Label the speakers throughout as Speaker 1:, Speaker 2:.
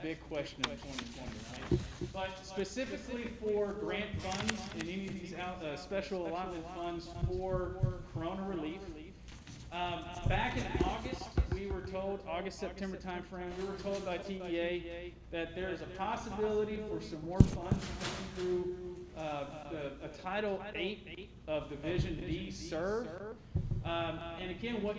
Speaker 1: big question of 2020, right? But specifically for grant funds and any of these special allotment funds for Corona relief, back in August, we were told, August-September timeframe, we were told by TEA that there is a possibility for some more funds coming through a Title 8 of Division B serve. And again, what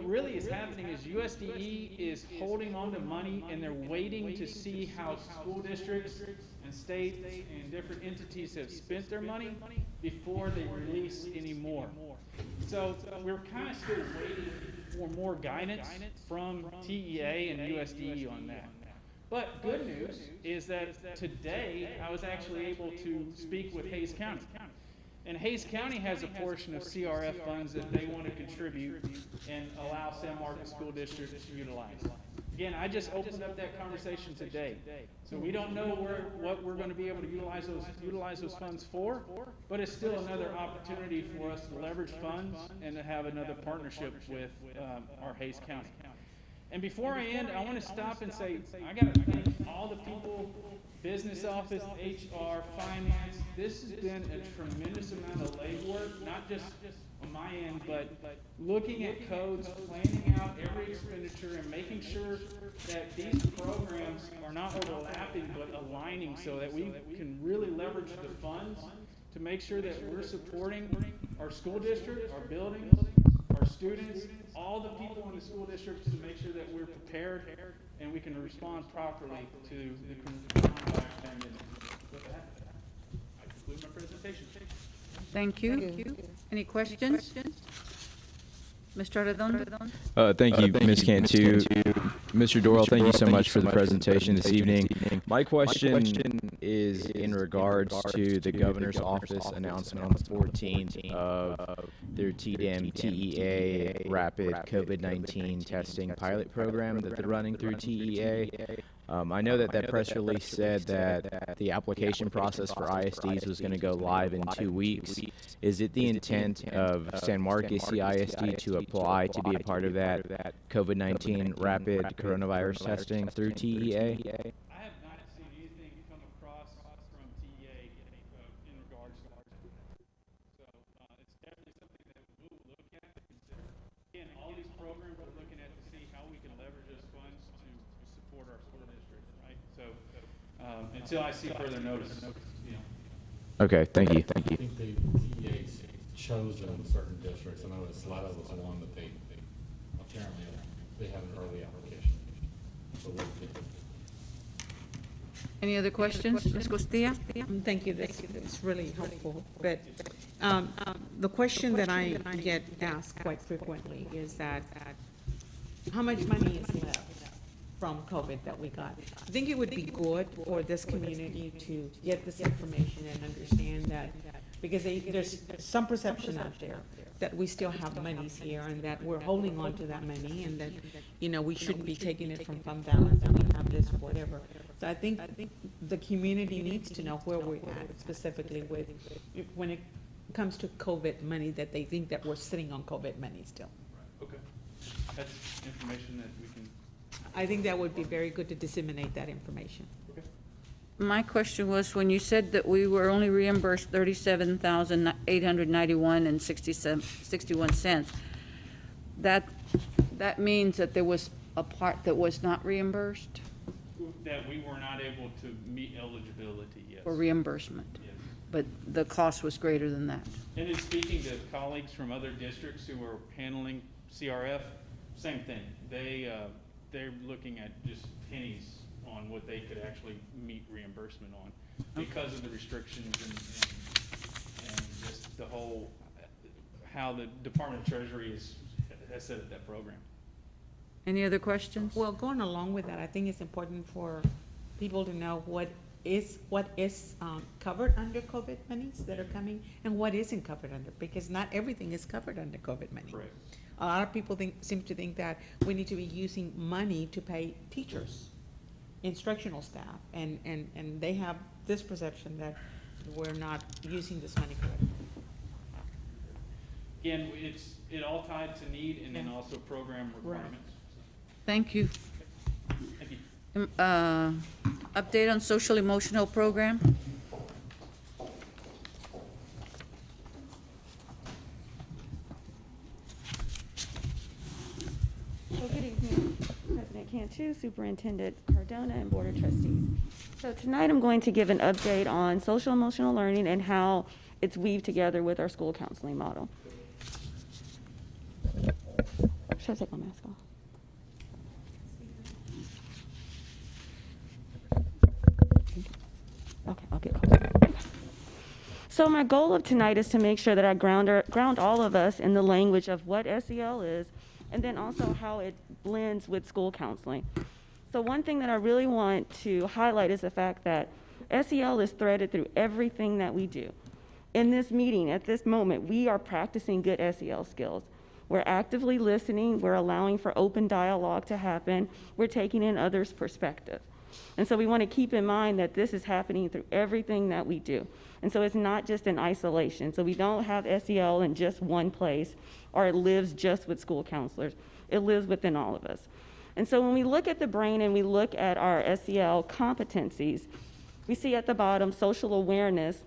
Speaker 1: really is happening is USDE is holding on to money, and they're waiting to see how school districts and states and different entities have spent their money before they release any more. So we're kind of still waiting for more guidance from TEA and USDE on that. But good news is that today I was actually able to speak with Hays County. And Hays County has a portion of CRF funds that they want to contribute and allow San Marcos School District to utilize. Again, I just opened up that conversation today. So we don't know what we're going to be able to utilize those funds for, but it's still another opportunity for us to leverage funds and to have another partnership with our Hays County. And before I end, I want to stop and say, I got to thank all the people, business office, HR, finance. This has been a tremendous amount of legwork, not just on my end, but looking at codes, planning out every expenditure, and making sure that these programs are not overlapping, but aligning so that we can really leverage the funds to make sure that we're supporting our school district, our buildings, our students, all the people in the school districts, to make sure that we're prepared and we can respond properly to the coronavirus pandemic. With that, I conclude my presentation.
Speaker 2: Thank you. Any questions? Mr. Arredondo?
Speaker 3: Thank you, Ms. Cantu. Mr. Doral, thank you so much for the presentation this evening. My question is in regards to the governor's office announcement on the 14th of their TEA rapid COVID-19 testing pilot program that they're running through TEA. I know that press release said that the application process for ISDs was going to go live in 2 weeks. Is it the intent of San Marcos ISD to apply to be a part of that COVID-19 rapid coronavirus testing through TEA?
Speaker 1: I have not seen anything come across from TEA in regards to our so it's definitely something that we'll look at and consider. Again, all these programs we're looking at to see how we can leverage those funds to support our school district, right? So until I see further notice, you know.
Speaker 3: Okay, thank you.
Speaker 4: I think the TEA's chosen certain districts. I know that Salado was the one that they apparently they have an early application. So we'll see.
Speaker 2: Any other questions? Ms. Costilla?
Speaker 5: Thank you. That's really helpful. But the question that I get asked quite frequently is that how much money is left from COVID that we got? I think it would be good for this community to get this information and understand that, because there's some perception out there that we still have monies here and that we're holding on to that money and that, you know, we shouldn't be taking it from fund balance and we have this or whatever. So I think the community needs to know where we're at specifically with, when it comes to COVID money, that they think that we're sitting on COVID money still.
Speaker 1: Okay. That's information that we can.
Speaker 5: I think that would be very good to disseminate that information.
Speaker 1: Okay.
Speaker 2: My question was, when you said that we were only reimbursed $37,891 and 61 cents, that means that there was a part that was not reimbursed
Speaker 1: That we were not able to meet eligibility, yes.
Speaker 2: for reimbursement,
Speaker 1: Yes.
Speaker 2: but the cost was greater than that.
Speaker 1: And in speaking to colleagues from other districts who are handling CRF, same thing. They're looking at just pennies on what they could actually meet reimbursement on because of the restrictions and just the whole, how the Department of Treasury has set up that program.
Speaker 2: Any other questions?
Speaker 5: Well, going along with that, I think it's important for people to know what is covered under COVID monies that are coming and what isn't covered under, because not everything is covered under COVID money.
Speaker 1: Correct.
Speaker 5: A lot of people seem to think that we need to be using money to pay teachers, instructional staff, and they have this perception that we're not using this money correctly.
Speaker 1: Again, it all tied to need and then also program requirements.
Speaker 2: Thank you.
Speaker 1: Thank you.
Speaker 2: Update on social emotional program?
Speaker 6: Well, good evening, President Cantu, Superintendent Cardona, and Board of Trustees. So tonight I'm going to give an update on social emotional learning and how it's weaved together with our school counseling model. Should I take my mask off? Okay, I'll get closer. So my goal of tonight is to make sure that I ground all of us in the language of what SEL is, and then also how it blends with school counseling. So one thing that I really want to highlight is the fact that SEL is threaded through everything that we do. In this meeting, at this moment, we are practicing good SEL skills. We're actively listening, we're allowing for open dialogue to happen, we're taking in others' perspective. And so we want to keep in mind that this is happening through everything that we do. And so it's not just in isolation. So we don't have SEL in just one place, or it lives just with school counselors. It lives within all of us. And so when we look at the brain and we look at our SEL competencies, we see at the bottom social awareness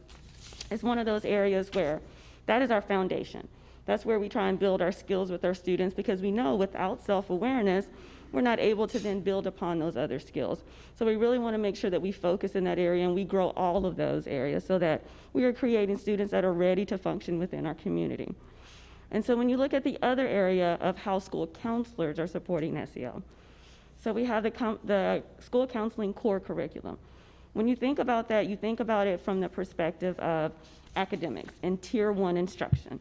Speaker 6: is one of those areas where that is our foundation. That's where we try and build our skills with our students, because we know without self-awareness, we're not able to then build upon those other skills. So we really want to make sure that we focus in that area and we grow all of those areas so that we are creating students that are ready to function within our community. And so when you look at the other area of how school counselors are supporting SEL, so we have the school counseling core curriculum. When you think about that, you think about it from the perspective of academics and tier 1 instruction.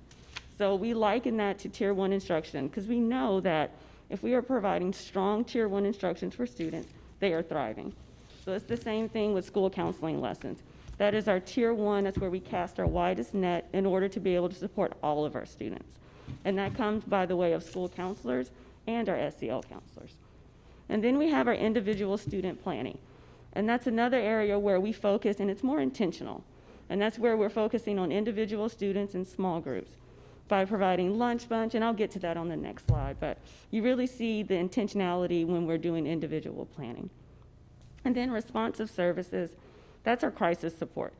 Speaker 6: So we liken that to tier 1 instruction because we know that if we are providing strong tier 1 instructions for students, they are thriving. So it's the same thing with school counseling lessons. That is our tier 1, that's where we cast our widest net in order to be able to support all of our students. And that comes by the way of school counselors and our SEL counselors. And then we have our individual student planning. And that's another area where we focus, and it's more intentional. And that's where we're focusing on individual students in small groups by providing lunch bunch, and I'll get to that on the next slide, but you really see the intentionality when we're doing individual planning. And then responsive services, that's our crisis support.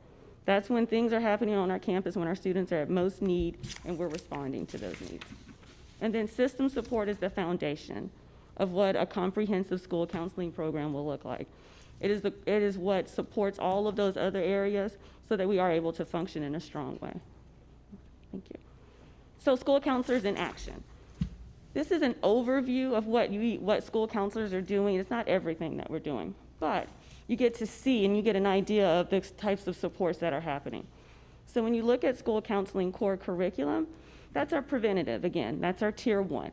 Speaker 6: That's when things are happening on our campus, when our students are at most need, and we're responding to those needs. And then system support is the foundation of what a comprehensive school counseling program will look like. It is what supports all of those other areas so that we are able to function in a strong way. Thank you. So school counselors in action. This is an overview of what school counselors are doing. It's not everything that we're doing, but you get to see and you get an idea of the types of supports that are happening. So when you look at school counseling core curriculum, that's our preventative, again, that's our tier 1.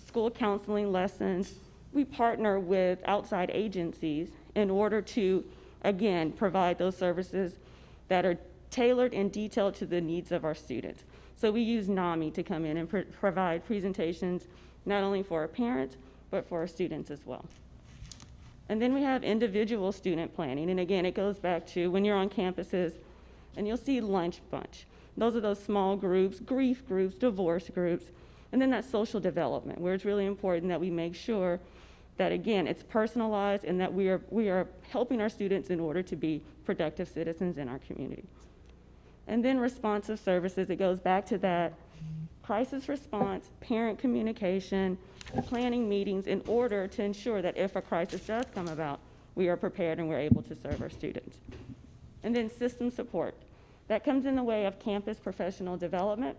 Speaker 6: School counseling lessons, we partner with outside agencies in order to, again, provide those services that are tailored and detailed to the needs of our students. So we use NAMI to come in and provide presentations not only for our parents, but for our students as well. And then we have individual student planning. And again, it goes back to when you're on campuses and you'll see lunch bunch. Those are those small groups, grief groups, divorce groups, and then that social development, where it's really important that we make sure that, again, it's personalized and that we are helping our students in order to be productive citizens in our community. And then responsive services, it goes back to that crisis response, parent communication, planning meetings in order to ensure that if a crisis does come about, we are prepared and we're able to serve our students. And then system support. That comes in the way of campus professional development.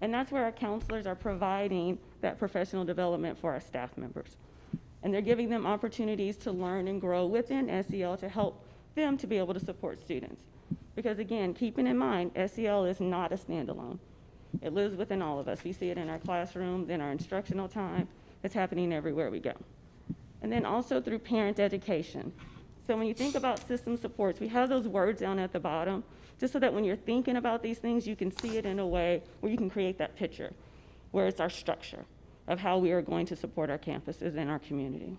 Speaker 6: And that's where our counselors are providing that professional development for our staff members. And they're giving them opportunities to learn and grow within SEL to help them to be able to support students. Because again, keeping in mind, SEL is not a standalone. It lives within all of us. We see it in our classrooms, in our instructional time. It's happening everywhere we go. And then also through parent education. So when you think about system supports, we have those words down at the bottom, just so that when you're thinking about these things, you can see it in a way where you can create that picture, where it's our structure of how we are going to support our campuses and our community.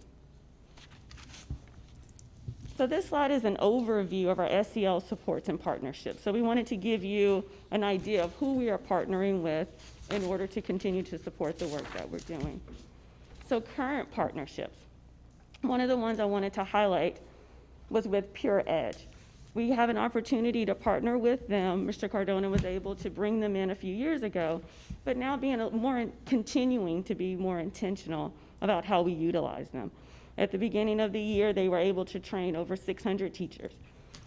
Speaker 6: So this slide is an overview of our SEL supports and partnerships. So we wanted to give you an idea of who we are partnering with in order to continue to support the work that we're doing. So current partnerships. One of the ones I wanted to highlight was with Pure Edge. We have an opportunity to partner with them. Mr. Cardona was able to bring them in a few years ago, but now continuing to be more intentional about how we utilize them. At the beginning of the year, they were able to train over 600 teachers,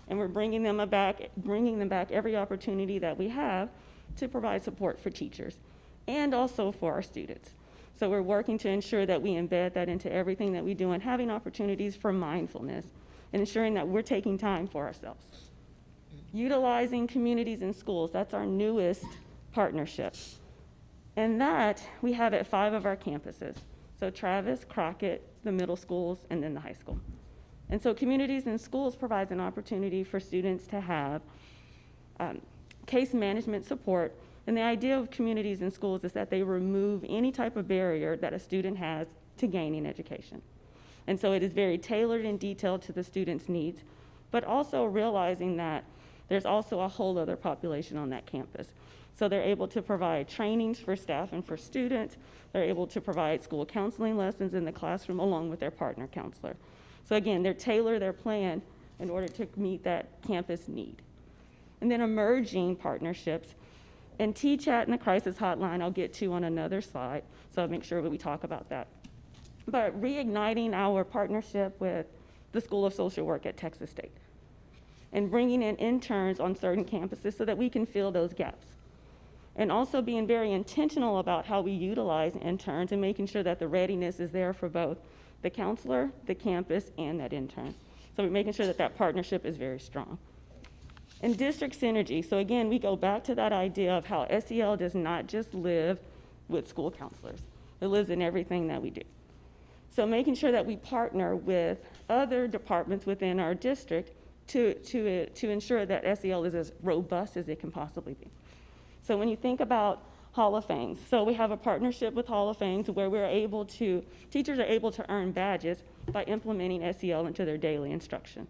Speaker 6: and we're bringing them back every opportunity that we have to provide support for teachers and also for our students. So we're working to ensure that we embed that into everything that we do and having opportunities for mindfulness and ensuring that we're taking time for ourselves. Utilizing communities and schools, that's our newest partnership. And that we have at 5 of our campuses. So Travis, Crockett, the middle schools, and then the high school. And so communities and schools provides an opportunity for students to have case management support. And the idea of communities and schools is that they remove any type of barrier that a student has to gaining education. And so it is very tailored and detailed to the student's needs, but also realizing that there's also a whole other population on that campus. So they're able to provide trainings for staff and for students. They're able to provide school counseling lessons in the classroom along with their partner counselor. So again, they're tailor their plan in order to meet that campus need. And then emerging partnerships. And TChat and the crisis hotline I'll get to on another slide, so I'll make sure that we talk about that. But reigniting our partnership with the School of Social Work at Texas State and bringing in interns on certain campuses so that we can fill those gaps. And also being very intentional about how we utilize interns and making sure that the readiness is there for both the counselor, the campus, and that intern. So we're making sure that that partnership is very strong. And district synergy. So again, we go back to that idea of how SEL does not just live with school counselors. It lives in everything that we do. So making sure that we partner with other departments within our district to ensure that SEL is as robust as it can possibly be. So when you think about Hall of Fames, so we have a partnership with Hall of Fames where teachers are able to earn badges by implementing SEL into their daily instruction.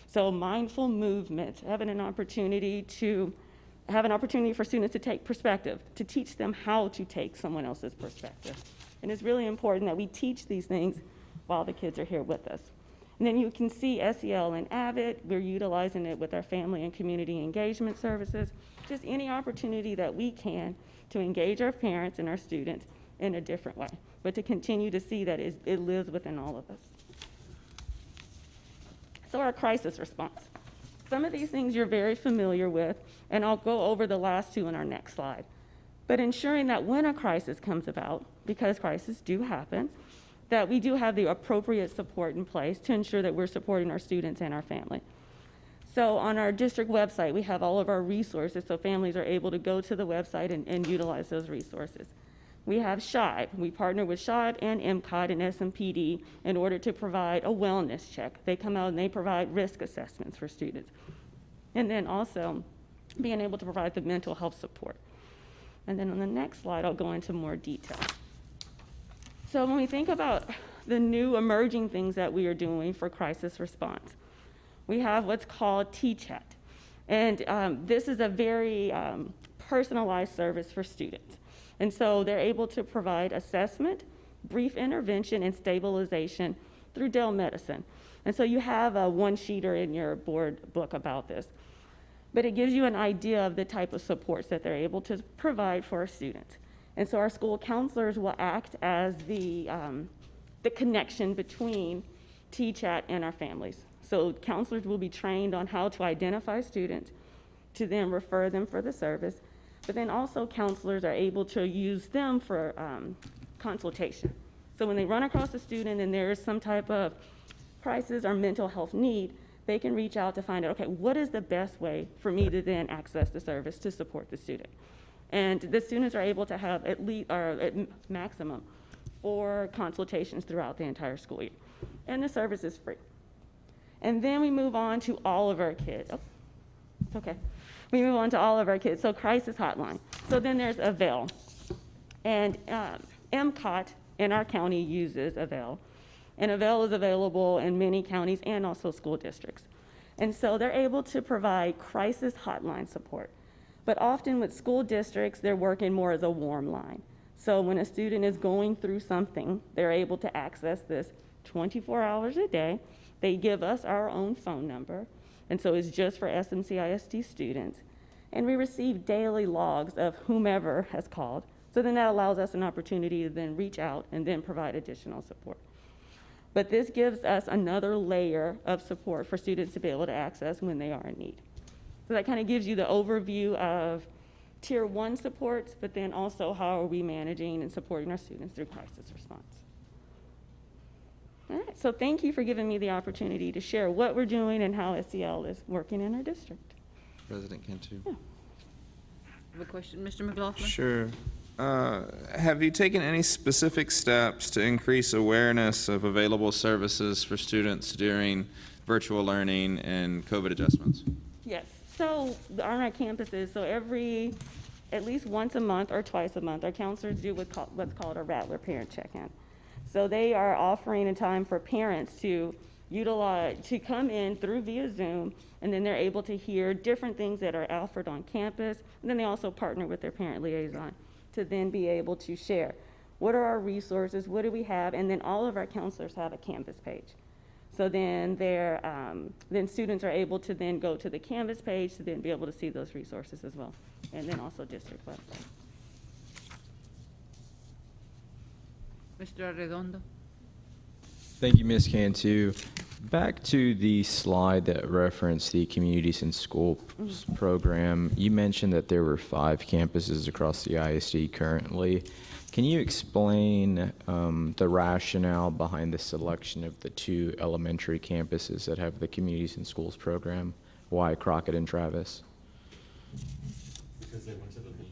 Speaker 6: So mindful movement, having an opportunity for students to take perspective, to teach them how to take someone else's perspective. And it's really important that we teach these things while the kids are here with us. And then you can see SEL and AVID, we're utilizing it with our family and community engagement services, just any opportunity that we can to engage our parents and our students in a different way, but to continue to see that it lives within all of us. So our crisis response. Some of these things you're very familiar with, and I'll go over the last 2 in our next slide. But ensuring that when a crisis comes about, because crises do happen, that we do have the appropriate support in place to ensure that we're supporting our students and our family. So on our district website, we have all of our resources so families are able to go to the website and utilize those resources. We have SHIVE. We partner with SHIVE and MCOT and SMPD in order to provide a wellness check. They come out and they provide risk assessments for students. And then also being able to provide the mental health support. And then on the next slide, I'll go into more detail. So when we think about the new emerging things that we are doing for crisis response, we have what's called TChat. And this is a very personalized service for students. And so they're able to provide assessment, brief intervention, and stabilization through Dell Medicine. And so you have a one-sheeter in your board book about this. But it gives you an idea of the type of supports that they're able to provide for our students. And so our school counselors will act as the connection between TChat and our families. So counselors will be trained on how to identify students, to then refer them for the service. But then also counselors are able to use them for consultation. So when they run across a student and there is some type of crisis or mental health need, they can reach out to find out, okay, what is the best way for me to then access the service to support the student? And the students are able to have at maximum 4 consultations throughout the entire school year. And the service is free. And then we move on to all of our kids. Oh, it's okay. We move on to all of our kids. So crisis hotline. So then there's AVAIL. And MCOT in our county uses AVAIL. And AVAIL is available in many counties and also school districts. And so they're able to provide crisis hotline support. But often with school districts, they're working more as a warm line. So when a student is going through something, they're able to access this 24 hours a day. They give us our own phone number, and so it's just for SMCISD students. And we receive daily logs of whomever has called. So then that allows us an opportunity to then reach out and then provide additional support. But this gives us another layer of support for students to be able to access when they are in need. So that kind of gives you the overview of tier 1 supports, but then also how are we managing and supporting our students through crisis response. All right, so thank you for giving me the opportunity to share what we're doing and how SEL is working in our district.
Speaker 7: President Cantu.
Speaker 6: Yeah.
Speaker 2: Have a question, Mr. McLaughlin?
Speaker 7: Sure. Have you taken any specific steps to increase awareness of available services for students during virtual learning and COVID adjustments?
Speaker 6: Yes, so on our campuses, so at least once a month or twice a month, our counselors do what's called a Rattler parent check-in. So they are offering a time for parents to come in through via Zoom, and then they're able to hear different things that are offered on campus, and then they also partner with their parent liaison to then be able to share what are our resources, what do we have, and then all of our counselors have a Canvas page. So then then students are able to then go to the Canvas page to then be able to see those resources as well, and then also district website.
Speaker 2: Mr. Arredondo?
Speaker 3: Thank you, Ms. Cantu. Back to the slide that referenced the Communities in Schools program, you mentioned that there were 5 campuses across the ISD currently. Can you explain the rationale behind the selection of the 2 elementary campuses that have the Communities in Schools program? Why Crockett and Travis?
Speaker 4: Because they went to the meeting.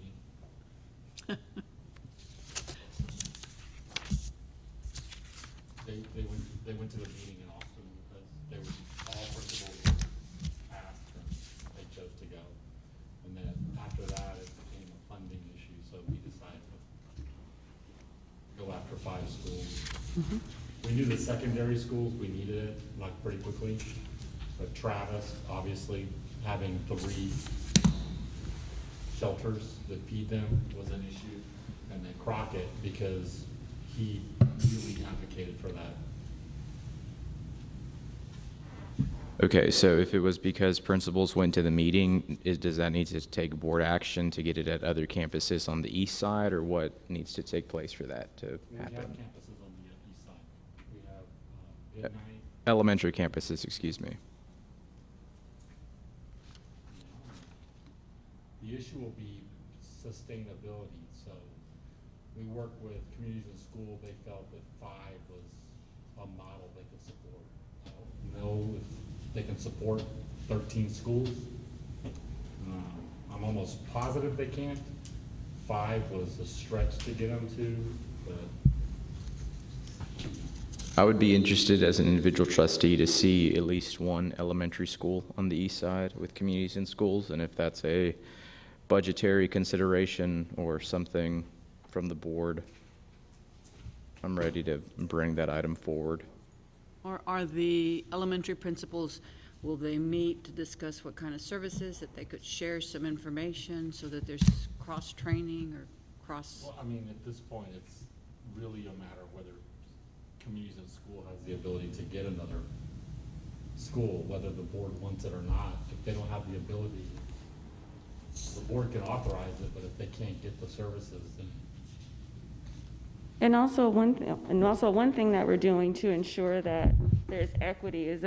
Speaker 4: They went to the meeting in Austin because they were, all principals were asked and they chose to go. And then after that, it became a funding issue, so we decided to go after 5 schools. We knew the secondary schools, we needed it like pretty quickly. But Travis, obviously, having 3 shelters that feed them was an issue. And then Crockett, because he really advocated for that.
Speaker 3: Okay, so if it was because principals went to the meeting, does that need to take board action to get it at other campuses on the east side, or what needs to take place for that to
Speaker 4: We have
Speaker 3: happen?
Speaker 4: campuses on the east side. We have Midnight.
Speaker 3: Elementary campuses, excuse me.
Speaker 4: The issue will be sustainability, so we worked with Communities in School, they felt that 5 was a model they could support. I don't know if they can support 13 schools. I'm almost positive they can't. 5 was a stretch to get them to, but
Speaker 3: I would be interested as an individual trustee to see at least 1 elementary school on the east side with Communities in Schools, and if that's a budgetary consideration or something from the board, I'm ready to bring that item forward.
Speaker 2: Or are the elementary principals, will they meet to discuss what kind of services, that they could share some information so that there's cross-training or cross?
Speaker 4: well, I mean, at this point, it's really a matter of whether Communities in School has the ability to get another school, whether the board wants it or not. If they don't have the ability, the board can authorize it, but if they can't get the services, then
Speaker 6: And also one thing that we're doing to ensure that there's equity is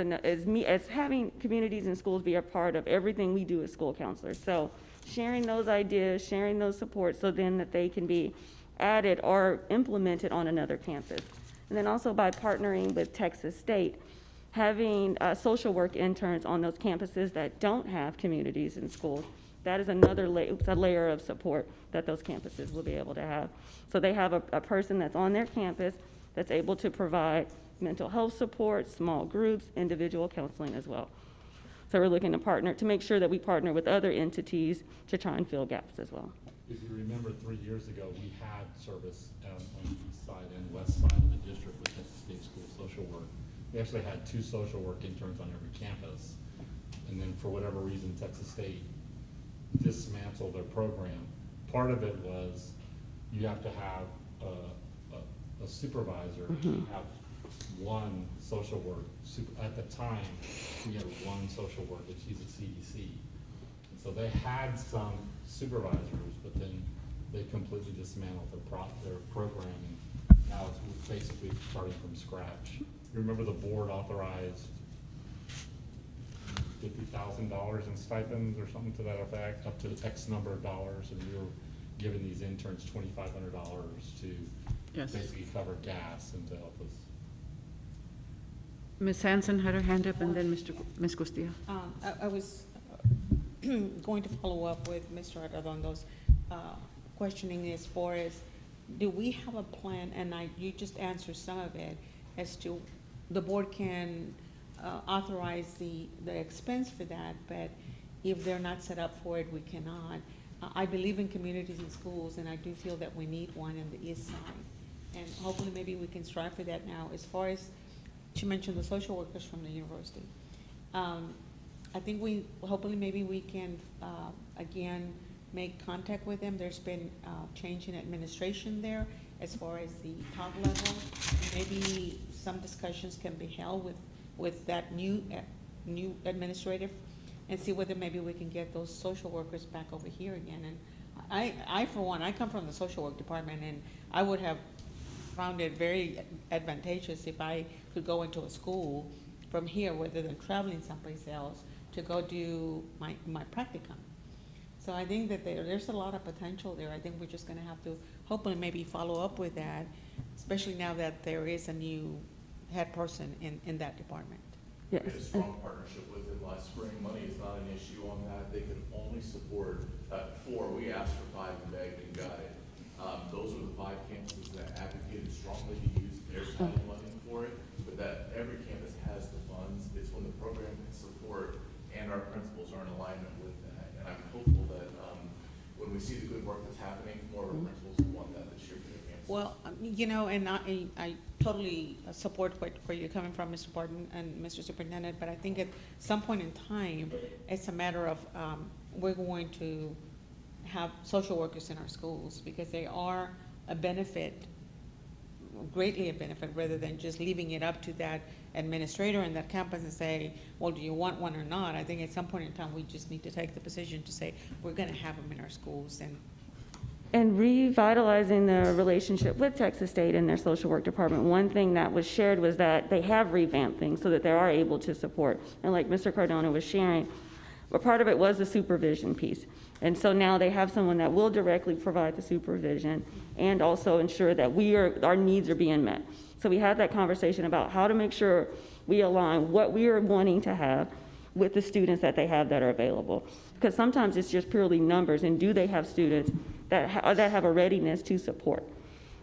Speaker 6: having Communities in Schools be a part of everything we do as school counselors. So sharing those ideas, sharing those supports, so then that they can be added or implemented on another campus. And then also by partnering with Texas State, having social work interns on those campuses that don't have Communities in Schools. That is another layer of support that those campuses will be able to have. So they have a person that's on their campus that's able to provide mental health support, small groups, individual counseling as well. So we're looking to make sure that we partner with other entities to try and fill gaps as well.
Speaker 4: if you remember 3 years ago, we had service on the east side and west side of the district with Texas State School of Social Work. We actually had 2 social work interns on every campus. And then for whatever reason, Texas State dismantled their program. Part of it was you have to have a supervisor, have one social work. At the time, we had one social worker, she's at CDC. And so they had some supervisors, but then they completely dismantled their programming. Now it's basically starting from scratch. You remember the board authorized $50,000 in stipends or something to that effect, up to X number of dollars, and we were giving these interns $2,500 to
Speaker 2: Yes.
Speaker 4: basically cover gas and to help us.
Speaker 2: Ms. Hanson had her hand up, and then Ms. Costilla.
Speaker 5: I was going to follow up with Mr. Arredondo's questioning as far as, do we have a plan, and you just answered some of it, as to the board can authorize the expense for that, but if they're not set up for it, we cannot. I believe in communities and schools, and I do feel that we need one in the east side. And hopefully maybe we can strive for that now. As far as, she mentioned the social workers from the university. I think hopefully maybe we can, again, make contact with them. There's been change in administration there as far as the top level. Maybe some discussions can be held with that new administrative, and see whether maybe we can get those social workers back over here again. And I for one, I come from the social work department, and I would have found it very advantageous if I could go into a school from here rather than traveling someplace else to go do my practicum. So I think that there's a lot of potential there. I think we're just gonna have to hopefully maybe follow up with that, especially now that there is a new head person in that department.
Speaker 6: Yes.
Speaker 8: We had a strong partnership with them last spring. Money is not an issue on that. They can only support 4. We asked for 5 and begged and got it. Those were the 5 campuses that advocated strongly to use their title money for it, but that every campus has the funds. It's when the program can support and our principals are in alignment with that. And I'm hopeful that when we see the good work that's happening, more of our principals will want that this year for their campuses.
Speaker 5: Well, and I totally support where you're coming from, Mr. Barton and Mr. Superintendent, but I think at some point in time, it's a matter of, we're going to have social workers in our schools, because they are a benefit, greatly a benefit, rather than just leaving it up to that administrator in that campus and say, well, do you want one or not? I think at some point in time, we just need to take the position to say, we're gonna have them in our schools.
Speaker 6: And revitalizing the relationship with Texas State and their social work department, one thing that was shared was that they have revamped things so that they are able to support. And like Mr. Cardona was sharing, but part of it was the supervision piece. And so now they have someone that will directly provide the supervision and also ensure that our needs are being met. So we had that conversation about how to make sure we align what we are wanting to have with the students that they have that are available. Because sometimes it's just purely numbers, and do they have students that have a readiness to support?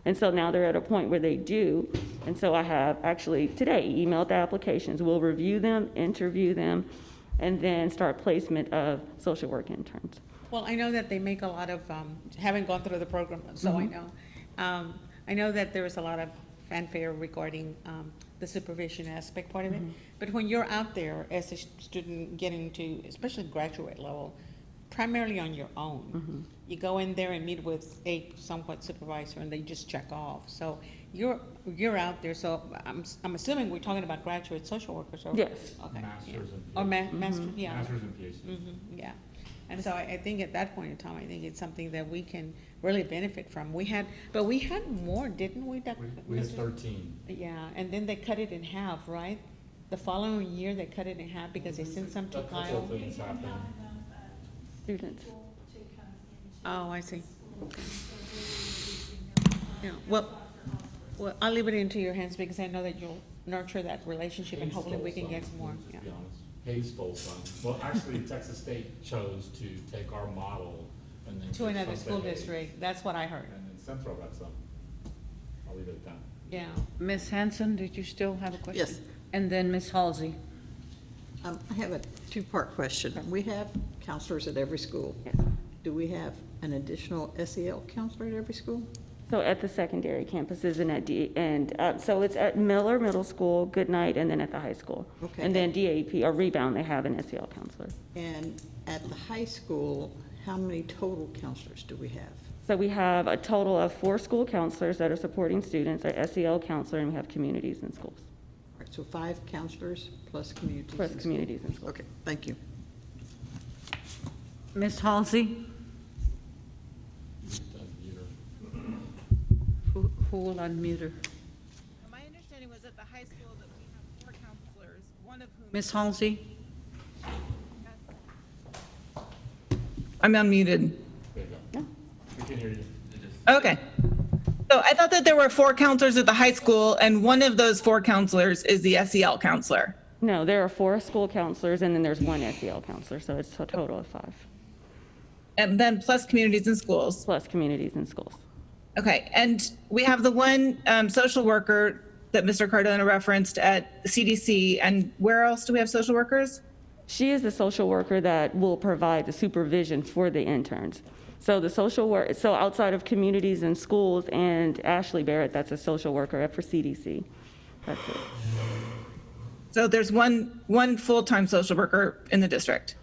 Speaker 6: And so now they're at a point where they do. And so I have actually today emailed the applications. We'll review them, interview them, and then start placement of social work interns.
Speaker 5: Well, I know that they make a lot of, haven't gone through the program, so I know. I know that there is a lot of fanfare regarding the supervision aspect part of it. But when you're out there as a student getting to, especially graduate level, primarily on your own, you go in there and meet with a somewhat supervisor, and they just check off. So you're out there. So I'm assuming we're talking about graduate social workers. Or,
Speaker 6: Yes.
Speaker 5: Okay.
Speaker 4: Masters and
Speaker 5: Or
Speaker 4: PhDs.
Speaker 5: master, yeah.
Speaker 4: Masters and PhDs.
Speaker 5: Yeah. And so I think at that point in time, I think it's something that we can really benefit from. But we had more, didn't we?
Speaker 4: We had 13.
Speaker 5: Yeah, and then they cut it in half, right? The following year, they cut it in half because they sent some to
Speaker 4: A couple
Speaker 5: Kyle.
Speaker 4: of things happened.
Speaker 6: Students.
Speaker 5: Oh, I see. Yeah, well, I'll leave it into your hands because I know that you'll nurture that relationship and
Speaker 4: Hayes
Speaker 5: hopefully we
Speaker 4: stole
Speaker 5: can get
Speaker 4: some,
Speaker 5: some more.
Speaker 4: to
Speaker 5: Yeah.
Speaker 4: be honest. Hayes stole some. Well, actually, Texas State chose to take our model and then.
Speaker 5: To
Speaker 4: give
Speaker 5: another
Speaker 4: some
Speaker 5: school
Speaker 4: to Hayes.
Speaker 5: district, that's what I heard.
Speaker 4: And then Central got some. I'll leave it at that.
Speaker 5: Yeah.
Speaker 2: Ms. Hanson, did you still have a question?
Speaker 9: Yes.
Speaker 2: And then Ms. Halsey.
Speaker 9: I have a 2-part question. We have counselors at every school.
Speaker 6: Yes.
Speaker 9: Do we have an additional SEL counselor at every school?
Speaker 6: So at the secondary campuses and so it's at Miller Middle School, Goodnight, and then at the high school.
Speaker 9: Okay.
Speaker 6: And then DAP or Rebound, they have an SEL counselor.
Speaker 9: And at the high school, how many total counselors do we have?
Speaker 6: So we have a total of 4 school counselors that are supporting students, our SEL counselor, and we have communities in schools.
Speaker 9: All right, so 5 counselors plus communities.
Speaker 6: Plus
Speaker 9: in school.
Speaker 6: communities in schools.
Speaker 9: Okay, thank you.
Speaker 2: Ms. Halsey? Who will unmute her?
Speaker 10: My understanding was at the high school that we have 4 counselors, one of whom.
Speaker 2: Ms. Halsey?
Speaker 10: I'm unmuted.
Speaker 4: There you go. We can hear you.
Speaker 10: Okay. So I thought that there were 4 counselors at the high school, and one of those 4 counselors is the SEL counselor.
Speaker 6: No, there are 4 school counselors, and then there's 1 SEL counselor, so it's a total of 5,
Speaker 10: And then plus communities and schools.
Speaker 6: plus communities in schools.
Speaker 10: Okay, and we have the one social worker that Mr. Cardona referenced at CDC, and where else do we have social workers?
Speaker 6: She is the social worker that will provide the supervision for the interns. So the social work, so outside of communities and schools and Ashley Barrett, that's a social worker for CDC. That's it.
Speaker 10: So there's one full-time social worker in the district.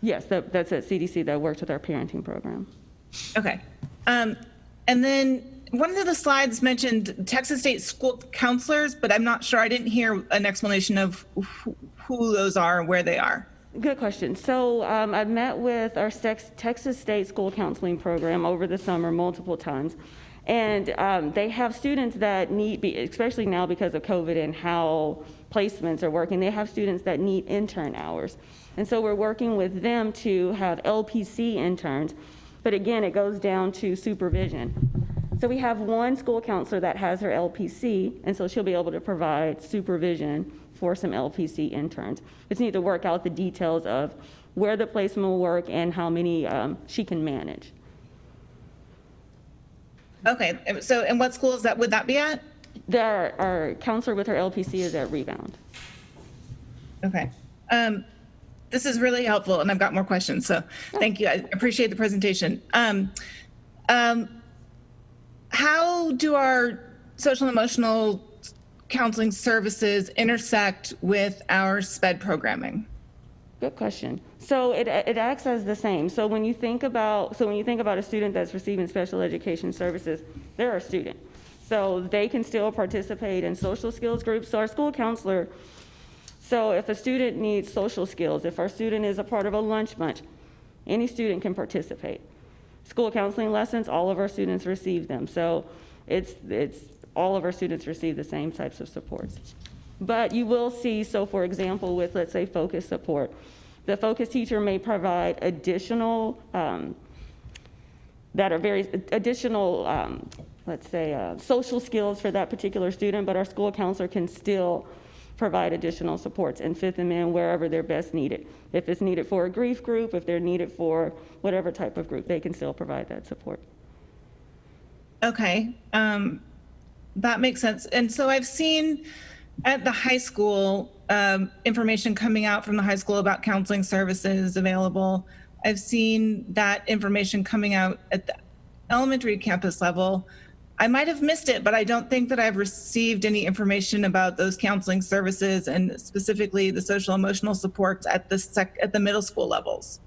Speaker 6: Yes, that's at CDC that works with our parenting program.
Speaker 10: Okay. And then one of the slides mentioned Texas State school counselors, but I'm not sure, I didn't hear an explanation of who those are and where they are.
Speaker 6: Good question. So I've met with our Texas State School Counseling Program over the summer multiple times. And they have students that need, especially now because of COVID and how placements are working, they have students that need intern hours. And so we're working with them to have LPC interns. But again, it goes down to supervision. So we have one school counselor that has her LPC, and so she'll be able to provide supervision for some LPC interns. We just need to work out the details of where the placement will work and how many she can manage.
Speaker 10: Okay, so and what schools would that be at?
Speaker 6: Our counselor with her LPC is at Rebound.
Speaker 10: Okay. This is really helpful, and I've got more questions, so thank you. I appreciate the presentation. How do our social and emotional counseling services intersect with our SPED programming?
Speaker 6: Good question. So it acts as the same. So when you think about a student that's receiving special education services, they're a student. So they can still participate in social skills groups. So our school counselor, so if a student needs social skills, if our student is a part of a lunch bunch, any student can participate. School counseling lessons, all of our students receive them. So it's all of our students receive the same types of supports. But you will see, so for example, with, let's say, focus support, the focus teacher may provide additional, social skills for that particular student, but our school counselor can still provide additional supports and fit them in wherever they're best needed. If it's needed for a grief group, if they're needed for whatever type of group, they can still provide that support.
Speaker 10: Okay, that makes sense. And so I've seen at the high school information coming out from the high school about counseling services available. I've seen that information coming out at the elementary campus level. I might have missed it, but I don't think that I've received any information about those counseling services and specifically the social emotional supports at the middle school levels.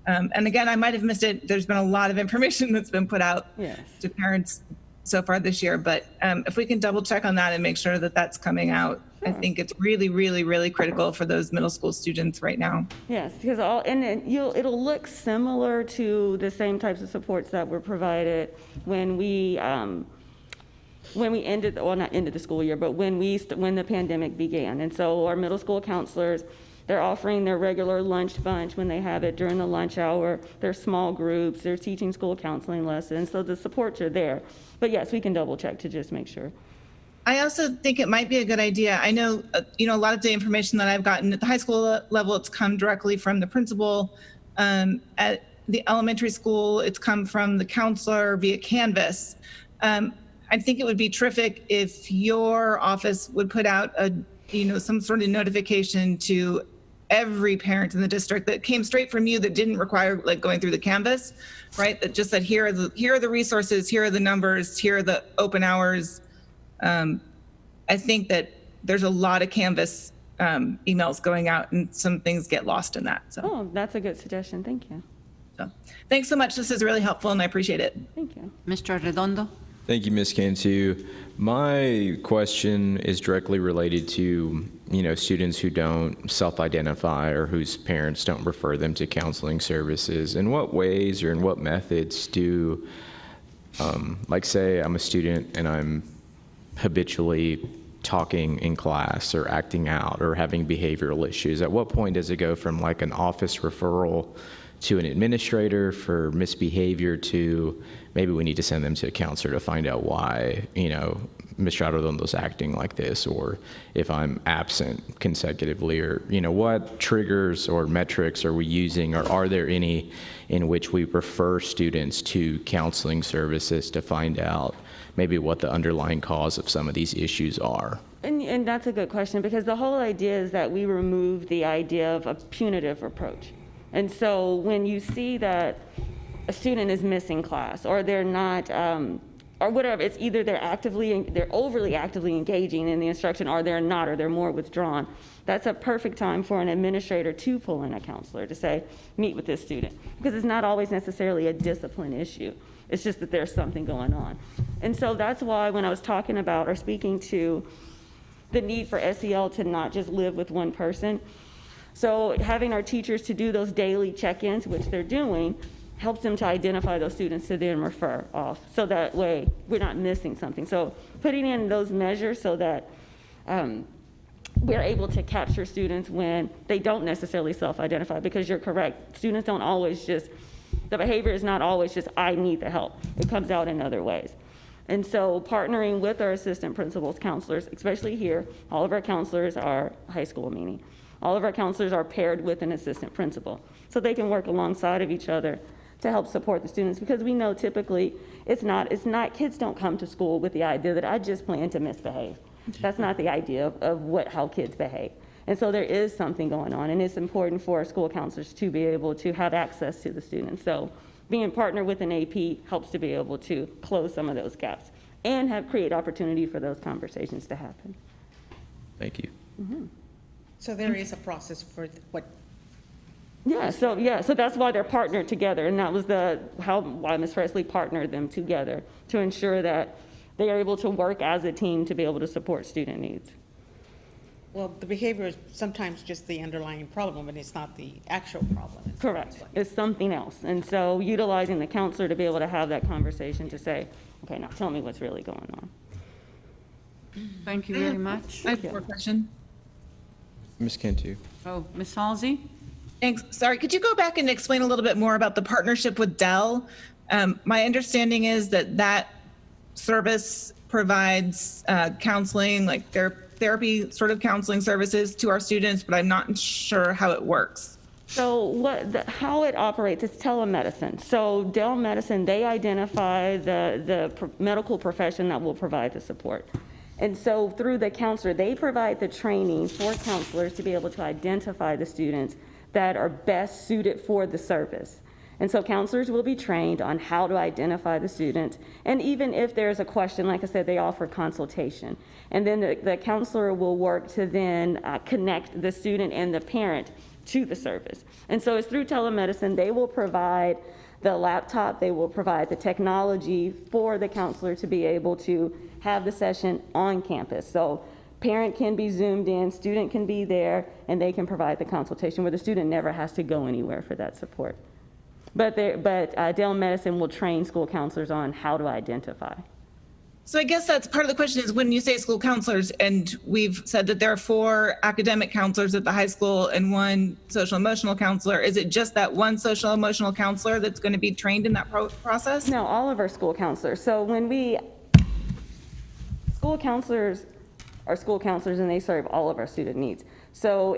Speaker 10: And again, I might have missed it. There's been a lot of information that's been put out to parents so far this year, but if we can double check on that and make sure that that's coming out, I think it's really, really, really critical for those middle school students right now.
Speaker 6: Yes, because it'll look similar to the same types of supports that were provided when we ended, well, not ended the school year, but when the pandemic began. And so our middle school counselors, they're offering their regular lunch bunch when they have it during the lunch hour. They're small groups. They're teaching school counseling lessons. So the supports are there. But yes, we can double check to just make sure.
Speaker 10: I also think it might be a good idea. I know, a lot of the information that I've gotten at the high school level, it's come directly from the principal. At the elementary school, it's come from the counselor via Canvas. I think it would be terrific if your office would put out some sort of notification to every parent in the district that came straight from you, that didn't require going through the Canvas, right? That just said, here are the resources, here are the numbers, here are the open hours. I think that there's a lot of Canvas emails going out and some things get lost in that. So.
Speaker 6: Oh, that's a good suggestion. Thank you.
Speaker 10: So, thanks so much. This is really helpful and I appreciate it.
Speaker 6: Thank you.
Speaker 2: Mr. Redondo?
Speaker 3: Thank you, Ms. Cantu. My question is directly related to, students who don't self-identify or whose parents don't refer them to counseling services. In what ways or in what methods do, like say I'm a student and I'm habitually talking in class or acting out or having behavioral issues, at what point does it go from like an office referral to an administrator for misbehavior to maybe we need to send them to a counselor to find out why, Mr. Arredondo's acting like this, or if I'm absent consecutively, or, what triggers or metrics are we using, or are there any in which we refer students to counseling services to find out maybe what the underlying cause of some of these issues are?
Speaker 6: And that's a good question, because the whole idea is that we remove the idea of a punitive approach. And so when you see that a student is missing class, or they're not, or whatever, it's either they're overly actively engaging in the instruction, or they're not, or they're more withdrawn. That's a perfect time for an administrator to pull in a counselor to say, meet with this student, because it's not always necessarily a discipline issue. It's just that there's something going on. And so that's why when I was talking about or speaking to the need for SEL to not just live with one person, so having our teachers to do those daily check-ins, which they're doing, helps them to identify those students to then refer off. So that way we're not missing something. So putting in those measures so that we're able to capture students when they don't necessarily self-identify, because you're correct. Students don't always just, the behavior is not always just, I need the help. It comes out in other ways. And so partnering with our assistant principals, counselors, especially here, all of our counselors are high school, meaning all of our counselors are paired with an assistant principal, so they can work alongside of each other to help support the students, because we know typically it's not, kids don't come to school with the idea that I just plan to misbehave. That's not the idea of how kids behave. And so there is something going on, and it's important for our school counselors to be able to have access to the students. So being partnered with an AP helps to be able to close some of those gaps and create opportunity for those conversations to happen.
Speaker 3: Thank you.
Speaker 5: So there is a process for what?
Speaker 6: So that's why they're partnered together, and that was why Ms. Presley partnered them together to ensure that they are able to work as a team to be able to support student needs.
Speaker 5: Well, the behavior is sometimes just the underlying problem, and it's not the actual problem.
Speaker 6: Correct. It's something else. And so utilizing the counselor to be able to have that conversation to say, okay, now tell me what's really going on.
Speaker 2: Thank you very much.
Speaker 10: I have one more question.
Speaker 3: Ms. Cantu.
Speaker 2: Oh, Ms. Halsey?
Speaker 10: Thanks. Sorry, could you go back and explain a little bit more about the partnership with Dell? My understanding is that service provides counseling, like therapy sort of counseling services to our students, but I'm not sure how it works.
Speaker 6: So how it operates is telemedicine. So Dell Medicine, they identify the medical profession that will provide the support. And so through the counselor, they provide the training for counselors to be able to identify the students that are best suited for the service. And so counselors will be trained on how to identify the students. And even if there's a question, like I said, they offer consultation. And then the counselor will work to then connect the student and the parent to the service. And so it's through telemedicine. They will provide the laptop, they will provide the technology for the counselor to be able to have the session on campus. So parent can be zoomed in, student can be there, and they can provide the consultation where the student never has to go anywhere for that support. But Dell Medicine will train school counselors on how to identify.
Speaker 10: So I guess that's part of the question is when you say school counselors, and we've said that there are 4 academic counselors at the high school and 1 social emotional counselor, is it just that 1 social emotional counselor that's going to be trained in that process?
Speaker 6: No, all of our school counselors. So school counselors are school counselors, and they serve all of our student needs. So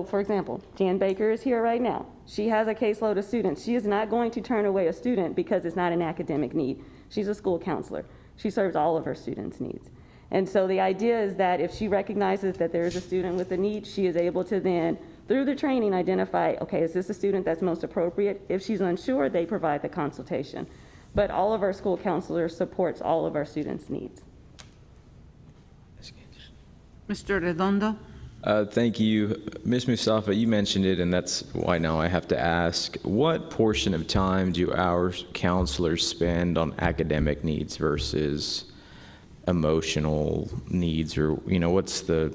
Speaker 6: for example, Jan Baker is here right now. She has a caseload of students. She is not going to turn away a student because it's not an academic need. She's a school counselor. She serves all of her students' needs. And so the idea is that if she recognizes that there is a student with a need, she is able to then, through the training, identify, okay, is this a student that's most appropriate? If she's unsure, they provide the consultation. But all of our school counselors supports all of our students' needs.
Speaker 2: Mr. Redondo?
Speaker 3: Thank you. Ms. Mustafa, you mentioned it, and that's why now I have to ask, what portion of time do our counselors spend on academic needs versus emotional needs, or, what's the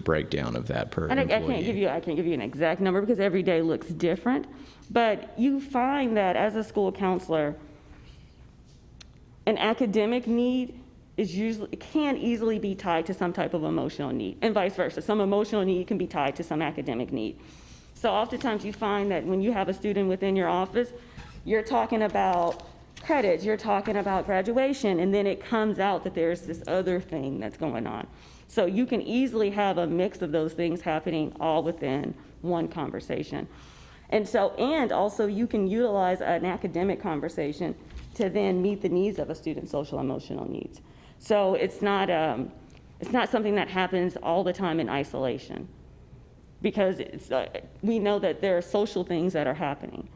Speaker 3: breakdown of that per
Speaker 6: And I
Speaker 3: employee?
Speaker 6: can't give you an exact number because every day looks different, but you find that as a school counselor, an academic need can easily be tied to some type of emotional need, and vice versa. Some emotional need can be tied to some academic need. So oftentimes you find that when you have a student within your office, you're talking about credits, you're talking about graduation, and then it comes out that there's this other thing that's going on. So you can easily have a mix of those things happening all within one conversation. And also you can utilize an academic conversation to then meet the needs of a student's social emotional needs. So it's not something that happens all the time in isolation, because we know that there are social things that are happening.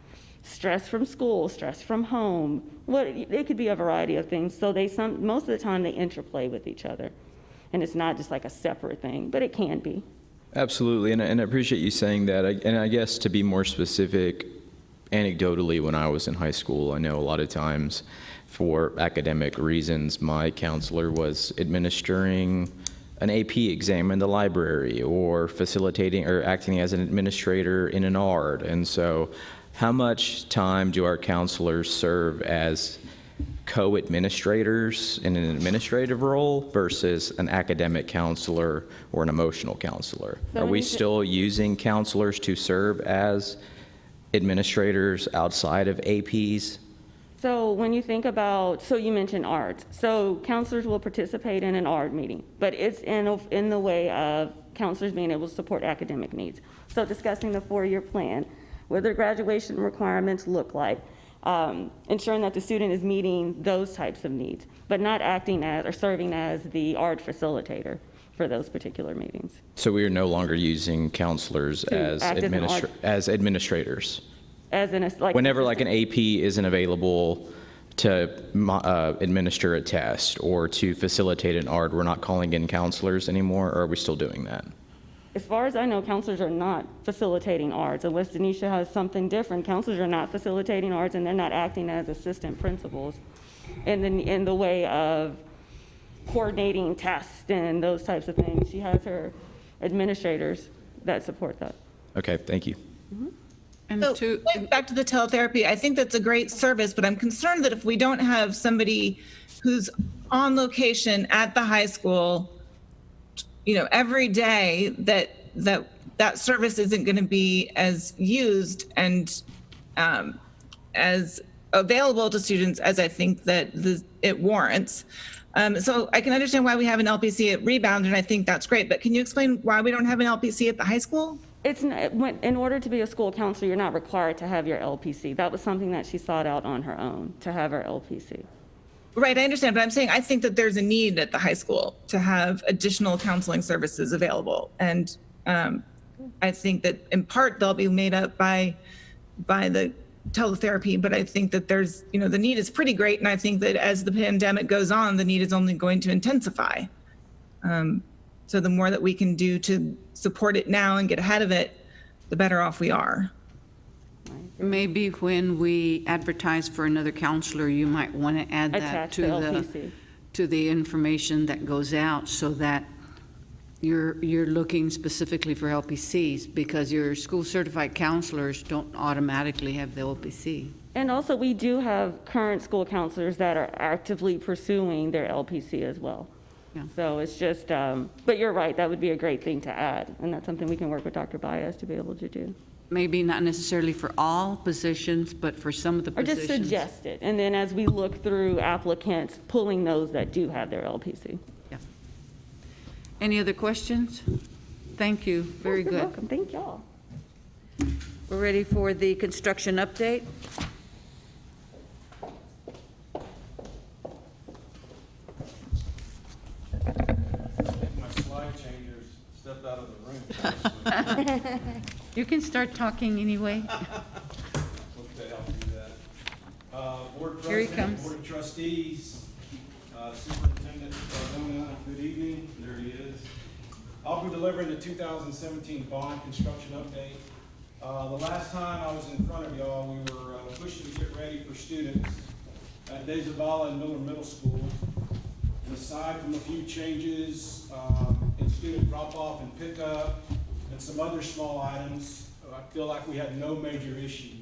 Speaker 6: Stress from school, stress from home, it could be a variety of things. So most of the time they interplay with each other. And it's not just like a separate thing, but it can be.
Speaker 3: Absolutely, and I appreciate you saying that. And I guess to be more specific, anecdotally, when I was in high school, I know a lot of times for academic reasons, my counselor was administering an AP exam in the library, or facilitating or acting as an administrator in an ARD. And so how much time do our counselors serve as co-administrators in an administrative role versus an academic counselor or an emotional counselor?
Speaker 6: So
Speaker 3: Are we
Speaker 6: when you
Speaker 3: still using counselors to serve as administrators outside of APs?
Speaker 6: So when you think about, so you mentioned ARDs. So counselors will participate in an ARD meeting, but it's in the way of counselors being able to support academic needs. So discussing the 4-year plan, what their graduation requirements look like, ensuring that the student is meeting those types of needs, but not acting as or serving as the ARD facilitator for those particular meetings.
Speaker 3: So we are no longer using counselors as
Speaker 6: act as an ARD.
Speaker 3: as administrators.
Speaker 6: As in a, like.
Speaker 3: Whenever like an AP isn't available to administer a test or to facilitate an ARD, we're not calling in counselors anymore, or are we still doing that?
Speaker 6: As far as I know, counselors are not facilitating ARDs. Unless Denisha has something different, counselors are not facilitating ARDs, and they're not acting as assistant principals in the way of coordinating tests and those types of things. She has her administrators that support that.
Speaker 3: Okay, thank you.
Speaker 2: And
Speaker 10: So
Speaker 2: to,
Speaker 10: going back to the teletherapy, I think that's a great service, but I'm concerned that if we don't have somebody who's on location at the high school, every day, that service isn't going to be as used and as available to students as I think that it warrants. So I can understand why we have an LPC at Rebound, and I think that's great. But can you explain why we don't have an LPC at the high school?
Speaker 6: It's not, in order to be a school counselor, you're not required to have your LPC. That was something that she sought out on her own, to have her LPC.
Speaker 10: Right, I understand, but I'm saying I think that there's a need at the high school to have additional counseling services available. And I think that in part they'll be made up by the teletherapy, but I think that there's, the need is pretty great. And I think that as the pandemic goes on, the need is only going to intensify. So the more that we can do to support it now and get ahead of it, the better off we are.
Speaker 2: maybe when we advertise for another counselor, you might want to add that
Speaker 6: Attach
Speaker 2: to
Speaker 6: the LPC.
Speaker 2: to the information that goes out, so that you're looking specifically for LPCs, because your school certified counselors don't automatically have the LPC.
Speaker 6: And also, we do have current school counselors that are actively pursuing their LPC as well.
Speaker 2: Yeah.
Speaker 6: So it's just, but you're right, that would be a great thing to add, and that's something we can work with Dr. Baez to be able to do.
Speaker 2: Maybe not necessarily for all positions, but for some of the
Speaker 6: Or
Speaker 2: positions.
Speaker 6: just suggest it, and then as we look through applicants, pulling those that do have their LPC.
Speaker 2: Yeah. Any other questions? Thank you, very
Speaker 6: You're
Speaker 2: good.
Speaker 6: welcome, thank y'all.
Speaker 2: We're ready for the construction update.
Speaker 11: My slide changers stepped out of the room.
Speaker 2: You can start talking anyway.
Speaker 11: Okay, I'll do that. Board
Speaker 2: Here he
Speaker 11: President,
Speaker 2: comes.
Speaker 11: Board of Trustees, Superintendent Cardona, good evening. There he is. I'll be delivering the 2017 bond construction update. The last time I was in front of y'all, we were pushing to get ready for students at De Zavala and Miller Middle School. And aside from a few changes in student drop-off and pickup and some other small items, I feel like we had no major issues.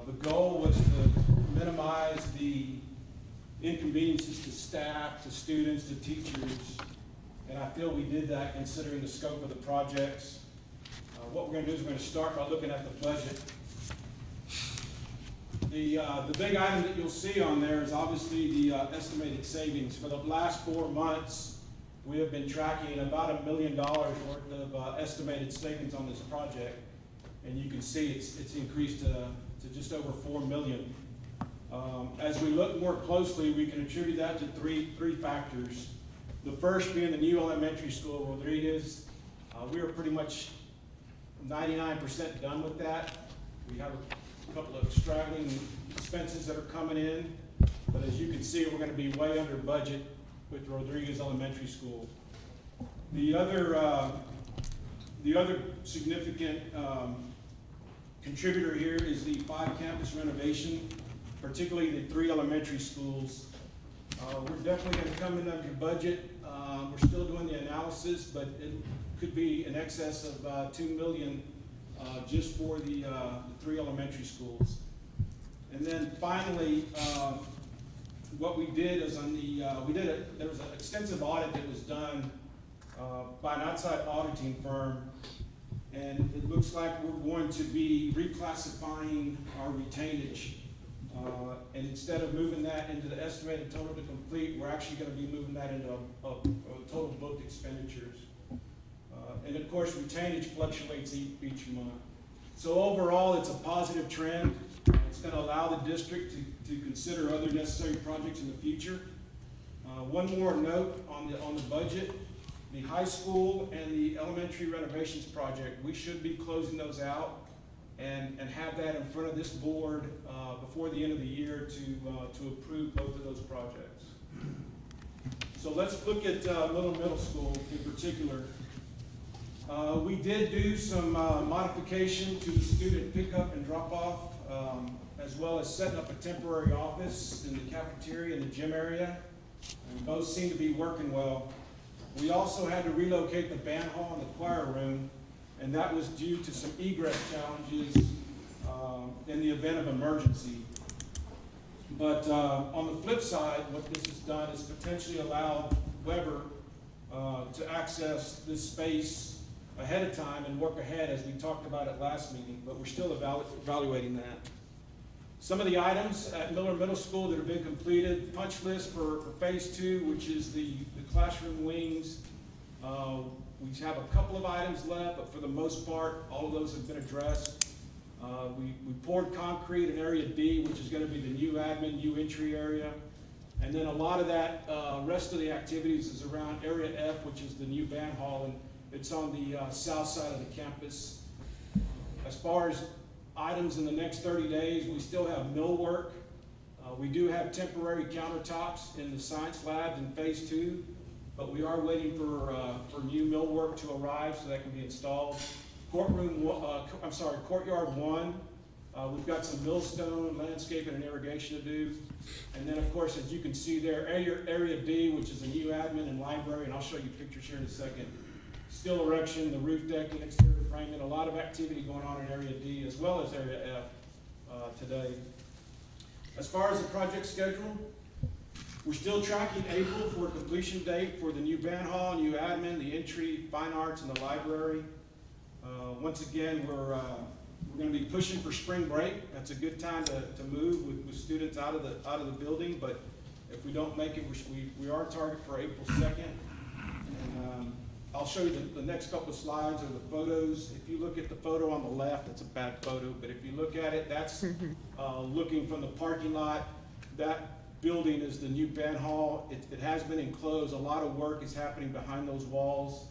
Speaker 11: The goal was to minimize the inconveniences to staff, to students, to teachers, and I feel we did that considering the scope of the projects. What we're going to do is we're going to start by looking at the budget. The big item that you'll see on there is obviously the estimated savings. For the last 4 months, we have been tracking about $1 million worth of estimated savings on this project, and you can see it's increased to just over $4 million. As we look more closely, we can attribute that to three factors. The first being the new elementary school, Rodriguez. We are pretty much 99% done with that. We have a couple of straggling expenses that are coming in, but as you can see, we're going to be way under budget with Rodriguez Elementary School. The other significant contributor here is the 5 campus renovation, particularly the 3 elementary schools. We're definitely going to come in under budget. We're still doing the analysis, but it could be in excess of $2 million just for the 3 elementary schools. And then finally, what we did is there was an extensive audit that was done by an outside auditing firm, and it looks like we're going to be reclassifying our retainage. And instead of moving that into the estimated total to complete, we're actually going to be moving that into a total booked expenditures. And of course, retainage fluctuates each month. So overall, it's a positive trend. It's going to allow the district to consider other necessary projects in the future. One more note on the budget. The high school and the elementary renovations project, we should be closing those out and have that in front of this board before the end of the year to approve both of those projects. So let's look at Little Middle School in particular. We did do some modification to the student pickup and drop-off, as well as setting up a temporary office in the cafeteria and the gym area. And both seem to be working well. We also had to relocate the band hall and the choir room, and that was due to some egress challenges in the event of emergency. But on the flip side, what this has done is potentially allowed Weber to access this space ahead of time and work ahead, as we talked about at last meeting, but we're still evaluating that. Some of the items at Miller Middle School that have been completed, punch list for phase 2, which is the classroom wings. We have a couple of items left, but for the most part, all of those have been addressed. We poured concrete in area D, which is going to be the new admin, new entry area. And then a lot of that rest of the activities is around area F, which is the new band hall, and it's on the south side of the campus. As far as items in the next 30 days, we still have millwork. We do have temporary countertops in the science labs in phase 2, but we are waiting for new millwork to arrive so that can be installed. Courtyard 1, we've got some millstone, landscaping, and irrigation to do. And then, of course, as you can see there, area D, which is a new admin and library, and I'll show you pictures here in a second. Steel erection, the roof decking, exterior framing, a lot of activity going on in area D as well as area F today. As far as the project schedule, we're still tracking April for a completion date for the new band hall, new admin, the entry, fine arts, and the library. Once again, we're going to be pushing for spring break. That's a good time to move with students out of the building. But if we don't make it, we are targeted for April 2nd. And, I'll show you the next couple of slides are the photos. If you look at the photo on the left, it's a bad photo, but if you look at it, that's looking from the parking lot. That building is the new band hall. It has been enclosed. A lot of work is happening behind those walls.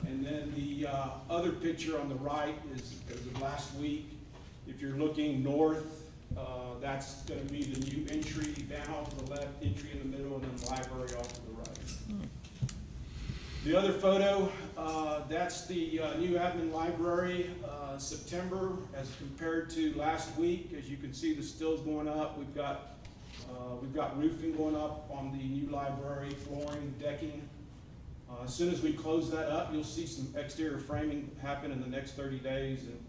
Speaker 11: And then the other picture on the right is of last week. If you're looking north, that's going to be the new entry, band hall to the left, entry in the middle, and then the library off to the right. The other photo, that's the new admin library, September as compared to last week. As you can see, the still's going up. We've got roofing going up on the new library, flooring, decking. As soon as we close that up, you'll see some exterior framing happen in the next 30 days, and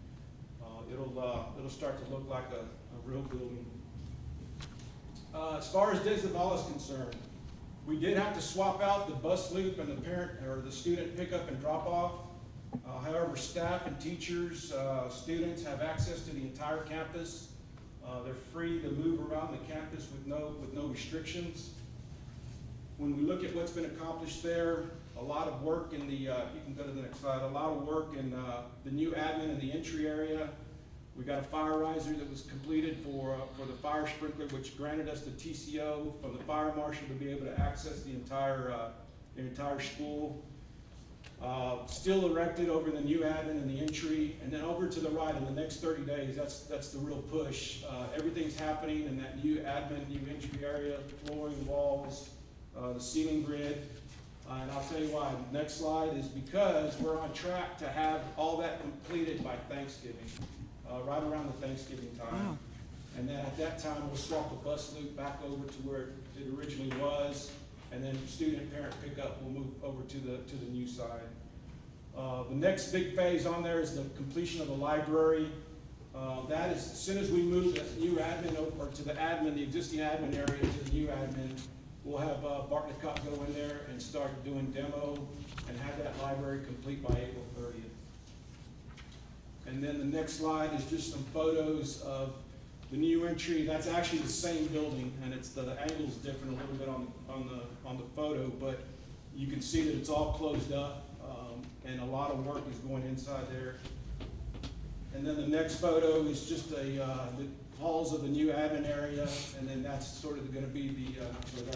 Speaker 11: it'll start to look like a real building. As far as Disavall is concerned, we did have to swap out the bus loop and the parent or the student pickup and drop off. However, staff and teachers, students have access to the entire campus. They're free to move around the campus with no restrictions. When we look at what's been accomplished there, a lot of work in the, you can go to the next slide, a lot of work in the new admin in the entry area. We got a fire riser that was completed for the fire sprinkler, which granted us the TCO from the fire marshal to be able to access the entire school. Still erected over the new admin in the entry, and then over to the right in the next 30 days, that's the real push. Everything's happening in that new admin, new entry area, flooring, walls, the ceiling grid. And I'll tell you why. Next slide is because we're on track to have all that completed by Thanksgiving. Right around the Thanksgiving time. Wow. And then at that time, we'll swap the bus loop back over to where it originally was, and then student and parent pickup will move over to the new side. The next big phase on there is the completion of the library. That is, as soon as we move the new admin over to the admin, the existing admin area to the new admin, we'll have Bartlett Cup go in there and start doing demo and have that library complete by April 30th. And then the next slide is just some photos of the new entry. That's actually the same building, and it's the angle's different a little bit on the photo, but you can see that it's all closed up, and a lot of work is going inside there. And then the next photo is just the halls of the new admin area, and then that's sort of going to be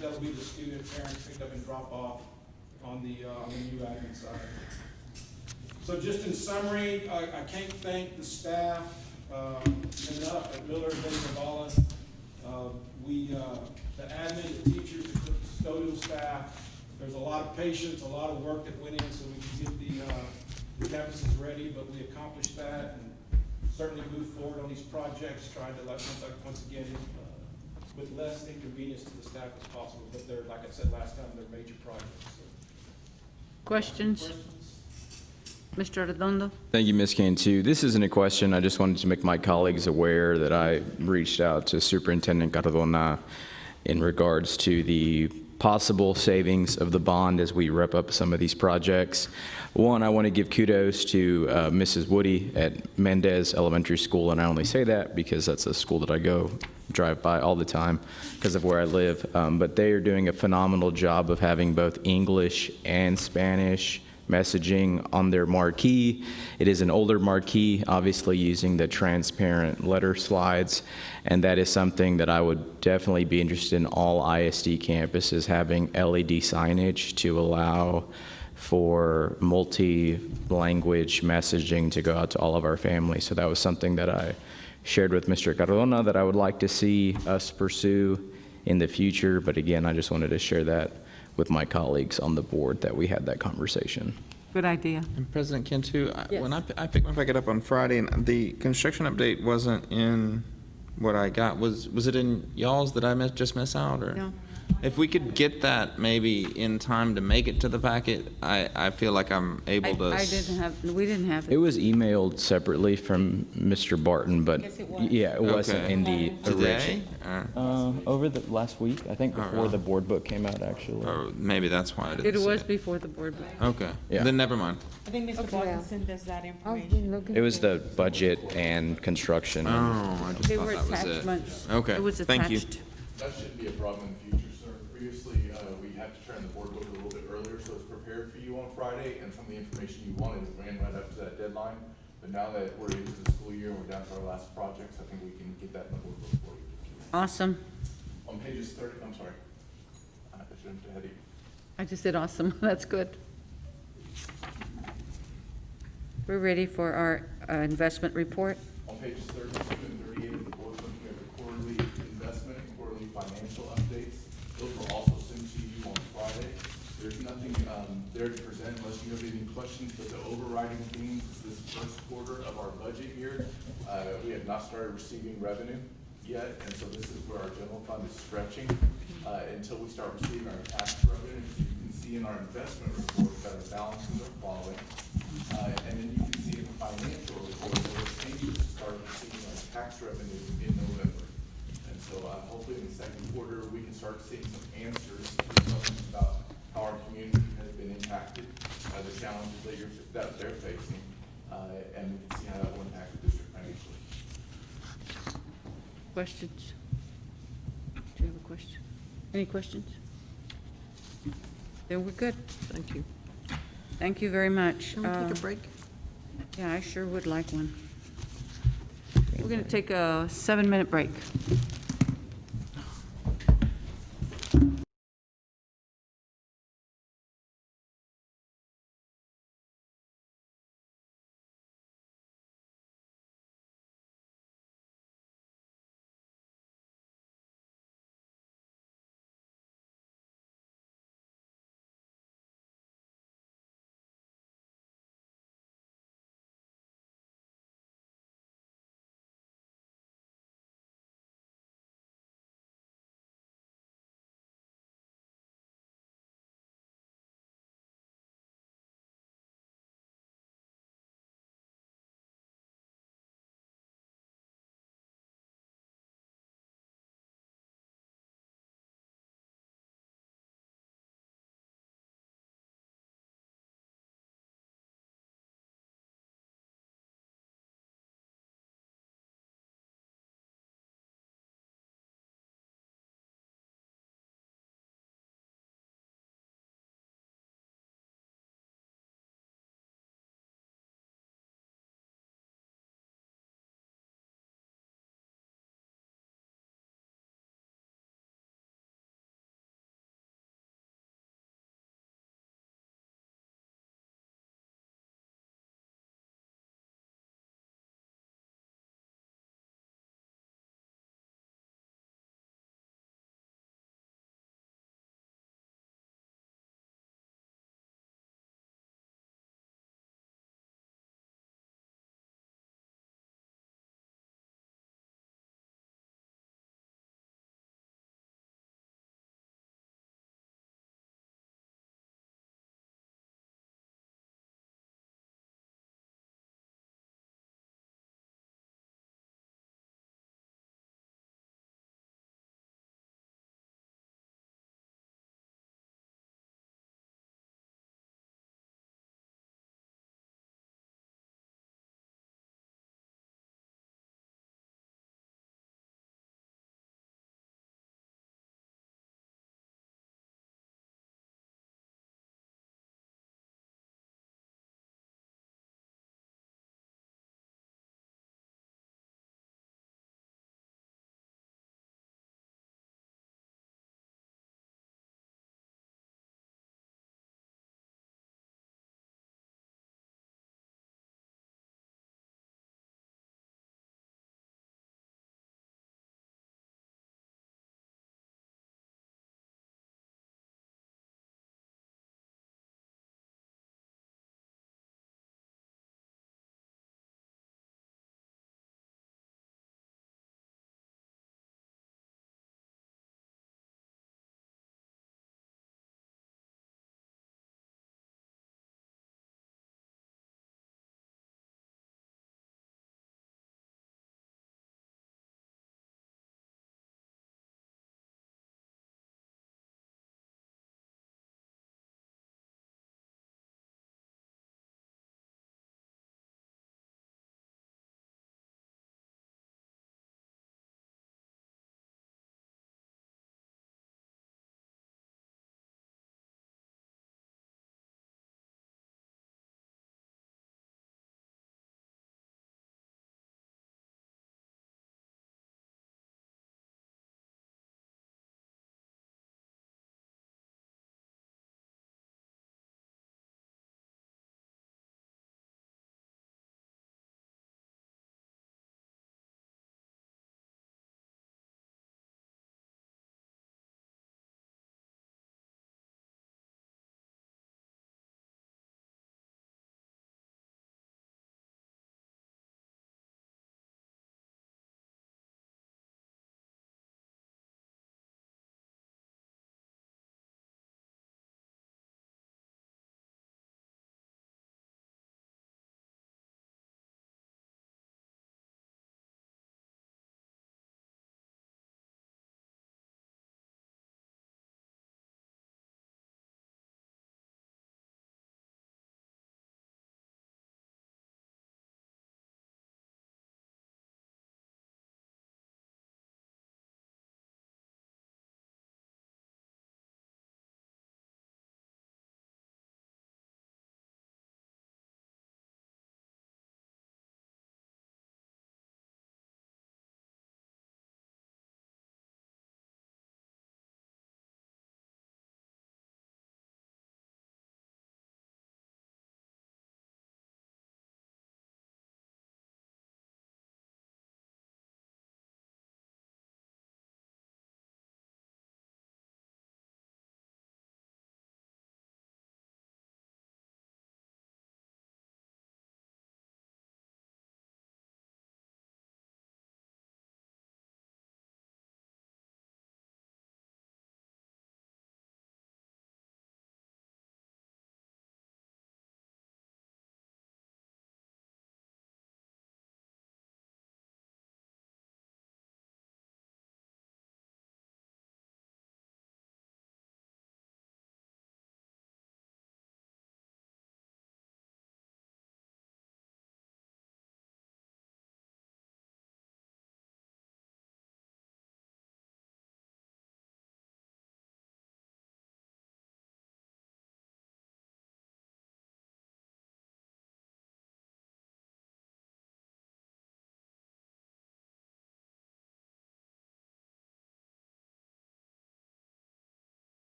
Speaker 11: that'll be the student parent pick up and drop off on the new admin side. So just in summary, I can't thank the staff enough at Miller and Zavala. The admin, the teachers, the custodial staff, there's a lot of patience, a lot of work that went in so we could get the campuses ready, but we accomplished that and certainly moved forward on these projects, trying to, once again, with less inconvenience to the staff as possible, but they're, like I said last time, they're major projects. So.
Speaker 2: Questions? Mr. Arredondo?
Speaker 3: Thank you, Ms. Cantu. This isn't a question. I just wanted to make my colleagues aware that I reached out to Superintendent Cardona in regards to the possible savings of the bond as we wrap up some of these projects. One, I want to give kudos to Mrs. Woody at Mendez Elementary School, and I only say that because that's a school that I drive by all the time because of where I live. But they are doing a phenomenal job of having both English and Spanish messaging on their marquee. It is an older marquee, obviously using the transparent letter slides, and that is something that I would definitely be interested in all ISD campuses having LED signage to allow for multi-language messaging to go out to all of our families. So that was something that I shared with Mr. Cardona that I would like to see us pursue in the future, but again, I just wanted to share that with my colleagues on the board that we had that conversation.
Speaker 2: Good idea.
Speaker 7: And President Cantu,
Speaker 2: Yes.
Speaker 7: when I picked my packet up on Friday, and the construction update wasn't in what I got. Was it in y'all's that I just missed out? Or?
Speaker 2: No.
Speaker 7: If we could get that maybe in time to make it to the packet, I feel like I'm able to.
Speaker 2: We didn't have
Speaker 3: It
Speaker 2: it.
Speaker 3: was emailed separately from Mr. Barton, but
Speaker 5: Yes, it was.
Speaker 3: yeah, it wasn't
Speaker 7: Okay.
Speaker 3: in the
Speaker 7: Today?
Speaker 3: original. Over the last week, I think before the board book came out, actually.
Speaker 7: Or maybe that's why I didn't
Speaker 2: It
Speaker 7: see
Speaker 2: was before the board meeting.
Speaker 7: Okay.
Speaker 3: Yeah.
Speaker 7: Then never mind.
Speaker 5: I think Mr. Barton sent us that
Speaker 6: I've
Speaker 5: information.
Speaker 6: been looking.
Speaker 3: It was the budget and construction.
Speaker 7: Oh, I just
Speaker 2: They
Speaker 7: thought
Speaker 2: were
Speaker 7: that was it.
Speaker 2: attachments.
Speaker 7: Okay,
Speaker 2: It was
Speaker 7: thank you.
Speaker 2: attached.
Speaker 8: That shouldn't be a problem in the future, sir. Previously, we had to turn the board book a little bit earlier, so it's prepared for you on Friday, and some of the information you wanted ran right up to that deadline. But now that we're into the school year and we're down to our last projects, I think we can get that in the board book for you.
Speaker 2: Awesome.
Speaker 8: On pages 30, I'm sorry. I should have had you.
Speaker 2: I just said awesome. That's good. We're ready for our investment report.
Speaker 8: On pages 32 and 38 of the board book, we have the quarterly investment and quarterly financial updates. Those were also sent to you on Friday. There's nothing there to present unless you have any questions, but the overriding theme is this first quarter of our budget year. We have not started receiving revenue yet, and so this is where our general fund is stretching until we start receiving our tax revenue. You can see in our investment report that our balances are falling. And then you can see in the financial report that we're anxious to start receiving our tax revenue in November. And so hopefully in the second quarter, we can start seeing some answers to questions about how our community has been impacted by the challenges that they're facing. And we can see how that will impact the district financially.
Speaker 2: Questions? Do you have a question? Any questions? Then we're good.
Speaker 9: Thank you.
Speaker 2: Thank you very much.
Speaker 9: Can we take a break?
Speaker 2: Yeah, I sure would like one. We're going to take a 7-minute break.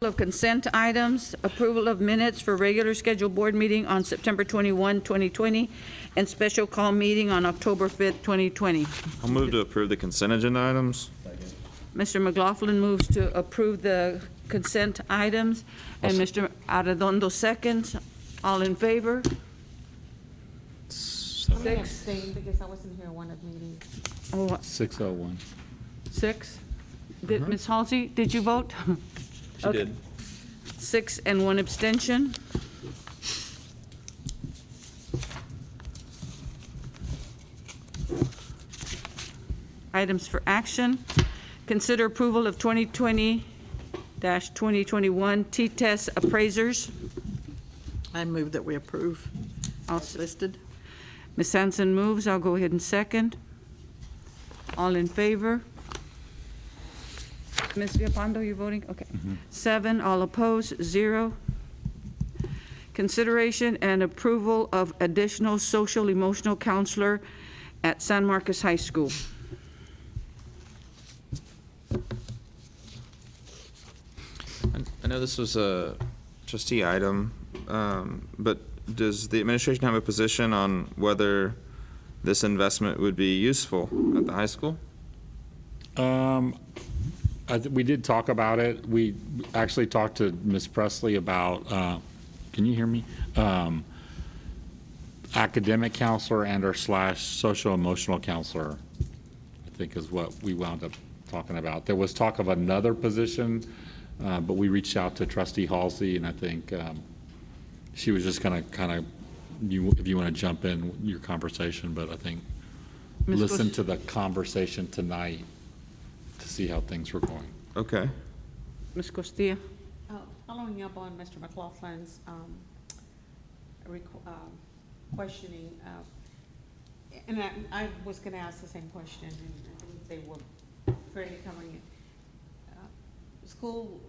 Speaker 2: Of consent items, approval of minutes for regular scheduled board meeting on September 21, 2020, and special call meeting on October 5th, 2020.
Speaker 7: I'll move to approve the consent agenda items.
Speaker 2: Mr. McLaughlin moves to approve the consent items, and Mr. Arredondo seconds. All in favor?
Speaker 5: I'm gonna abstain because I wasn't here one of the meetings.
Speaker 2: Oh,
Speaker 4: 601.
Speaker 2: 6? Did, Ms. Halsey, did you vote?
Speaker 7: She did.
Speaker 2: 6 and 1 abstention. Items for action. Consider approval of 2020-2021 T-test appraisers.
Speaker 9: I move that we approve as listed.
Speaker 2: Ms. Sampson moves. I'll go ahead and second. All in favor? Ms. Villalpando, you voting? Okay. 7, all opposed, 0. Consideration and approval of additional social emotional counselor at San Marcos High School.
Speaker 7: I know this was a trustee item, but does the administration have a position on whether this investment would be useful at the high school?
Speaker 4: We did talk about it. We actually talked to Ms. Presley about, can you hear me? Academic counselor and or / social emotional counselor, I think is what we wound up talking about. There was talk of another position, but we reached out to Trustee Halsey, and I think she was just gonna kind of, if you want to jump in your conversation, but I think
Speaker 2: Ms.
Speaker 4: listen
Speaker 2: Bush.
Speaker 4: to the conversation tonight to see how things were going.
Speaker 7: Okay.
Speaker 2: Ms. Costilla?
Speaker 5: Following up on Mr. McLaughlin's questioning, and I was gonna ask the same question, and I think they were fairly covering it. School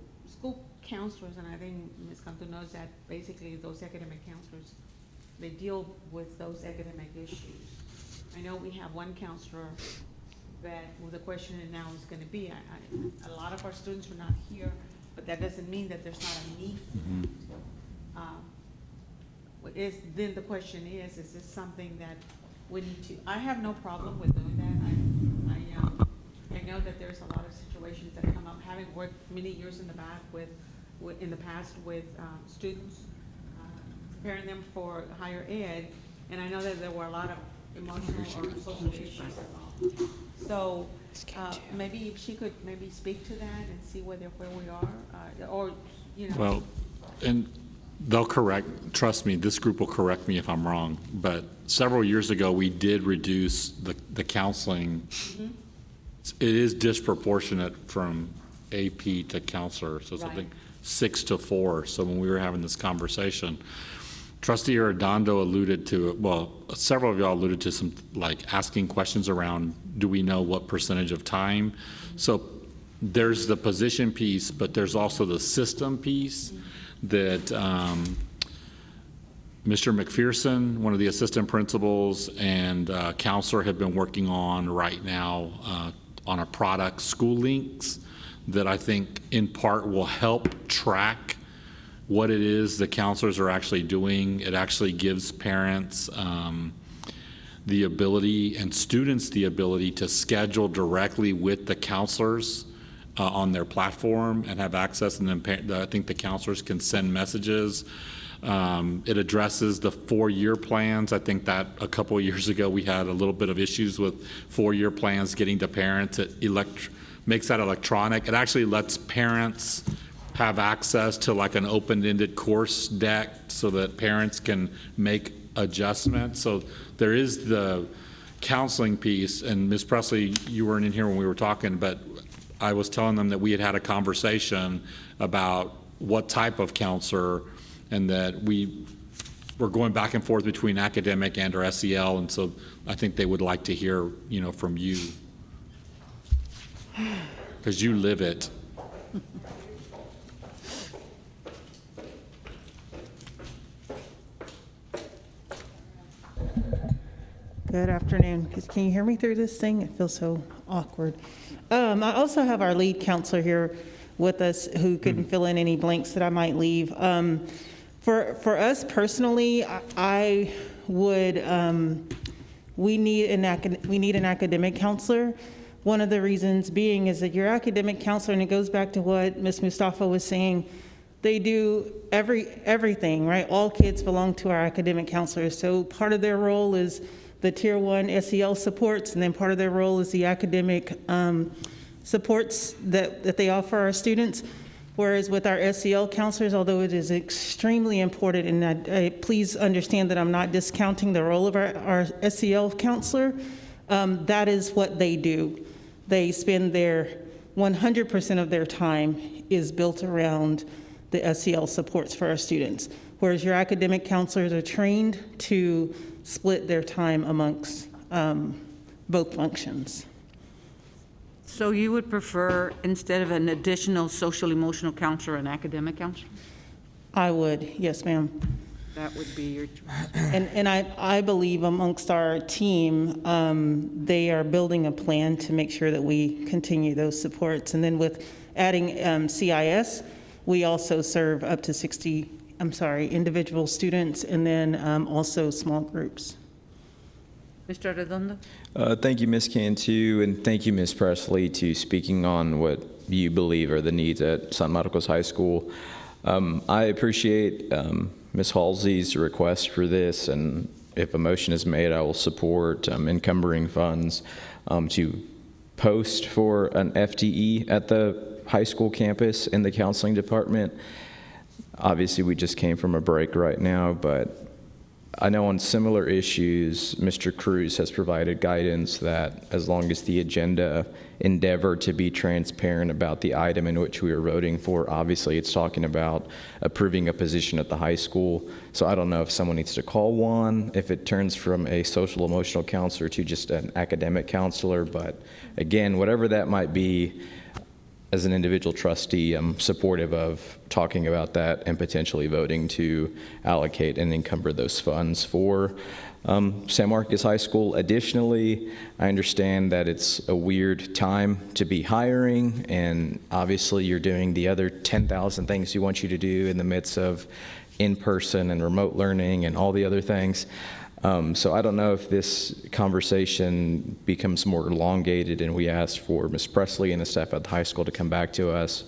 Speaker 5: counselors, and I think Ms. Cantu knows that basically those academic counselors, they deal with those academic issues. I know we have one counselor that, well, the question now is gonna be, a lot of our students are not here, but that doesn't mean that there's not a need for them. Then the question is this something that we need to, I have no problem with doing that. I know that there's a lot of situations that come up, having worked many years in the past with students, preparing them for higher ed, and I know that there were a lot of emotional or social issues involved. So, maybe if she could maybe speak to that and see where we are, or, you know.
Speaker 4: Well, and they'll trust me, this group will correct me if I'm wrong, but several years ago, we did reduce the counseling.
Speaker 5: Mm-hmm.
Speaker 4: It is disproportionate from AP to counselor, so it's I think 6 to 4. So when we were having this conversation, Trustee Arredondo alluded to, well, several of y'all alluded to some, like, asking questions around, do we know what percentage of time? So there's the position piece, but there's also the system piece that Mr. McPherson, one of the assistant principals, and counselor have been working on right now on a product, School Links, that I think in part will help track what it is the counselors are actually doing. It actually gives parents the ability and students the ability to schedule directly with the counselors on their platform and have access, and then I think the counselors can send messages. It addresses the 4-year plans. I think that a couple of years ago we had a little bit of issues with 4-year plans getting to parents. It makes that electronic. It actually lets parents have access to like an open-ended course deck so that parents can make adjustments. So there is the counseling piece, and Ms. Presley, you weren't in here when we were talking, but I was telling them that we had a conversation about what type of counselor, and that we were going back and forth between academic and or SEL, and so I think they would like to hear, from you, because you live it.
Speaker 12: Good afternoon. Can you hear me through this thing? It feels so awkward. I also have our lead counselor here, with us who can fill in any blanks that I might leave. For us personally, I would, we need an academic counselor. One of the reasons being is that your academic counselor, and it goes back to what Ms. Mustafa was saying, they do everything, right? All kids belong to our academic counselors. So part of their role is the Tier 1 SEL supports, and then part of their role is the academic supports that they offer our students. Whereas with our SEL counselors, although it is extremely important, and please understand that I'm not discounting the role of our SEL counselor, that is what they do. They spend 100% of their time is built around the SEL supports for our students. Whereas your academic counselors are trained to split their time amongst both functions.
Speaker 2: So you would prefer, instead of an additional social emotional counselor, an academic counselor?
Speaker 12: I would, yes, ma'am.
Speaker 2: That would be your choice.
Speaker 12: And I believe amongst our team, they are building a plan to make sure that we continue those supports. And then with adding CIS, we also serve up to 60, individual students, and then also small groups.
Speaker 2: Mr. Redondo?
Speaker 3: Thank you, Ms. Cantu, and thank you, Ms. Presley, to speaking on what you believe are the needs at San Marcos High School. I appreciate Ms. Halsey's request for this, and if a motion is made, I will support encumbering funds to post for an FTE at the high school campus in the counseling department. Obviously, we just came from a break right now, but I know on similar issues, Mr. Cruz has provided guidance that as long as the agenda endeavor to be transparent about the item in which we are voting for, obviously it's talking about approving a position at the high school. So I don't know if someone needs to call one, if it turns from a social emotional counselor to just an academic counselor. But again, whatever that might be, as an individual trustee, I'm supportive of talking about that and potentially voting to allocate and encumber those funds for San Marcos High School. Additionally, I understand that it's a weird time to be hiring, and obviously you're doing the other 10,000 things you want you to do in the midst of in-person and remote learning and all the other things. So I don't know if this conversation becomes more elongated and we ask for Ms. Presley and the staff at the high school to come back to us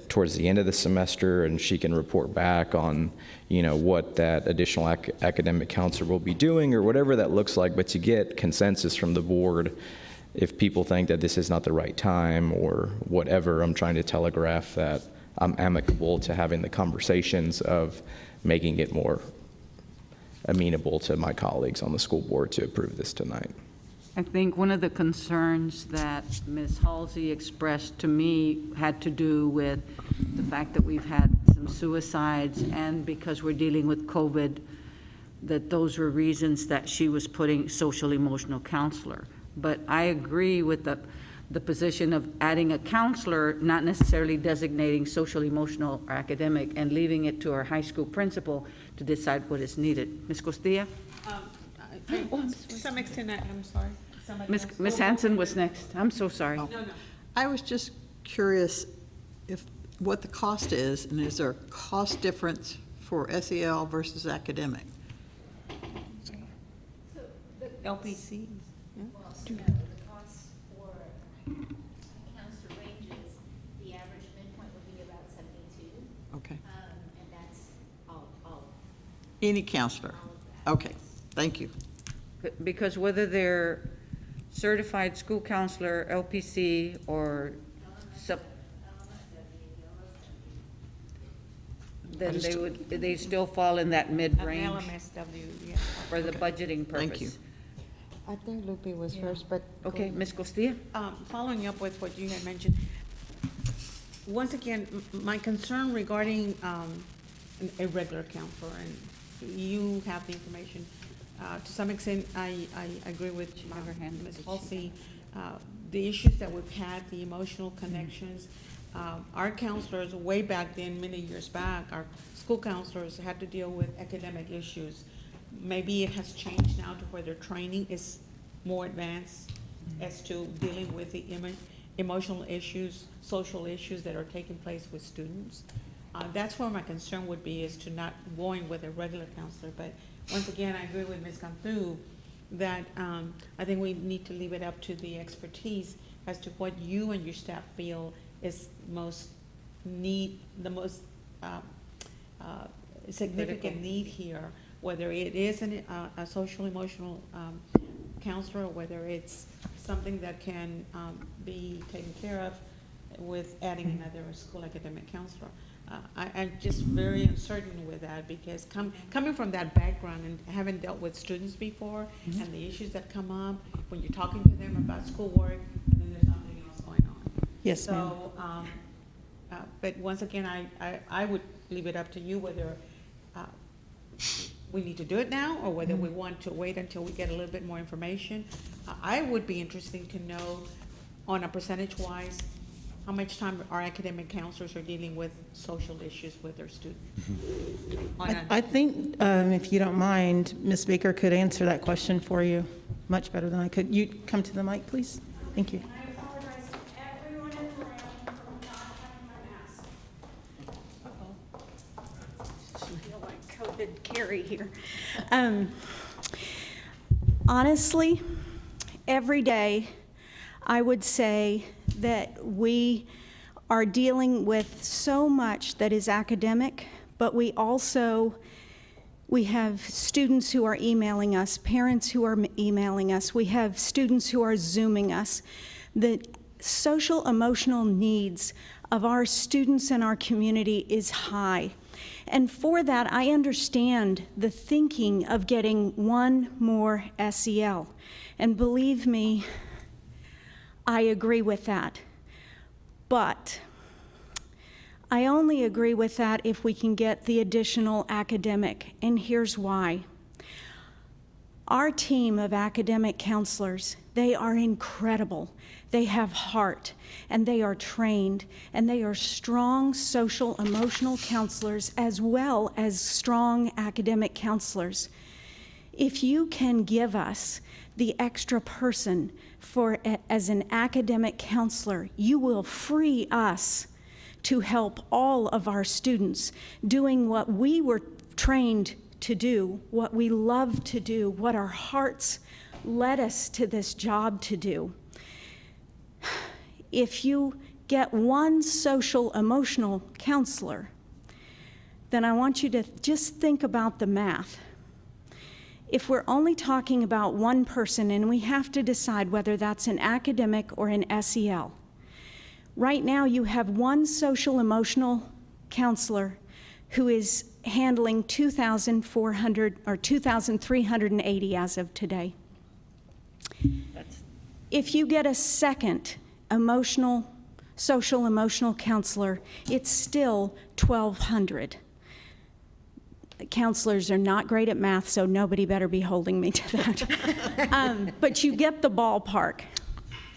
Speaker 3: towards the end of the semester, and she can report back on, what that additional academic counselor will be doing or whatever that looks like, but to get consensus from the board if people think that this is not the right time or whatever. I'm trying to telegraph that I'm amicable to having the conversations of making it more amenable to my colleagues on the school board to approve this tonight.
Speaker 2: I think one of the concerns that Ms. Halsey expressed to me had to do with the fact that we've had some suicides, and because we're dealing with COVID, that those were reasons that she was putting social emotional counselor. But I agree with the position of adding a counselor, not necessarily designating social emotional or academic, and leaving it to our high school principal to decide what is needed. Ms. Costilla?
Speaker 5: To some extent, I'm sorry.
Speaker 2: Ms. Hanson was next. I'm so sorry.
Speaker 9: No. I was just curious what the cost is, and is there a cost difference for SEL versus academic?
Speaker 5: LPC.
Speaker 13: Well, so no, the cost for counselor ranges, the average midpoint would be about 72.
Speaker 9: Okay.
Speaker 13: And that's all.
Speaker 9: Any counselor? Okay, thank you.
Speaker 2: Because whether they're certified school counselor, LPC, or then they still fall in that mid-range
Speaker 5: LMSW, yeah.
Speaker 2: for the budgeting purpose.
Speaker 9: Thank you.
Speaker 14: I think Lupe was first, but.
Speaker 2: Okay, Ms. Costilla?
Speaker 5: Following up with what you had mentioned, once again, my concern regarding a regular counselor, and you have the information. To some extent, I agree with Ms. Halsey. The issues that we've had, the emotional connections, our counselors way back then, many years back, our school counselors had to deal with academic issues. Maybe it has changed now to where their training is more advanced as to dealing with the emotional issues, social issues that are taking place with students. That's where my concern would be, is to not going with a regular counselor. But once again, I agree with Ms. Cantu that I think we need to leave it up to the expertise as to what you and your staff feel is most the most significant need here, whether it is a social emotional counselor, or whether it's something that can be taken care of with adding another school academic counselor. I'm just very uncertain with that, because coming from that background and having dealt with students before, and the issues that come up when you're talking to them about schoolwork, and then there's something else going on.
Speaker 12: Yes, ma'am.
Speaker 5: So, but once again, I would leave it up to you whether we need to do it now, or whether we want to wait until we get a little bit more information. I would be interested to know, on a percentage-wise, how much time our academic counselors are dealing with social issues with their students.
Speaker 12: I think, if you don't mind, Ms. Baker could answer that question for you much better than I could. You come to the mic, please. Thank you.
Speaker 15: I apologize to everyone in the room for not having my mask. I feel like COVID Carrie here. Honestly, every day I would say that we are dealing with so much that is academic, but we have students who are emailing us, parents who are emailing us, we have students who are Zooming us. The social emotional needs of our students and our community is high. And for that, I understand the thinking of getting one more SEL. And believe me, I agree with that. But I only agree with that if we can get the additional academic, and here's why. Our team of academic counselors, they are incredible. They have heart, and they are trained, and they are strong social emotional counselors as well as strong academic counselors. If you can give us the extra person as an academic counselor, you will free us to help all of our students doing what we were trained to do, what we love to do, what our hearts led us to this job to do. If you get one social emotional counselor, then I want you to just think about the math. If we're only talking about one person and we have to decide whether that's an academic or an SEL, right now you have one social emotional counselor who is handling 2,400 or 2,380 as of today. If you get a second social emotional counselor, it's still 1,200. Counselors are not great at math, so nobody better be holding me to that. But you get the ballpark.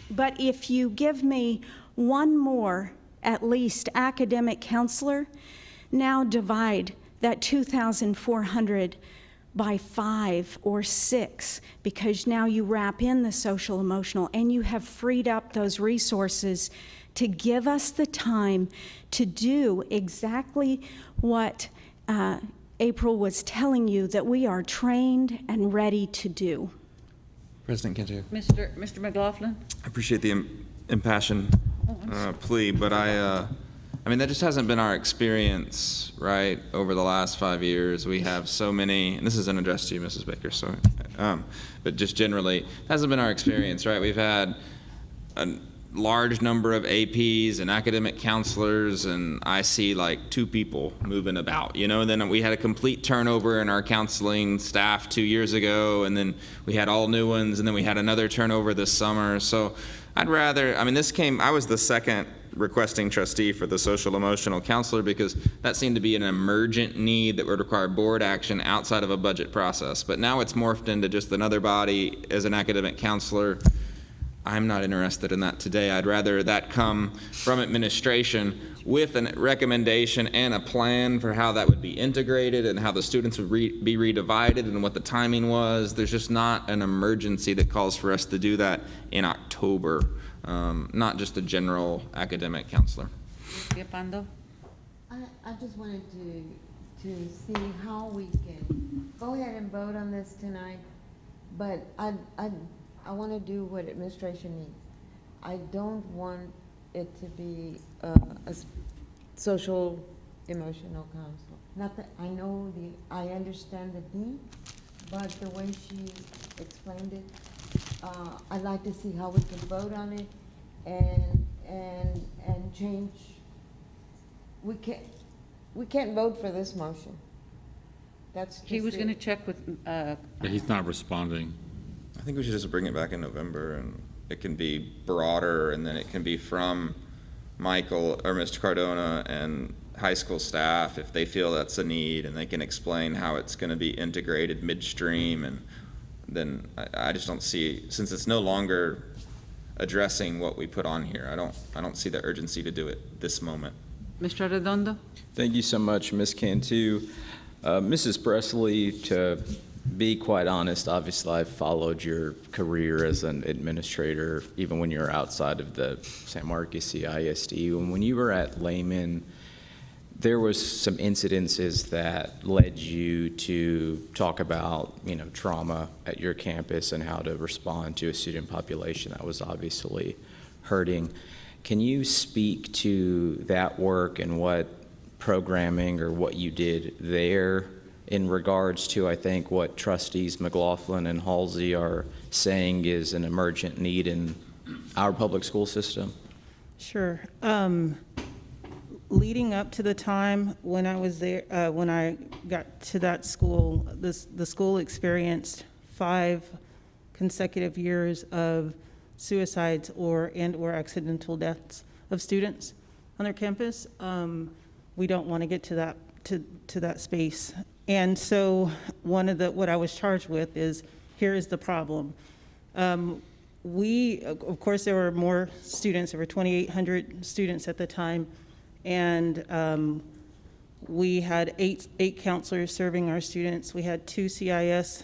Speaker 15: But if you give me one more, at least, academic counselor, now divide that 2,400 by 5 or 6, because now you wrap in the social emotional, and you have freed up those resources to give us the time to do exactly what April was telling you that we are trained and ready to do.
Speaker 7: President Cantu.
Speaker 2: Mr. McLaughlin?
Speaker 7: I appreciate the impassioned plea, but I mean, that just hasn't been our experience, right, over the last 5 years. We have so many, and this isn't addressed to you, Mrs. Baker, so, but just generally, it hasn't been our experience, right? We've had a large number of APs and academic counselors, and I see like 2 people moving about, you know, and then we had a complete turnover in our counseling staff 2 years ago, and then we had all new ones, and then we had another turnover this summer. So I'd rather, I mean, I was the second requesting trustee for the social emotional counselor because that seemed to be an emergent need that would require board action outside of a budget process. But now it's morphed into just another body as an academic counselor. I'm not interested in that today. I'd rather that come from administration with a recommendation and a plan for how that would be integrated and how the students would be redivided and what the timing was. There's just not an emergency that calls for us to do that in October. not just a general academic counselor.
Speaker 2: Pando?
Speaker 14: I just wanted to see how we can go ahead and vote on this tonight, but I want to do what administration needs. I don't want it to be a social emotional counselor. Not that I know I understand the need, but the way she explained it, I'd like to see how we can vote on it and change. We can't vote for this motion. That's just
Speaker 2: He was
Speaker 14: it.
Speaker 2: going to check with,
Speaker 4: But he's not responding.
Speaker 7: I think we should just bring it back in November, and it can be broader, and then it can be from Michael or Mr. Cardona and high school staff if they feel that's a need, and they can explain how it's going to be integrated midstream. And then I just don't see, since it's no longer addressing what we put on here, I don't see the urgency to do it this moment.
Speaker 2: Mr. Redondo?
Speaker 3: Thank you so much, Ms. Cantu. Mrs. Presley, to be quite honest, obviously I've followed your career as an administrator, even when you were outside of the San Marcos ISD. When you were at Lehman, there was some incidences that led you to talk about, trauma at your campus and how to respond to a student population that was obviously hurting. Can you speak to that work and what programming or what you did there in regards to, I think, what trustees McLaughlin and Halsey are saying is an emergent need in our public school system?
Speaker 12: Sure. Leading up to the time when I was there, when I got to that school, the school experienced 5 consecutive years of suicides or accidental deaths of students on their campus. We don't want to get to that space. And so what I was charged with is, here is the problem. Of course, there were more students. There were 2,800 students at the time. And we had eight counselors serving our students. We had 2 CIS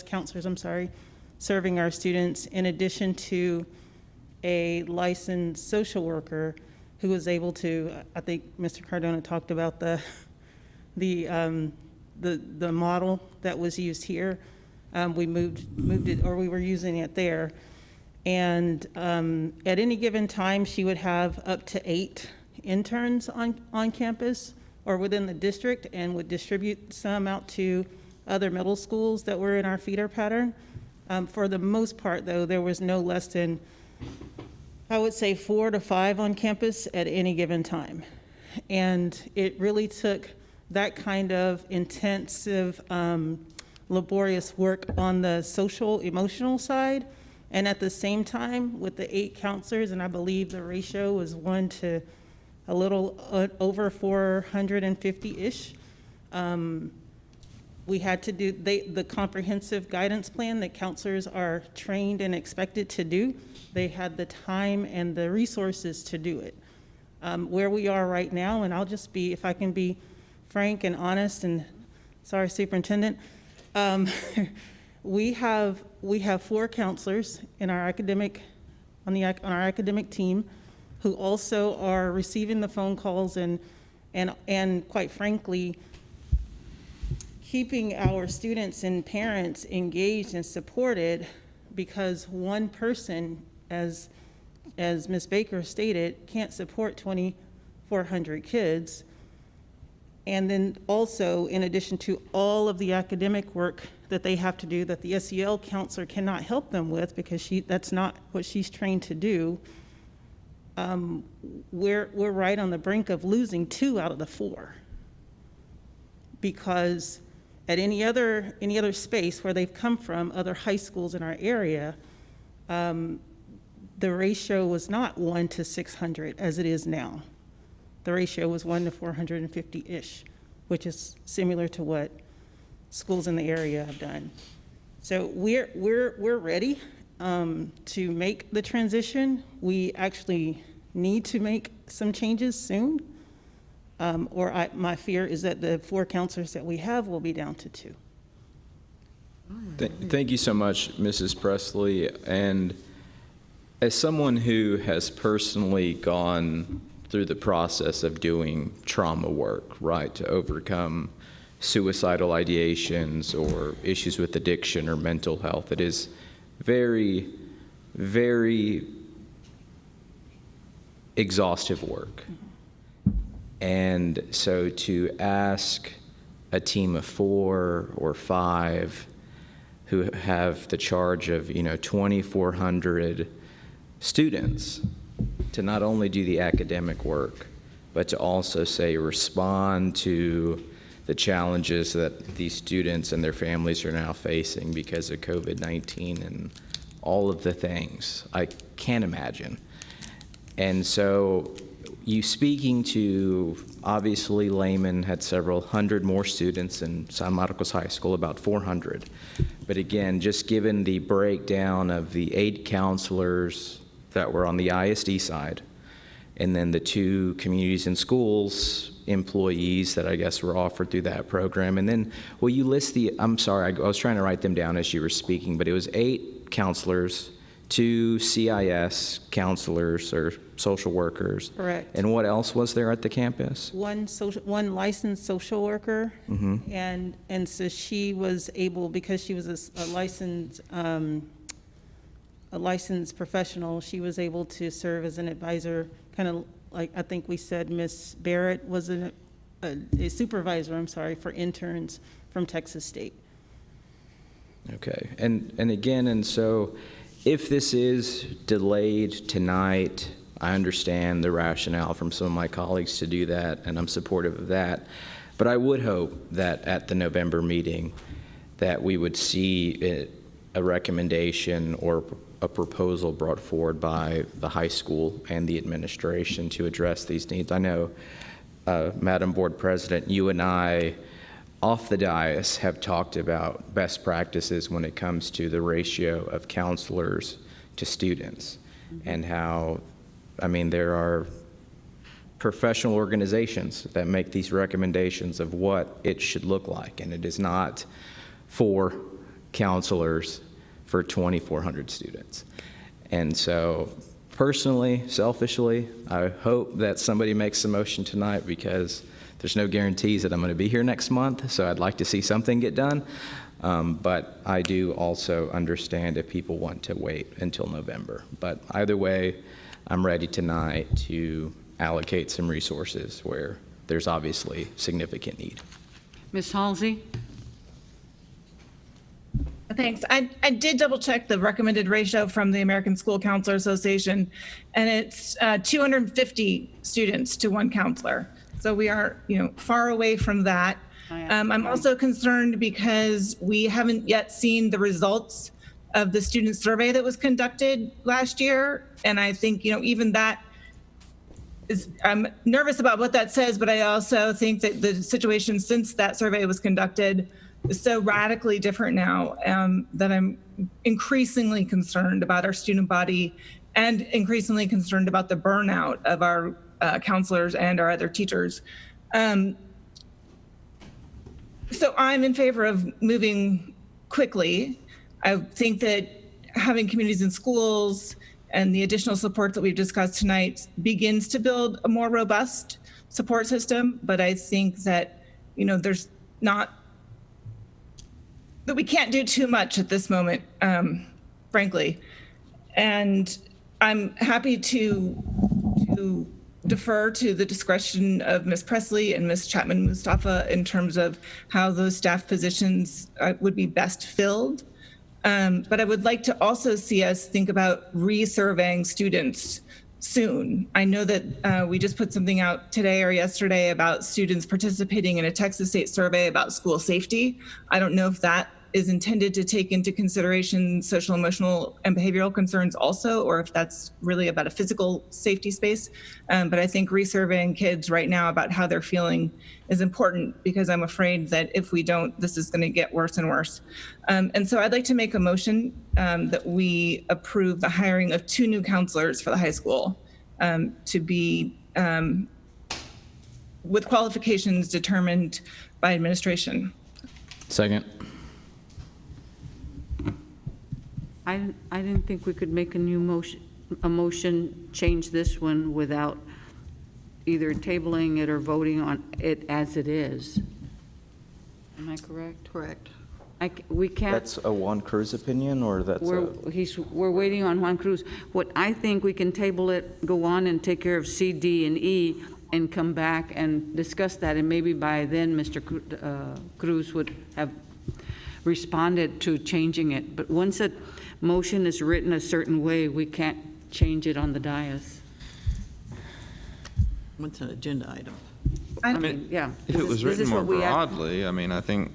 Speaker 12: counselors, serving our students, in addition to a licensed social worker who was able to, I think Mr. Cardona talked about the model that was used here. We moved it, or we were using it there. And at any given time, she would have up to 8 interns on campus or within the district, and would distribute some out to other middle schools that were in our feeder pattern. For the most part, though, there was no less than, I would say, 4 to 5 on campus at any given time. And it really took that kind of intensive, laborious work on the social, emotional side. And at the same time, with the 8 counselors, and I believe the ratio was 1 to a little over 450-ish, we had to do the comprehensive guidance plan that counselors are trained and expected to do. They had the time and the resources to do it. Where we are right now, and I'll just be, if I can be frank and honest, and sorry, Superintendent, we have 4 counselors in our academic, on our academic team, who also are receiving the phone calls and quite frankly, keeping our students and parents engaged and supported, because one person, as Ms. Baker stated, can't support 2,400 kids. And then also, in addition to all of the academic work that they have to do, that the SEL counselor cannot help them with, because that's not what she's trained to do, we're right on the brink of losing 2 out of the 4. Because at any other space where they've come from, other high schools in our area, the ratio was not 1 to 600 as it is now. The ratio was 1 to 450-ish, which is similar to what schools in the area have done. So we're ready to make the transition. We actually need to make some changes soon. My fear is that the 4 counselors that we have will be down to 2.
Speaker 3: Thank you so much, Mrs. Presley. And As someone who has personally gone through the process of doing trauma work, right, to overcome suicidal ideations or issues with addiction or mental health, it is very, very exhaustive work. And so to ask a team of 4 or 5 who have the charge of, 2,400 students to not only do the academic work, but to also say respond to the challenges that these students and their families are now facing because of COVID-19 and all of the things. I can't imagine. And so you speaking to, obviously Lehman had several hundred more students in San Marcos High School, about 400. But again, just given the breakdown of the 8 counselors that were on the ISD side, and then the 2 communities and schools employees that I guess were offered through that program. And then, will you list I'm sorry, I was trying to write them down as you were speaking, but it was 8 counselors, 2 CIS counselors or social workers.
Speaker 12: Correct.
Speaker 3: And what else was there at the campus?
Speaker 12: One licensed social worker, and so she was able, because she was a licensed professional, she was able to serve as an advisor, kind of like I think we said Miss Barrett was a supervisor, for interns from Texas State.
Speaker 3: Okay, and again, and so if this is delayed tonight, I understand the rationale from some of my colleagues to do that, and I'm supportive of that. But I would hope that at the November meeting that we would see a recommendation or a proposal brought forward by the high school and the administration to address these needs. I know, Madam Board President, you and I, off the dais, have talked about best practices when it comes to the ratio of counselors to students, and how, there are professional organizations that make these recommendations of what it should look like, and it is not 4 counselors for 2,400 students. And so personally, selfishly, I hope that somebody makes a motion tonight, because there's no guarantees that I'm going to be here next month, so I'd like to see something get done. But I do also understand if people want to wait until November. But either way, I'm ready tonight to allocate some resources where there's obviously significant need.
Speaker 2: Ms. Halsey?
Speaker 10: Thanks. I did double check the recommended ratio from the American School Counselor Association, and it's 250 students to 1 counselor. So we are, far away from that. I'm also concerned because we haven't yet seen the results of the student survey that was conducted last year. And I think, even that I'm nervous about what that says, but I also think that the situation since that survey was conducted is so radically different now that I'm increasingly concerned about our student body and increasingly concerned about the burnout of our counselors and our other teachers. So I'm in favor of moving quickly. I think that having communities in schools and the additional support that we've discussed tonight begins to build a more robust support system. But I think that, there's not, that we can't do too much at this moment, frankly. And I'm happy to defer to the discretion of Ms. Presley and Ms. Chapman Mustafa in terms of how those staff positions would be best filled. But I would like to also see us think about resurveying students soon. I know that we just put something out today or yesterday about students participating in a Texas State survey about school safety. I don't know if that is intended to take into consideration social, emotional, and behavioral concerns also, or if that's really about a physical safety space. But I think resurveying kids right now about how they're feeling is important, because I'm afraid that if we don't, this is going to get worse and worse. And so I'd like to make a motion that we approve the hiring of 2 new counselors for the high school to be with qualifications determined by administration.
Speaker 3: Second.
Speaker 2: I didn't think we could make a new motion. a motion change this one without either tabling it or voting on it as it is. Am I correct?
Speaker 9: Correct.
Speaker 2: We can't.
Speaker 3: That's a Juan Cruz opinion, or that's
Speaker 2: We're waiting on Juan Cruz. What I think, we can table it, go on and take care of C, D, and E, and come back and discuss that, and maybe by then, Mr. Cruz would have responded to changing it. But once a motion is written a certain way, we can't change it on the dais.
Speaker 9: What's an agenda item?
Speaker 2: I mean, yeah.
Speaker 7: If it was written more broadly, I mean, I think.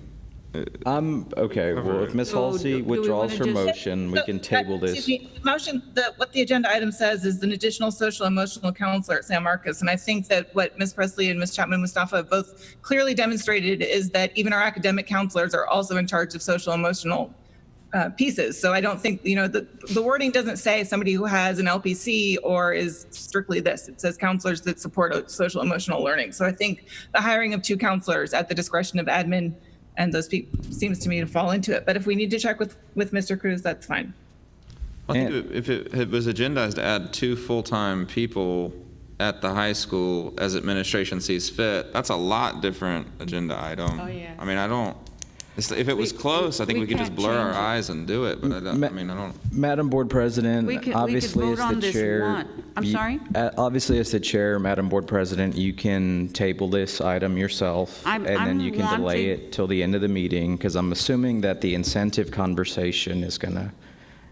Speaker 3: I'm okay. Well, if Ms. Halsey withdraws her motion, we can table this.
Speaker 10: Excuse me, the motion, what the agenda item says is an additional social emotional counselor at San Marcos. And I think that what Ms. Presley and Ms. Chapman Mustafa both clearly demonstrated is that even our academic counselors are also in charge of social emotional pieces. So I don't think, the wording doesn't say somebody who has an LPC or is strictly this. It says counselors that support social emotional learning. So I think the hiring of 2 counselors at the discretion of admin and those people seems to me to fall into it. But if we need to check with Mr. Cruz, that's fine.
Speaker 7: I think if it was agendized to add 2 full-time people at the high school as administration sees fit, that's a lot different agenda item.
Speaker 5: Oh, yeah.
Speaker 7: I mean, if it was close, I think we could just blur our eyes and do it, but I don't.
Speaker 3: Madam Board President,
Speaker 2: We could
Speaker 3: obviously
Speaker 2: vote
Speaker 3: as
Speaker 2: on
Speaker 3: the
Speaker 2: this
Speaker 3: chair.
Speaker 2: one. I'm sorry?
Speaker 3: Obviously, as the chair, Madam Board President, you can table this item yourself, and then you can delay it till the end of the meeting, because I'm assuming that the incentive conversation is going to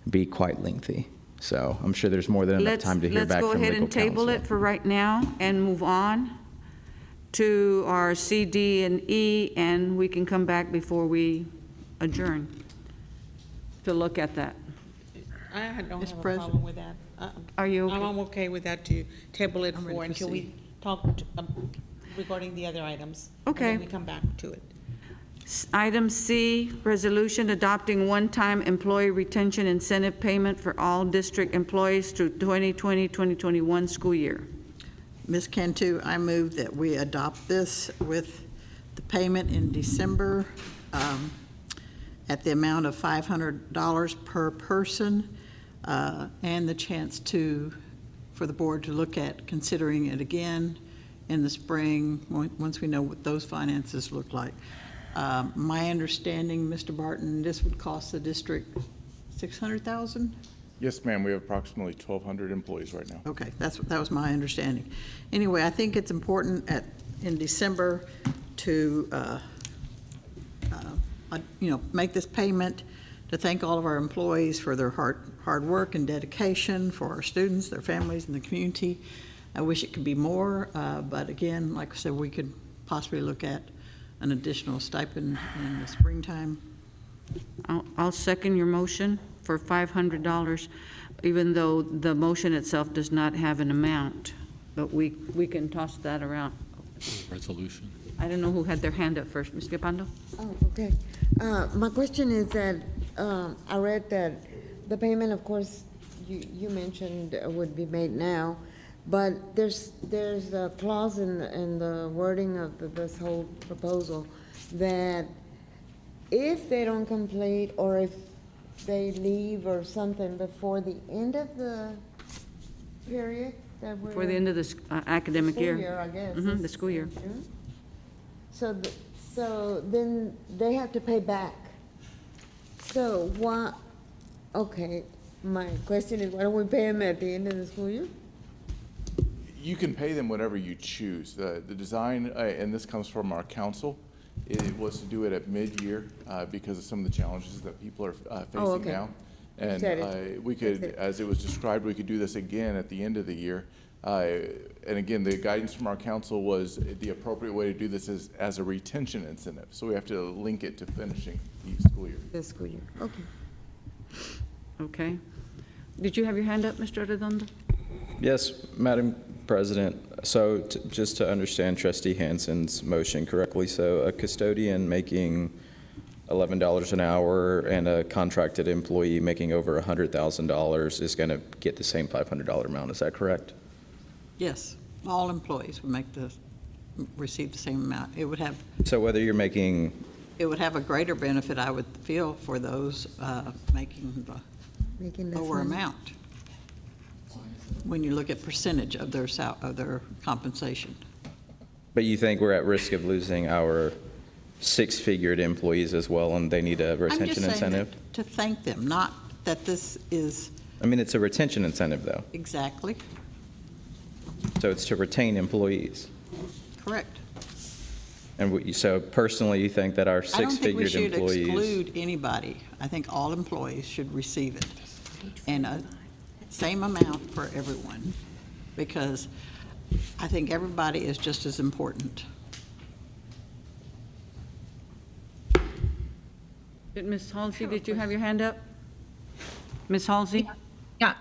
Speaker 3: be quite lengthy. So I'm sure there's more than enough time to hear back from legal counsel.
Speaker 2: Let's go ahead and table it for right now and move on to our C, D, and E, and we can come back before we adjourn to look at that.
Speaker 5: I don't have a
Speaker 9: President.
Speaker 5: problem with that.
Speaker 2: Are you okay?
Speaker 5: I'm okay with that, to table it
Speaker 9: I'm ready
Speaker 5: for
Speaker 9: for
Speaker 5: until
Speaker 9: C.
Speaker 5: we talk regarding the other items.
Speaker 2: Okay.
Speaker 5: And then we come back to it.
Speaker 2: Item C, resolution adopting one-time employee retention incentive payment for all district employees through 2020-2021 school year.
Speaker 9: Ms. Cantu, I move that we adopt this with the payment in December at the amount of $500 per person, and the chance for the board to look at considering it again in the spring, once we know what those finances look like. My understanding, Mr. Barton, this would cost the district $600,000?
Speaker 16: Yes, ma'am. We have approximately 1,200 employees right now.
Speaker 9: Okay, that was my understanding. Anyway, I think it's important in December to, make this payment, to thank all of our employees for their hard work and dedication, for our students, their families, and the community. I wish it could be more, but again, like I said, we could possibly look at an additional stipend in the springtime.
Speaker 2: I'll second your motion for $500, even though the motion itself does not have an amount, but we can toss that around.
Speaker 4: Resolution.
Speaker 2: I don't know who had their hand up first. Ms. Capando?
Speaker 14: Oh, okay. My question is that, I read that the payment, of course, you mentioned would be made now, but there's a clause in the wording of this whole proposal that if they don't complete, or if they leave or something before the end of the period that we're.
Speaker 2: For the end of the academic year.
Speaker 14: School year, I guess.
Speaker 2: Mhm, the school year.
Speaker 14: June. So then they have to pay back. So why, okay, my question is, why don't we pay them at the end of the school year?
Speaker 16: You can pay them whatever you choose. The design, and this comes from our council, it was to do it at mid-year because of some of the challenges that people are facing
Speaker 14: okay.
Speaker 16: now.
Speaker 14: You
Speaker 16: And
Speaker 14: said it.
Speaker 16: we could, as it was described, we could do this again at the end of the year. And again, the guidance from our council was the appropriate way to do this is as a retention incentive. So we have to link it to finishing the school year.
Speaker 14: The school year, okay.
Speaker 2: Okay. Did you have your hand up, Mr. Arredondo?
Speaker 3: Yes, Madam President. So just to understand Trustee Hansen's motion correctly, so a custodian making $11 an hour and a contracted employee making over $100,000 is going to get the same $500 amount. Is that correct?
Speaker 9: Yes, all employees would receive the same amount. It would have
Speaker 3: So whether you're making,
Speaker 9: a greater benefit, I would feel, for those making the
Speaker 14: Making less
Speaker 9: lower
Speaker 14: money.
Speaker 9: amount. when you look at percentage of their compensation.
Speaker 3: But you think we're at risk of losing our six-figured employees as well, and they need a retention
Speaker 9: I'm just saying
Speaker 3: incentive?
Speaker 9: that to thank them, not that this is
Speaker 3: I mean, it's a retention incentive, though.
Speaker 9: exactly
Speaker 3: So it's to retain employees.
Speaker 9: correct.
Speaker 3: And so personally, you think that our
Speaker 9: I don't think we
Speaker 3: six-figured
Speaker 9: should
Speaker 3: employees?
Speaker 9: exclude anybody. I think all employees should receive it, and a same amount for everyone, because I think everybody is just as important.
Speaker 2: Ms. Halsey, did you have your hand up? Ms. Halsey?
Speaker 10: Yeah,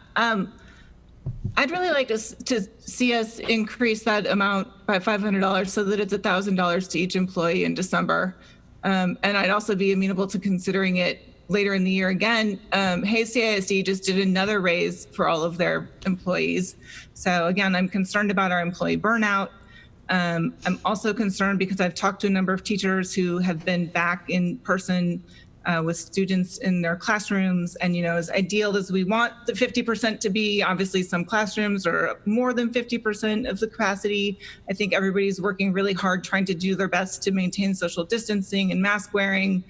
Speaker 10: I'd really like to see us increase that amount by $500 so that it's $1,000 to each employee in December. And I'd also be amenable to considering it later in the year again. Hayes ISD just did another raise for all of their employees. So again, I'm concerned about our employee burnout. I'm also concerned because I've talked to a number of teachers who have been back in person with students in their classrooms. And, you know, as ideal as we want the 50% to be, obviously some classrooms are more than 50% of the capacity. I think everybody's working really hard trying to do their best to maintain social distancing and mask wearing.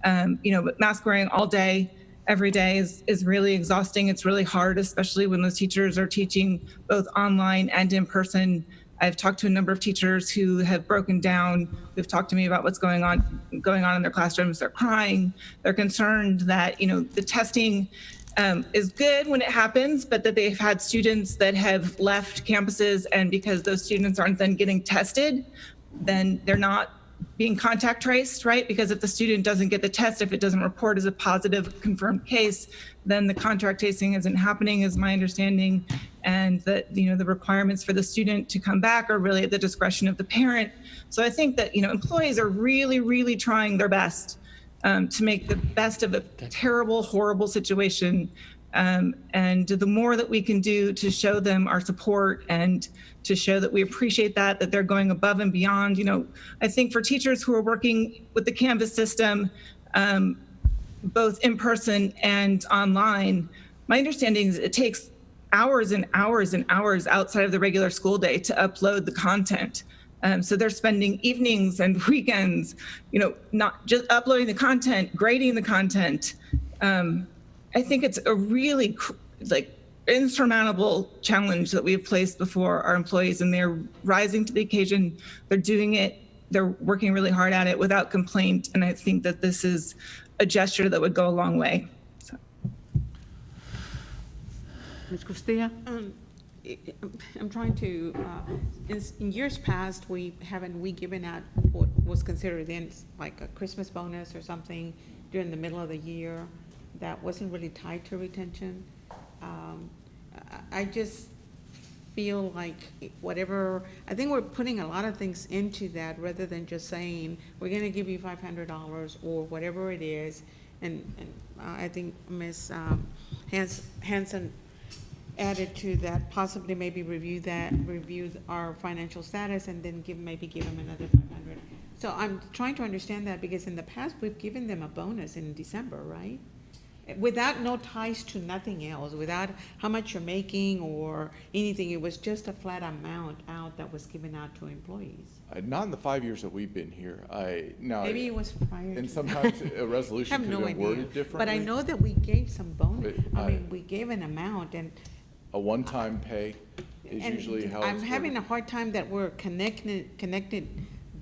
Speaker 10: You know, but mask wearing all day, every day is really exhausting. It's really hard, especially when those teachers are teaching both online and in person. I've talked to a number of teachers who have broken down, who've talked to me about what's going on in their classrooms. They're crying. They're concerned that, you know, the testing is good when it happens, but that they've had students that have left campuses, and because those students aren't then getting tested, then they're not being contact traced, right? Because if the student doesn't get the test, if it doesn't report as a positive confirmed case, then the contact tracing isn't happening, is my understanding. And that, you know, the requirements for the student to come back are really at the discretion of the parent. So I think that, you know, employees are really, really trying their best to make the best of a terrible, horrible situation. And the more that we can do to show them our support and to show that we appreciate that they're going above and beyond. You know, I think for teachers who are working with the Canvas system, both in person and online, my understanding is it takes hours and hours and hours outside of the regular school day to upload the content. So they're spending evenings and weekends, you know, not just uploading the content, grading the content. I think it's a really insurmountable challenge that we have placed before our employees, and they're rising to the occasion. They're doing it. They're working really hard at it without complaint. And I think that this is a gesture that would go a long way. So.
Speaker 2: Ms. Costilla?
Speaker 5: I'm trying to, in years past, haven't we given out what was considered then like a Christmas bonus or something during the middle of the year that wasn't really tied to retention? I just feel like I think we're putting a lot of things into that rather than just saying, we're going to give you $500 or whatever it is. And I think Ms. Hanson added to that, possibly maybe review our financial status and then maybe give them another 500. So I'm trying to understand that, because in the past, we've given them a bonus in December, right? Without no ties to nothing else, without how much you're making or anything. It was just a flat amount out that was given out to employees.
Speaker 16: Not in the 5 years that we've been here.
Speaker 5: Maybe it was prior to
Speaker 16: and
Speaker 5: that.
Speaker 16: sometimes a resolution
Speaker 5: have
Speaker 16: could
Speaker 5: no
Speaker 16: have been
Speaker 5: idea.
Speaker 16: worded differently.
Speaker 5: But I know that we gave some bonus.
Speaker 16: But
Speaker 5: I mean, we gave an amount, and
Speaker 16: a one-time pay is usually how
Speaker 5: I'm
Speaker 16: it's
Speaker 5: having a
Speaker 16: worded.
Speaker 5: hard time that we're connected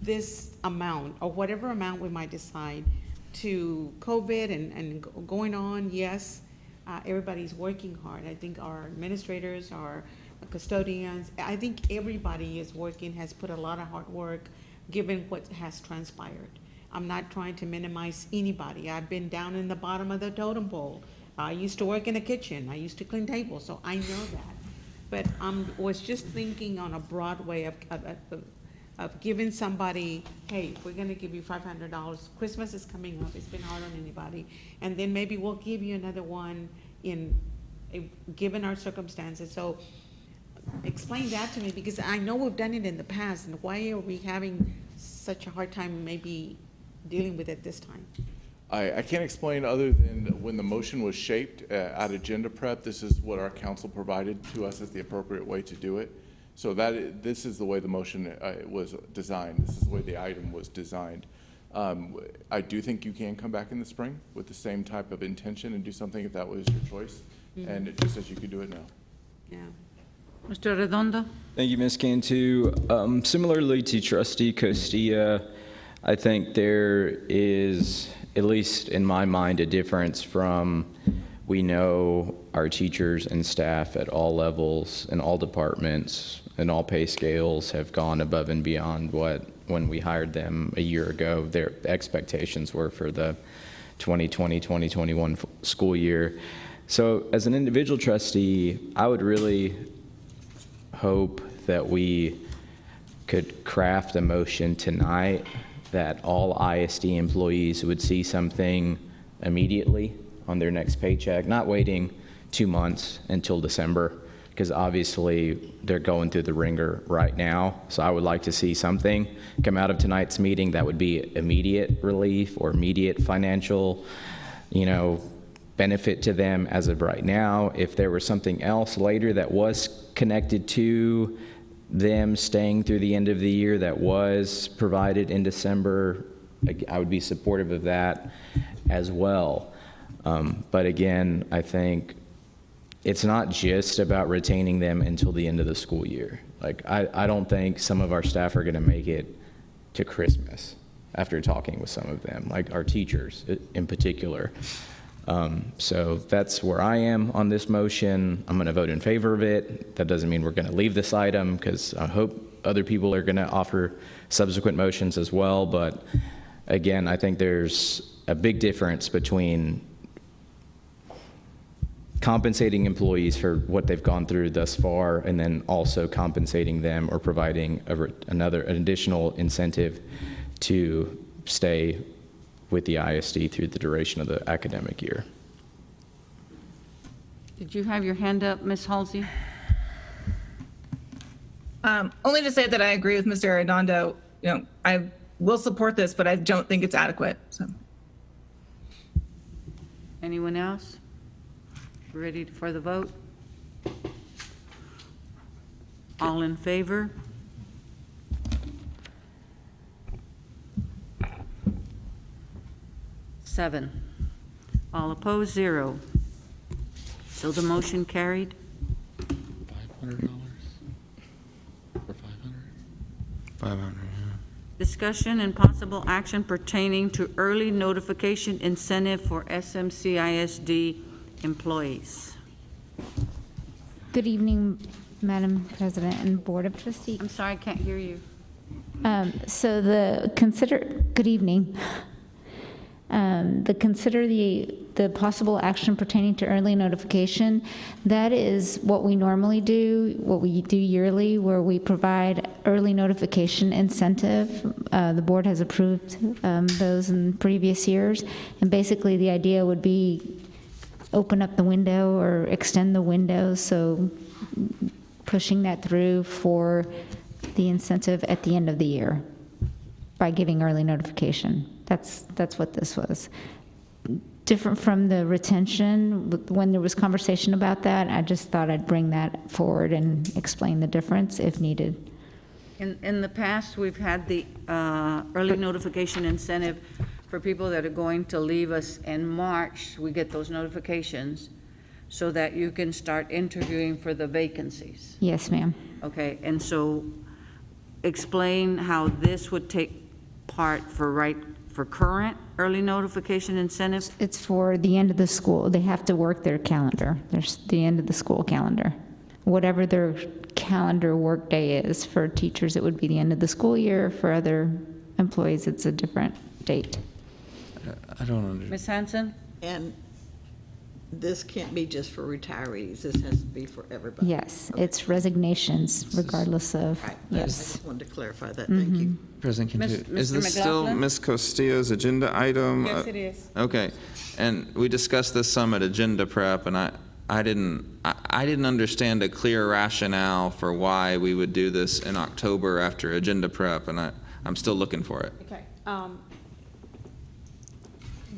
Speaker 5: this amount or whatever amount we might decide to COVID and going on. Yes, everybody's working hard. I think our administrators, our custodians, I think everybody is working, has put a lot of hard work given what has transpired. I'm not trying to minimize anybody. I've been down in the bottom of the totem pole. I used to work in the kitchen. I used to clean tables, so I know that. But I was just thinking on a broad way of giving somebody, hey, we're gonna give you $500. Christmas is coming up. It's been hard on anybody. And then maybe we'll give you another one given our circumstances. So explain that to me, because I know we've done it in the past, and why are we having such a hard time maybe dealing with it this time?
Speaker 16: I can't explain other than when the motion was shaped at agenda prep, this is what our council provided to us as the appropriate way to do it. So this is the way the motion was designed. This is the way the item was designed. I do think you can come back in the spring with the same type of intention and do something if that was your choice. And it just says you could do it now.
Speaker 5: Yeah.
Speaker 2: Mr. Redondo?
Speaker 3: Thank you, Ms. Cantu. Similarly to Trustee Costilla, I think there is, at least in my mind, a difference from we know our teachers and staff at all levels and all departments and all pay scales have gone above and beyond what, when we hired them a year ago, their expectations were for the 2020-2021 school year. So as an individual trustee, I would really hope that we could craft a motion tonight that all ISD employees would see something immediately on their next paycheck, not waiting 2 months until December, because obviously they're going through the ringer right now. So I would like to see something come out of tonight's meeting that would be immediate relief or immediate financial, benefit to them as of right now. If there was something else later that was connected to them staying through the end of the year that was provided in December, I would be supportive of that as well. But again, I think it's not just about retaining them until the end of the school year. Like, I don't think some of our staff are gonna make it to Christmas after talking with some of them, like our teachers in particular. So that's where I am on this motion. I'm going to vote in favor of it. That doesn't mean we're going to leave this item, because I hope other people are going to offer subsequent motions as well. But again, I think there's a big difference between compensating employees for what they've gone through thus far and then also compensating them or providing an additional incentive to stay with the ISD through the duration of the academic year.
Speaker 2: Did you have your hand up, Ms. Halsey?
Speaker 10: Only to say that I agree with Mr. Arredondo. I will support this, but I don't think it's adequate. So.
Speaker 2: Anyone else? Ready for the vote? All in favor? Seven. All opposed, 0. So the motion carried.
Speaker 4: $500 for 500?
Speaker 7: 500, yeah.
Speaker 2: Discussion and possible action pertaining to early notification incentive for SMCISD employees.
Speaker 17: Good evening, Madam President and Board of Trustees.
Speaker 2: I'm sorry, I can't hear you.
Speaker 17: Good evening. Consider the possible action pertaining to early notification. That is what we normally do, what we do yearly, where we provide early notification incentive. The board has approved those in previous years. And basically the idea would be open up the window or extend the window. So pushing that through for the incentive at the end of the year by giving early notification. That's what this was. Different from the retention, when there was conversation about that, I just thought I'd bring that forward and explain the difference if needed.
Speaker 2: In the past, we've had the early notification incentive for people that are going to leave us in March. We get those notifications so that you can start interviewing for the vacancies.
Speaker 17: Yes, ma'am.
Speaker 2: Okay, and so explain how this would take part for current early notification incentives?
Speaker 17: It's for the end of the school. They have to work their calendar. There's the end of the school calendar. Whatever their calendar work day is. For teachers, it would be the end of the school year. For other employees, it's a different date.
Speaker 7: I don't understand.
Speaker 2: Ms. Hanson?
Speaker 9: And this can't be just for retirees, this has to be for everybody.
Speaker 17: Yes, it's resignations regardless of,
Speaker 9: Right, I
Speaker 17: yes.
Speaker 9: just wanted to clarify that, thank you.
Speaker 7: President Cantu, is
Speaker 2: Mr.
Speaker 7: this still
Speaker 2: McLaughlin?
Speaker 7: Ms. Costilla's agenda item?
Speaker 5: Yes, it is.
Speaker 7: Okay, and we discussed this some at agenda prep, and I didn't understand a clear rationale for why we would do this in October after agenda prep, and I'm still looking for it.
Speaker 5: Okay.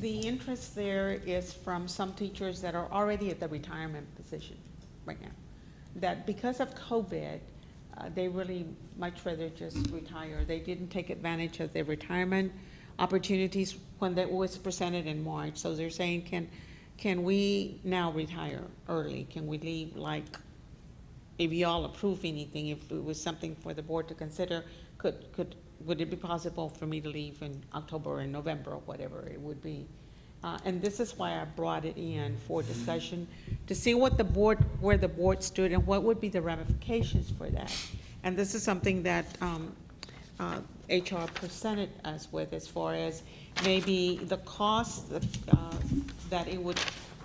Speaker 5: The interest there is from some teachers that are already at the retirement position right now. That because of COVID, they really much rather just retire. They didn't take advantage of their retirement opportunities when that was presented in March. So they're saying, can we now retire early? Can we leave, like, if y'all approve anything, if it was something for the board to consider, would it be possible for me to leave in October or November or whatever it would be? And this is why I brought it in for discussion, to see what the board, where the board stood and what would be the ramifications for that. And this is something that HR presented us with, as far as maybe the cost that it would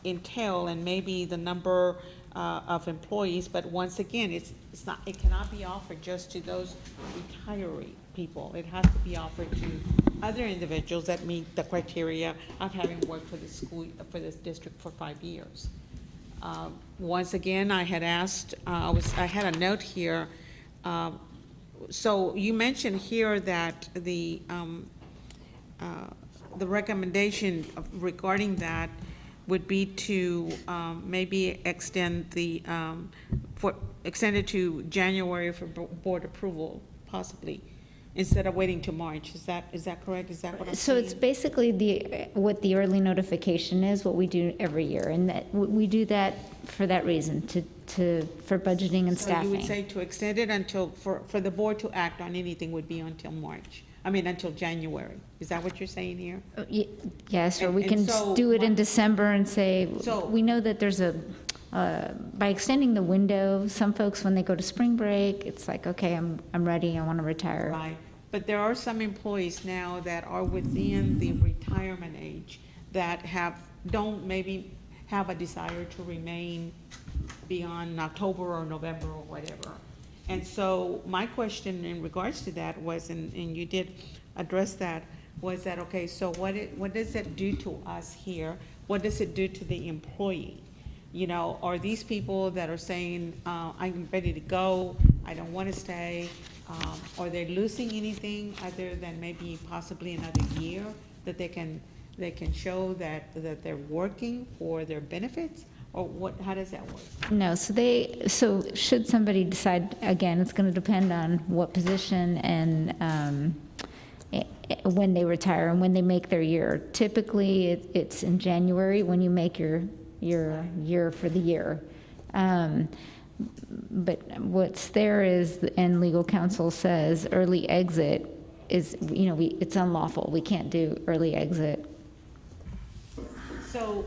Speaker 5: entail, and maybe the number of employees. But once again, it cannot be offered just to those retiree people. It has to be offered to other individuals that meet the criteria of having worked for the school, for this district for 5 years. Once again, I had asked, I had a note here. So you mentioned here that the recommendation regarding that would be to maybe extend extend it to January for board approval, possibly, instead of waiting to March. Is that correct? Is that what I'm
Speaker 17: So
Speaker 5: saying?
Speaker 17: it's basically what the early notification is, what we do every year, and that we do that for that reason, for budgeting and
Speaker 5: So
Speaker 17: staffing.
Speaker 5: you would say to extend it until, for the board to act on anything would be until March, until January. Is that what you're saying here?
Speaker 17: Yes, or we
Speaker 5: And
Speaker 17: can
Speaker 5: so
Speaker 17: do it in December and say,
Speaker 5: So-
Speaker 17: we know that there's by extending the window, some folks, when they go to spring break, it's like, okay, I'm ready, I want to retire.
Speaker 5: Right, but there are some employees now that are within the retirement age that don't maybe have a desire to remain beyond October or November or whatever. And so my question in regards to that was, and you did address that, was that, okay, so what does it do to us here? What does it do to the employee? You know, are these people that are saying, I'm ready to go, I don't want to stay, are they losing anything other than maybe possibly another year that they can show that they're working for their benefits? Or how does that work?
Speaker 17: No, so should somebody decide, again, it's going to depend on what position and when they retire and when they make their year. Typically, it's in January when you make your year for the year. But what's there is, and legal counsel says, early exit is, it's unlawful. We can't do early exit.
Speaker 5: So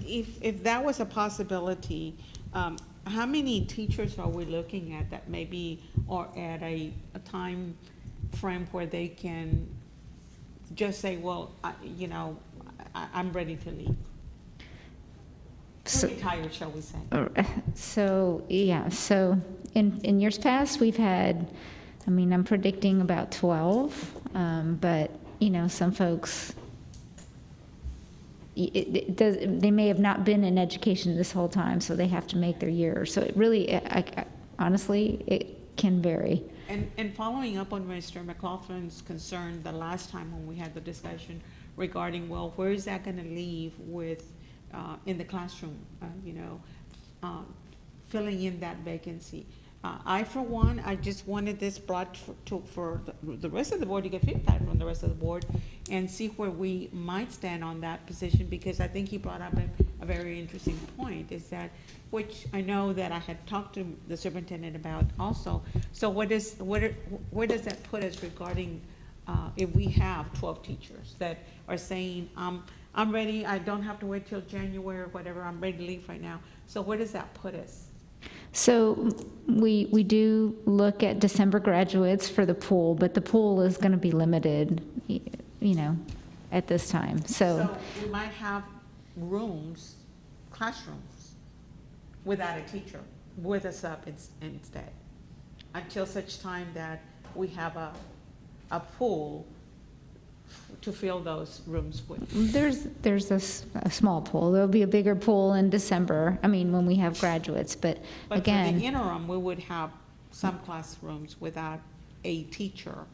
Speaker 5: if that was a possibility, how many teachers are we looking at that maybe are at a time frame where they can just say, well, I'm ready to leave?
Speaker 17: So,
Speaker 5: Retired, shall we say?
Speaker 17: So in years past, we've had, I'm predicting about 12, but, some folks, they may have not been in education this whole time, so they have to make their year. So it really, honestly, it can vary.
Speaker 5: And following up on Mr. McLaughlin's concern the last time when we had the discussion regarding, well, where is that going to leave with, in the classroom, filling in that vacancy? I, for one, I just wanted this brought for the rest of the board to get feedback from the rest of the board and see where we might stand on that position, because I think he brought up a very interesting point, is that, which I know that I had talked to the superintendent about also. So where does that put us regarding if we have 12 teachers that are saying, I'm ready, I don't have to wait till January or whatever, I'm ready to leave right now. So where does that put us?
Speaker 17: So we do look at December graduates for the pool, but the pool is going to be limited, at this time. So
Speaker 5: we might have rooms, classrooms, without a teacher, with a sub instead, until such time that we have a pool to fill those rooms with.
Speaker 17: there's a small pool. There'll be a bigger pool in December, when we have graduates, but
Speaker 5: But
Speaker 17: again.
Speaker 5: for the interim, we would have some classrooms without a teacher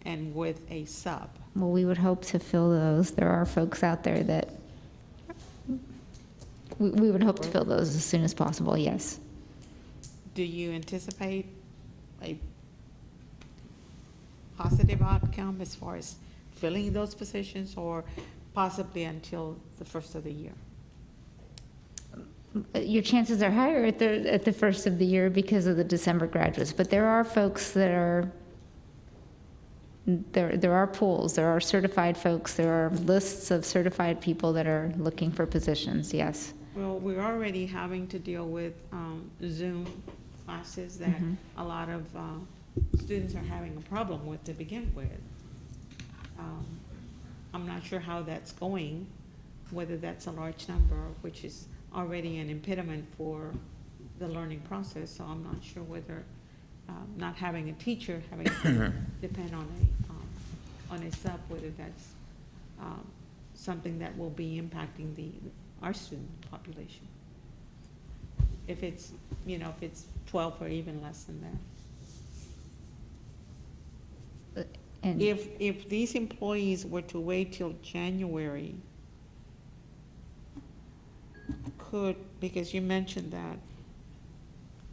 Speaker 5: and with a sub.
Speaker 17: Well, we would hope to fill those. There are folks out there that, we would hope to fill those as soon as possible, yes.
Speaker 5: Do you anticipate a positive outcome as far as filling those positions, or possibly until the first of the year?
Speaker 17: Your chances are higher at the first of the year because of the December graduates, but there are folks that are, there are pools, there are certified folks, there are lists of certified people that are looking for positions, yes.
Speaker 5: Well, we're already having to deal with Zoom classes that a lot of students are having a problem with to begin with. I'm not sure how that's going, whether that's a large number, which is already an impediment for the learning process. So I'm not sure whether not having a teacher, having to depend on a sub, whether that's something that will be impacting our student population. If it's, if it's 12 or even less than that.
Speaker 17: And
Speaker 5: If these employees were to wait till January, because you mentioned that,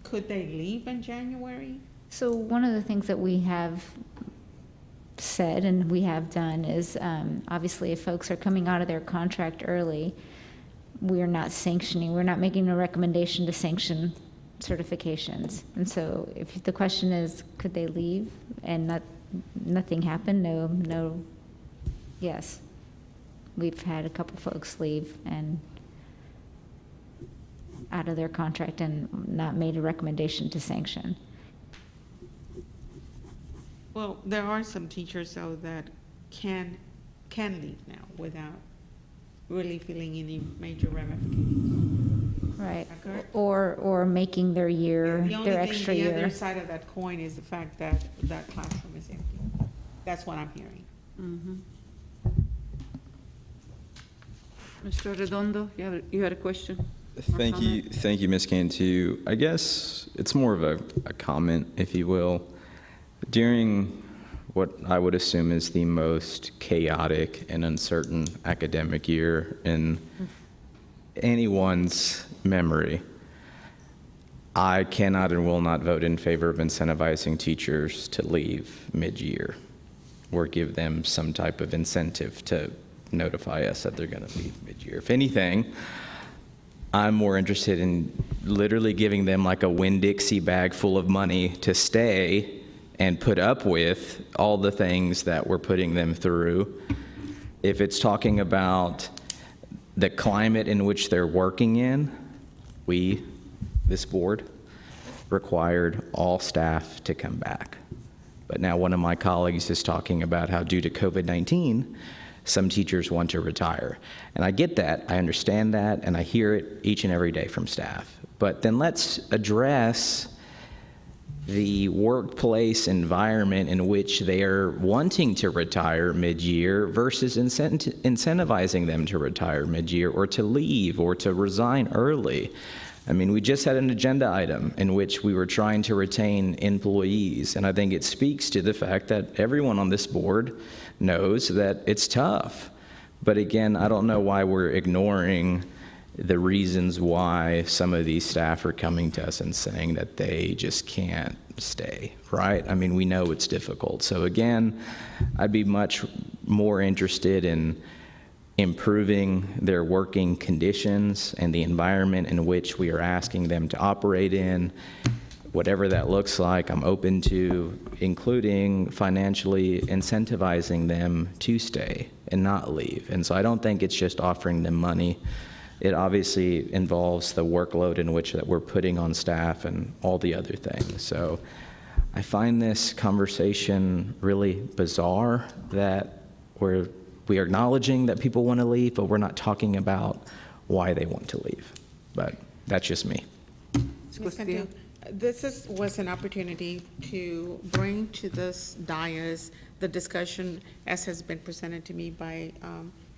Speaker 5: could they leave in January?
Speaker 17: so one of the things that we have said and we have done is, obviously if folks are coming out of their contract early, we're not making a recommendation to sanction certifications. And so if the question is, could they leave and nothing happened? No, yes. We've had a couple folks leave and out of their contract and not made a recommendation to sanction.
Speaker 5: Well, there are some teachers though that can leave now without really feeling any major ramifications.
Speaker 17: Right.
Speaker 5: Correct?
Speaker 17: Or making their year, their extra
Speaker 5: The
Speaker 17: year.
Speaker 5: other side of that coin is the fact that that classroom is empty. That's what I'm hearing.
Speaker 2: Mr. Redondo, you had a question?
Speaker 3: Thank you, Ms. Cantu. I guess it's more of a comment, if you will. During what I would assume is the most chaotic and uncertain academic year in anyone's memory, I cannot and will not vote in favor of incentivizing teachers to leave mid-year or give them some type of incentive to notify us that they're going to leave mid-year. If anything, I'm more interested in literally giving them like a Winn-Dixie bag full of money to stay and put up with all the things that we're putting them through. If it's talking about the climate in which they're working in, this board, required all staff to come back. But now one of my colleagues is talking about how due to COVID-19, some teachers want to retire. And I get that, I understand that, and I hear it each and every day from staff. But then let's address the workplace environment in which they are wanting to retire mid-year versus incentivizing them to retire mid-year or to leave or to resign early. I mean, we just had an agenda item in which we were trying to retain employees, and I think it speaks to the fact that everyone on this board knows that it's tough. But again, I don't know why we're ignoring the reasons why some of these staff are coming to us and saying that they just can't stay, right? I mean, we know it's difficult. So again, I'd be much more interested in improving their working conditions and the environment in which we are asking them to operate in. Whatever that looks like, I'm open to, including financially incentivizing them to stay and not leave. And so I don't think it's just offering them money. It obviously involves the workload in which that we're putting on staff and all the other things. So I find this conversation really bizarre that we are acknowledging that people want to leave, but we're not talking about why they want to leave. But that's just me.
Speaker 5: Ms. Cantu, this was an opportunity to bring to this dais the discussion as has been presented to me by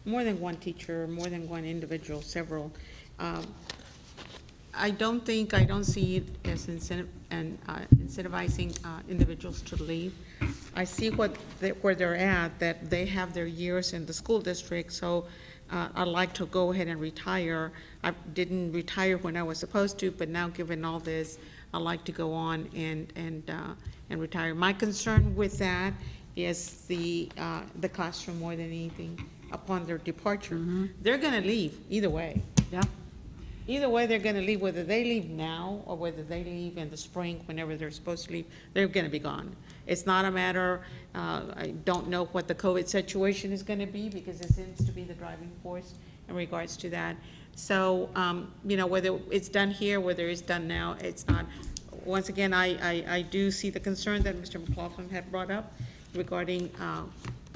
Speaker 5: more than one teacher, more than one individual, several. I don't see it as incentivizing individuals to leave. I see where they're at, that they have their years in the school district, so I'd like to go ahead and retire. I didn't retire when I was supposed to, but now given all this, I'd like to go on and retire. My concern with that is the classroom more than anything upon their departure. They're gonna leave either way.
Speaker 2: Yeah.
Speaker 5: Either way, they're gonna leave, whether they leave now or whether they leave in the spring, whenever they're supposed to leave, they're gonna be gone. It's not a matter, I don't know what the COVID situation is gonna be, because it seems to be the driving force in regards to that. So, you know, whether it's done here, whether it's done now, it's not. Once again, I do see the concern that Mr. McLaughlin had brought up regarding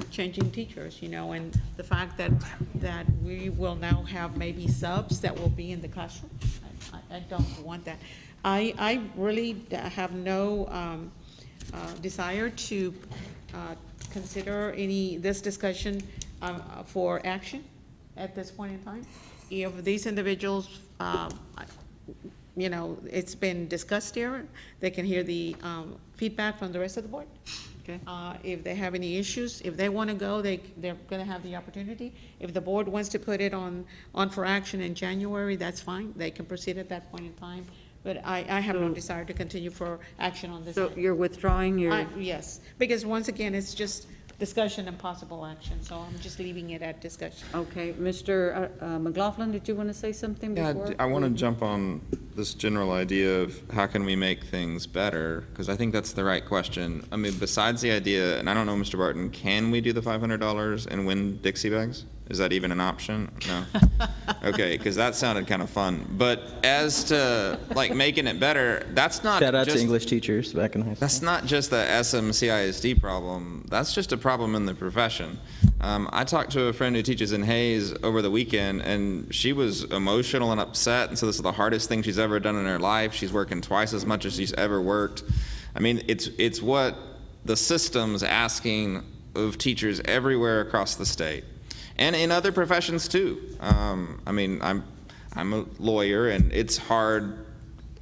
Speaker 5: changing teachers, you know, and the fact that we will now have maybe subs that will be in the classroom. I don't want that. I really have no desire to consider this discussion for action at this point in time. If these individuals, you know, it's been discussed here, they can hear the feedback from the rest of the board.
Speaker 2: Okay.
Speaker 5: If they have any issues, if they want to go, they're going to have the opportunity. If the board wants to put it on for action in January, that's fine. They can proceed at that point in time. But I have no desire to continue for action on this.
Speaker 2: So you're withdrawing your?
Speaker 5: Yes, because once again, it's just discussion and possible action, so I'm just leaving it at discussion.
Speaker 2: Okay, Mr. McLaughlin, did you want to say something before?
Speaker 7: Yeah, I want to jump on this general idea of how can we make things better, because I think that's the right question. I mean, besides the idea, and I don't know, Mr. Barton, can we do the $500 and win Dixie bags? Is that even an option? No? Okay, because that sounded kind of fun. But as to, like, making it better, that's not
Speaker 3: Shout out
Speaker 7: just,
Speaker 3: to English teachers back in high school.
Speaker 7: that's not just the SMCISD problem. That's just a problem in the profession. I talked to a friend who teaches in Hayes over the weekend, and she was emotional and upset, and so this is the hardest thing she's ever done in her life. She's working twice as much as she's ever worked. I mean, it's what the system's asking of teachers everywhere across the state. And in other professions too. I mean, I'm a lawyer, and it's hard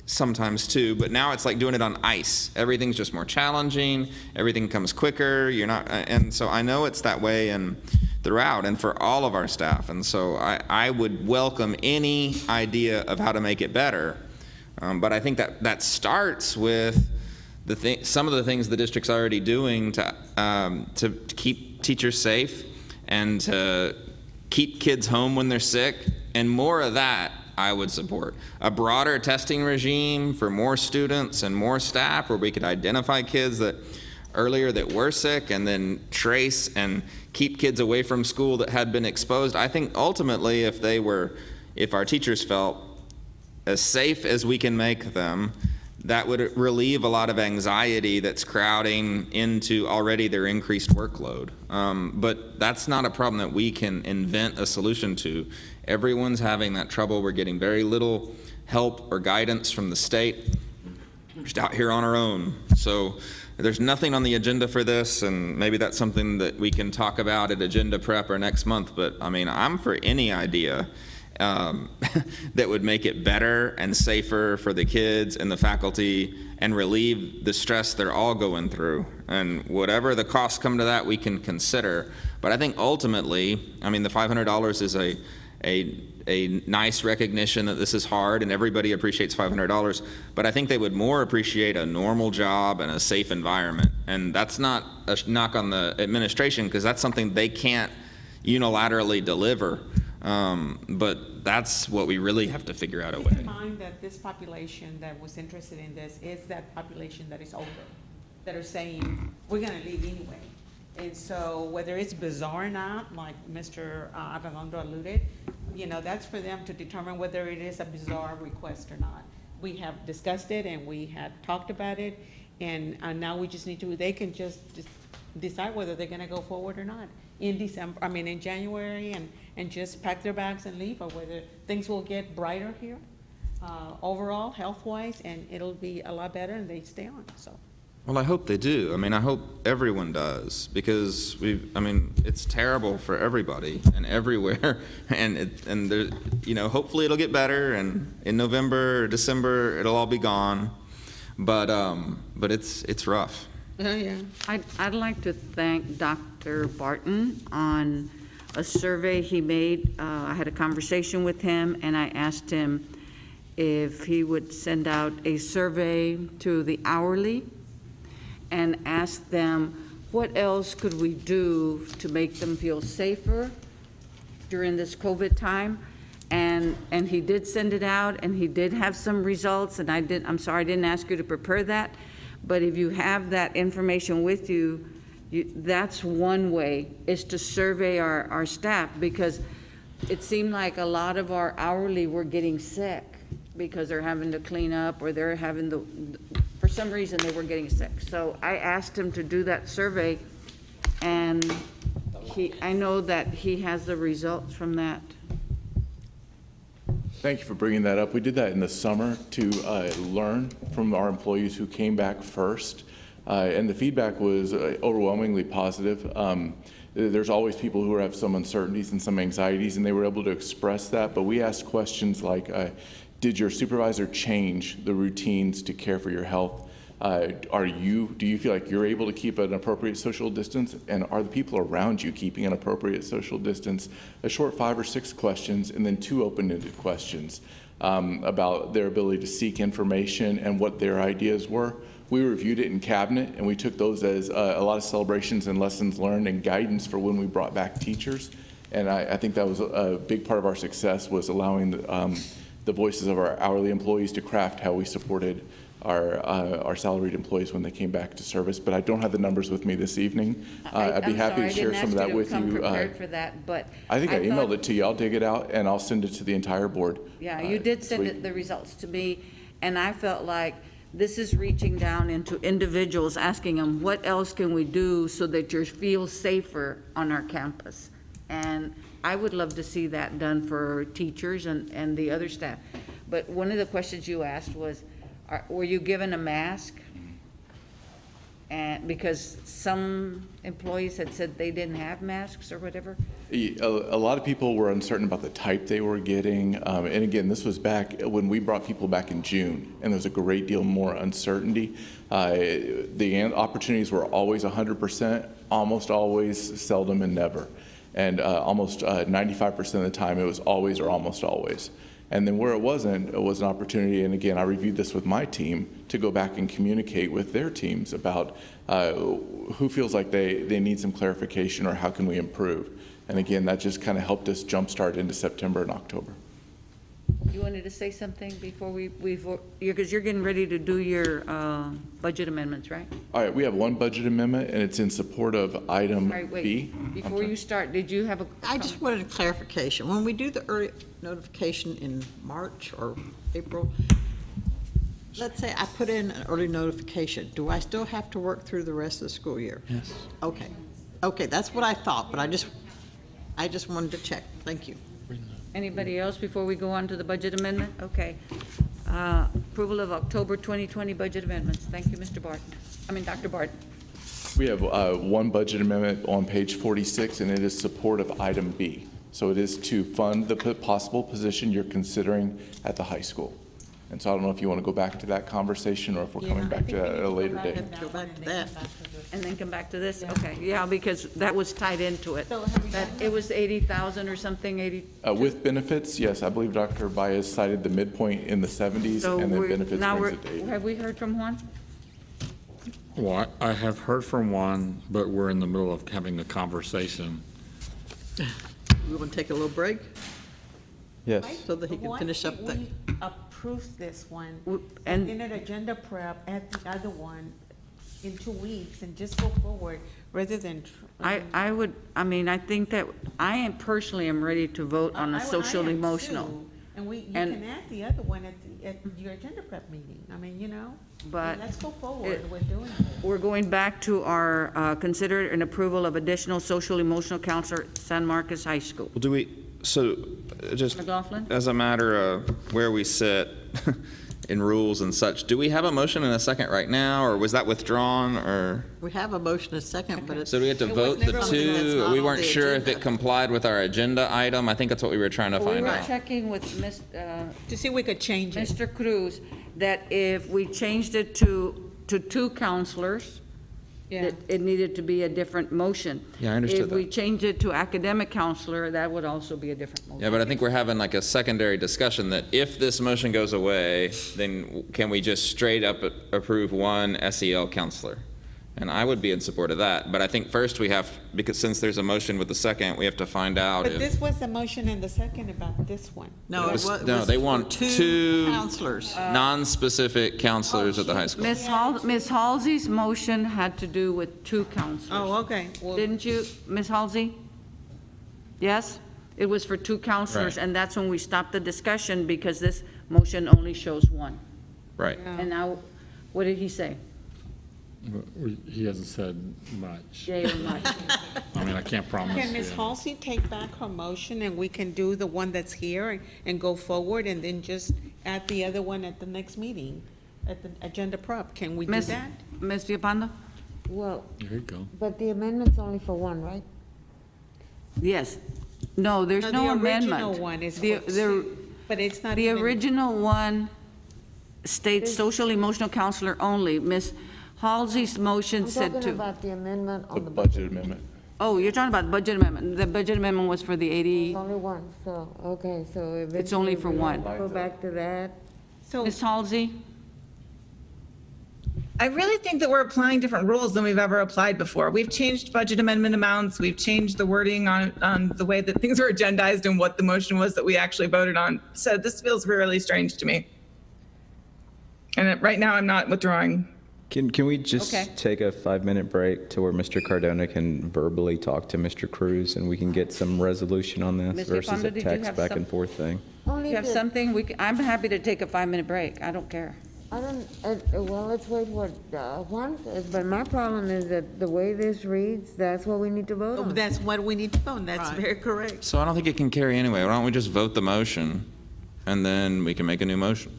Speaker 7: sometimes too, but now it's like doing it on ice. Everything's just more challenging. Everything comes quicker. You're not, and so I know it's that way and throughout, and for all of our staff. And so I would welcome any idea of how to make it better. But I think that starts with some of the things the district's already doing to keep teachers safe, and to keep kids home when they're sick, and more of that I would support. A broader testing regime for more students and more staff, where we could identify kids that were sick, and then trace and keep kids away from school that had been exposed. I think ultimately if our teachers felt as safe as we can make them, that would relieve a lot of anxiety that's crowding into already their increased workload. But that's not a problem that we can invent a solution to. Everyone's having that trouble. We're getting very little help or guidance from the state. We're just out here on our own. So there's nothing on the agenda for this, and maybe that's something that we can talk about at agenda prep or next month. But I mean, I'm for any idea that would make it better and safer for the kids and the faculty, and relieve the stress they're all going through. And whatever the costs come to that, we can consider. But I think ultimately, I mean, the $500 is a nice recognition that this is hard, and everybody appreciates $500. But I think they would more appreciate a normal job and a safe environment. And that's not a knock on the administration, because that's something they can't unilaterally deliver. But that's what we really have to figure out a way.
Speaker 5: Keep in mind that this population that was interested in this is that population that is older, that are saying, we're gonna leave anyway. And so whether it's bizarre or not, like Mr. Arredondo alluded, you know, that's for them to determine whether it is a bizarre request or not. We have discussed it, and we had talked about it, and now we just need to, they can just decide whether they're gonna go forward or not in January, and just pack their bags and leave, or whether things will get brighter here, overall, health-wise, and it'll be a lot better, and they stay on, so.
Speaker 7: Well, I hope they do. I mean, I hope everyone does, because it's terrible for everybody and everywhere, and there, you know, hopefully it'll get better, and in November or December it'll all be gone, but it's rough.
Speaker 5: Oh, yeah.
Speaker 2: I'd like to thank Dr. Barton on a survey he made. I had a conversation with him, and I asked him if he would send out a survey to the hourly and ask them what else could we do to make them feel safer during this COVID time. And he did send it out, and he did have some results, and I'm sorry I didn't ask you to prepare that, but if you have that information with you, that's one way, is to survey our staff, because it seemed like a lot of our hourly were getting sick because they're having to clean up, or they're having for some reason they were getting sick. So I asked him to do that survey, and I know that he has the results from that.
Speaker 16: Thank you for bringing that up. We did that in the summer to learn from our employees who came back first, and the feedback was overwhelmingly positive. There's always people who have some uncertainties and some anxieties, and they were able to express that, but we asked questions like, did your supervisor change the routines to care for your health? Do you feel like you're able to keep an appropriate social distance? And are the people around you keeping an appropriate social distance? A short 5 or 6 questions, and then 2 open-ended questions about their ability to seek information and what their ideas were. We reviewed it in cabinet, and we took those as a lot of celebrations and lessons learned and guidance for when we brought back teachers. And I think that was a big part of our success, was allowing the voices of our hourly employees to craft how we supported our salaried employees when they came back to service. But I don't have the numbers with me this evening. I'd be happy to share some of that with you.
Speaker 2: I'm sorry, I didn't ask you to come prepared for that, but
Speaker 16: I think I emailed it to you. I'll dig it out and I'll send it to the entire board.
Speaker 2: Yeah, you did send the results to me, and I felt like this is reaching down into individuals, asking them, what else can we do so that you feel safer on our campus? And I would love to see that done for teachers and the other staff. But one of the questions you asked was, were you given a mask? And because some employees had said they didn't have masks or whatever.
Speaker 16: A lot of people were uncertain about the type they were getting. And again, this was back when we brought people back in June, and there was a great deal more uncertainty. The opportunities were always 100%, almost always, seldom, and never. And almost 95% of the time, it was always or almost always. And then where it wasn't, it was an opportunity, and again, I reviewed this with my team, to go back and communicate with their teams about who feels like they need some clarification or how can we improve. And again, that just kind of helped us jumpstart into September and October.
Speaker 2: You wanted to say something before because you're getting ready to do your budget amendments, right?
Speaker 16: All right, we have one budget amendment, and it's in support of item B.
Speaker 2: Before you start, did you have a?
Speaker 9: I just wanted a clarification. When we do the early notification in March or April, let's say I put in an early notification, do I still have to work through the rest of the school year?
Speaker 3: Yes.
Speaker 9: Okay. Okay, that's what I thought, but I just wanted to check. Thank you.
Speaker 2: Anybody else before we go on to the budget amendment? Okay. Approval of October 2020 budget amendments. Thank you, Mr. Barton. Dr. Barton.
Speaker 16: We have one budget amendment on page 46, and it is support of item B. So it is to fund the possible position you're considering at the high school. And so I don't know if you want to go back to that conversation or if we're coming back to that at a later date.
Speaker 9: Go back to that.
Speaker 2: And then come back to this? Okay, yeah, because that was tied into it. That it was 80,000 or something, 80?
Speaker 16: With benefits, yes, I believe Dr. Baez cited the midpoint in the 70s,
Speaker 2: So
Speaker 16: and then benefits
Speaker 2: now
Speaker 16: brings it to 80.
Speaker 2: have we heard from Juan?
Speaker 4: Well, I have heard from one, but we're in the middle of having a conversation.
Speaker 9: We want to take a little break
Speaker 3: Yes.
Speaker 9: so that he can finish up the.
Speaker 5: Approve this one,
Speaker 2: and-
Speaker 5: in an agenda prep at the other one in 2 weeks, and just go forward, rather than.
Speaker 2: I think that I am personally ready to vote on the social emotional.
Speaker 5: And you
Speaker 2: And-
Speaker 5: can add the other one at your agenda prep meeting,
Speaker 2: But
Speaker 5: let's go forward with doing it.
Speaker 2: We're going back to our consider an approval of additional social emotional counselor at San Marcos High School.
Speaker 7: Well, just
Speaker 2: McLaughlin?
Speaker 7: as a matter of where we sit in rules and such, do we have a motion and a second right now, or was that withdrawn, or?
Speaker 9: We have a motion and a second, but it's.
Speaker 7: So do we have to vote the two? We weren't sure if it complied with our agenda item. I think that's what we were trying to
Speaker 2: We
Speaker 7: find
Speaker 2: were
Speaker 7: out.
Speaker 2: checking with
Speaker 5: To see if we could change it.
Speaker 2: Mr. Cruz, that if we changed it to 2 counselors,
Speaker 5: Yeah.
Speaker 2: that it needed to be a different motion.
Speaker 7: Yeah, I understood
Speaker 2: If we
Speaker 7: that.
Speaker 2: changed it to academic counselor, that would also be a different motion.
Speaker 7: Yeah, but I think we're having like a secondary discussion that if this motion goes away, then can we just straight up approve one SEL counselor? And I would be in support of that, but I think first we have, because since there's a motion with the second, we have to find out
Speaker 5: But
Speaker 7: if.
Speaker 5: this was the motion in the second about this one.
Speaker 9: No,
Speaker 7: No, they want two
Speaker 9: counselors.
Speaker 7: non-specific counselors at the high school.
Speaker 2: Ms. Halsey's motion had to do with two counselors.
Speaker 5: Oh, okay. Well,
Speaker 2: Didn't you, Ms. Halsey? Yes? It was for two counselors,
Speaker 7: Right.
Speaker 2: and that's when we stopped the discussion because this motion only shows one.
Speaker 7: Right.
Speaker 2: And now, what did he say?
Speaker 4: He hasn't said much.
Speaker 2: Yay or much?
Speaker 4: I mean, I can't promise.
Speaker 5: Can Ms. Halsey take back her motion and we can do the one that's here and go forward and then just add the other one at the next meeting, at the agenda prep? Can we do
Speaker 2: Ms.
Speaker 5: that?
Speaker 2: Ms. Villalpando?
Speaker 14: Well,
Speaker 4: There you go.
Speaker 14: but the amendment's only for one, right?
Speaker 2: Yes. No, there's
Speaker 5: No,
Speaker 2: no
Speaker 5: the
Speaker 2: amendment.
Speaker 5: original one is
Speaker 2: The-
Speaker 5: for
Speaker 2: the-
Speaker 5: two, but it's not
Speaker 2: The
Speaker 5: even.
Speaker 2: original one states social emotional counselor only. Ms. Halsey's motion
Speaker 14: I'm
Speaker 2: said
Speaker 14: talking
Speaker 2: to,
Speaker 14: about the amendment
Speaker 16: The
Speaker 14: on the.
Speaker 16: budget amendment.
Speaker 2: oh, you're talking about the budget amendment. The budget amendment was for the 80,
Speaker 14: It's only one, so, okay, so eventually.
Speaker 2: It's only for
Speaker 14: we
Speaker 2: one.
Speaker 14: Go back to that.
Speaker 5: So,
Speaker 2: Ms. Halsey?
Speaker 10: I really think that we're applying different rules than we've ever applied before. We've changed budget amendment amounts. We've changed the wording on the way that things are agendized and what the motion was that we actually voted on. So this feels really strange to me. And right now, I'm not withdrawing.
Speaker 3: Can we just
Speaker 2: Okay.
Speaker 3: take a 5-minute break to where Mr. Cardona can verbally talk to Mr. Cruz and we can get some resolution on this
Speaker 2: Mr.
Speaker 3: versus
Speaker 2: Fondo,
Speaker 3: a
Speaker 2: did you
Speaker 3: text
Speaker 2: have
Speaker 3: back
Speaker 2: some-
Speaker 3: and forth thing?
Speaker 14: Only
Speaker 2: You have
Speaker 14: the-
Speaker 2: something? I'm happy to take a 5-minute break. I don't care.
Speaker 14: I don't, well, let's wait what, Juan says, but my problem is that the way this reads, that's what we need to vote on.
Speaker 5: that's what we need to vote, that's
Speaker 9: Right.
Speaker 5: very correct.
Speaker 7: So I don't think it can carry anyway. Why don't we just vote the motion and then we can make a new motion?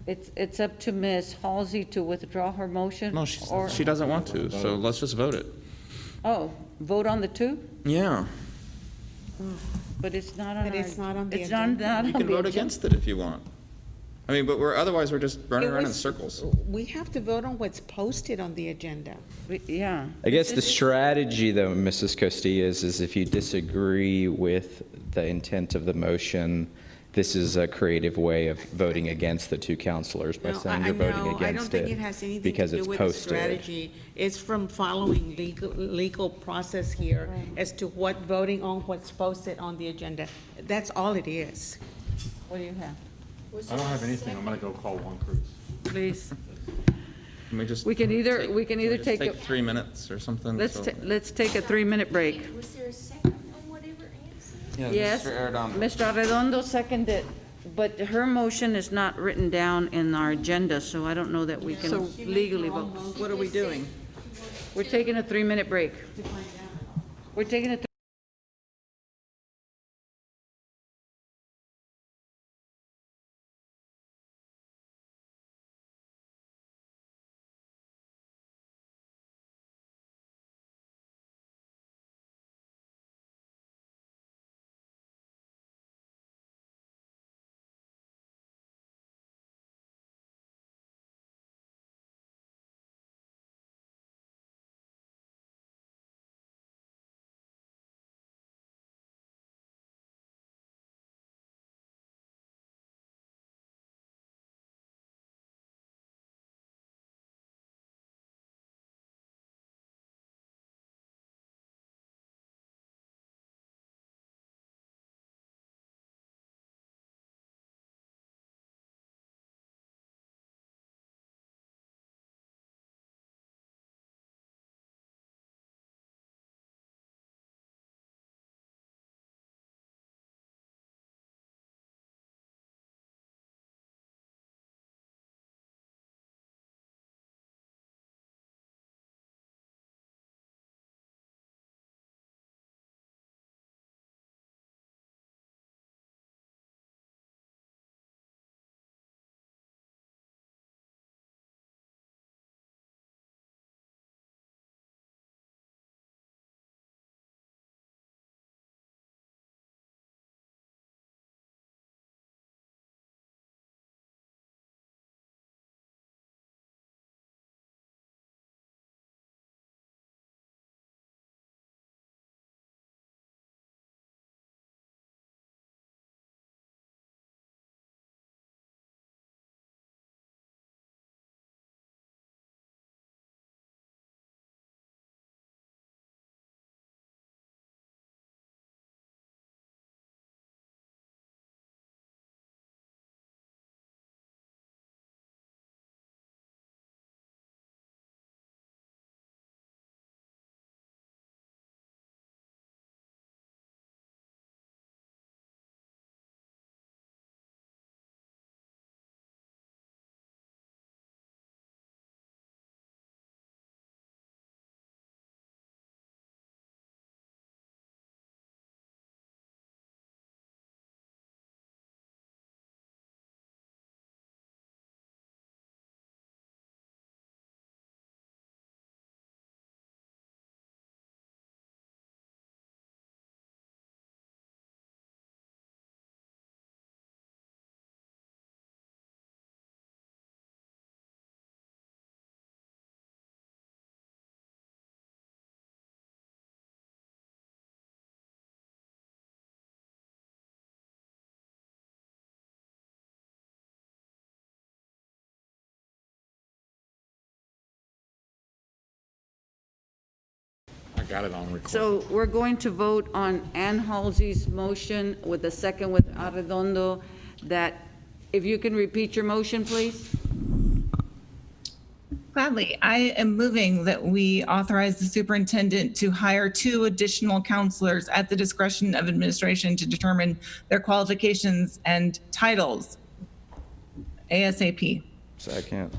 Speaker 2: It's up to Ms. Halsey to withdraw her motion?
Speaker 7: No,
Speaker 2: or
Speaker 7: she doesn't want to, so let's just vote it.
Speaker 2: Oh, vote on the two?
Speaker 7: Yeah.
Speaker 2: But it's not on
Speaker 5: But
Speaker 2: our...
Speaker 5: it's not on the
Speaker 2: It's not
Speaker 5: agenda.
Speaker 2: on
Speaker 7: You
Speaker 2: the
Speaker 7: can vote
Speaker 2: agenda.
Speaker 7: against it if you want. I mean, but otherwise we're just running
Speaker 5: It
Speaker 7: around in
Speaker 5: was-
Speaker 7: circles.
Speaker 5: We have to vote on what's posted on the agenda.
Speaker 2: Yeah.
Speaker 3: I guess the strategy, though, Mrs. Costillas, is if you disagree with the intent of the motion, this is a creative way of voting against the two counselors by
Speaker 5: No,
Speaker 3: saying
Speaker 5: I
Speaker 3: you're voting
Speaker 5: know, I don't
Speaker 3: against
Speaker 5: think it
Speaker 3: it
Speaker 5: has anything to
Speaker 3: because
Speaker 5: do
Speaker 3: it's
Speaker 5: with the
Speaker 3: posted.
Speaker 5: strategy. It's from following legal process here as to what voting on what's posted on the agenda. That's all it is.
Speaker 2: What do you have?
Speaker 4: I don't have anything. I'm gonna go call Juan Cruz.
Speaker 2: Please.
Speaker 7: Can we just?
Speaker 2: We can either
Speaker 7: just
Speaker 2: take
Speaker 7: take 3 minutes or something?
Speaker 2: Let's take a 3-minute break.
Speaker 13: Was there a second on whatever Ann said?
Speaker 2: Yes,
Speaker 7: Mr. Arredondo.
Speaker 2: Mr. Arredondo seconded, but her motion is not written down in our agenda, so I don't know that we can
Speaker 9: So
Speaker 2: legally vote.
Speaker 9: What are we doing?
Speaker 2: We're taking a 3-minute break. We're taking a
Speaker 4: got it on record.
Speaker 2: So we're going to vote on Ann Halsey's motion with a second with Arredondo, that, if you can repeat your motion, please?
Speaker 10: Gladly. I am moving that we authorize the superintendent to hire 2 additional counselors at the discretion of administration to determine their qualifications and titles ASAP.
Speaker 3: Second.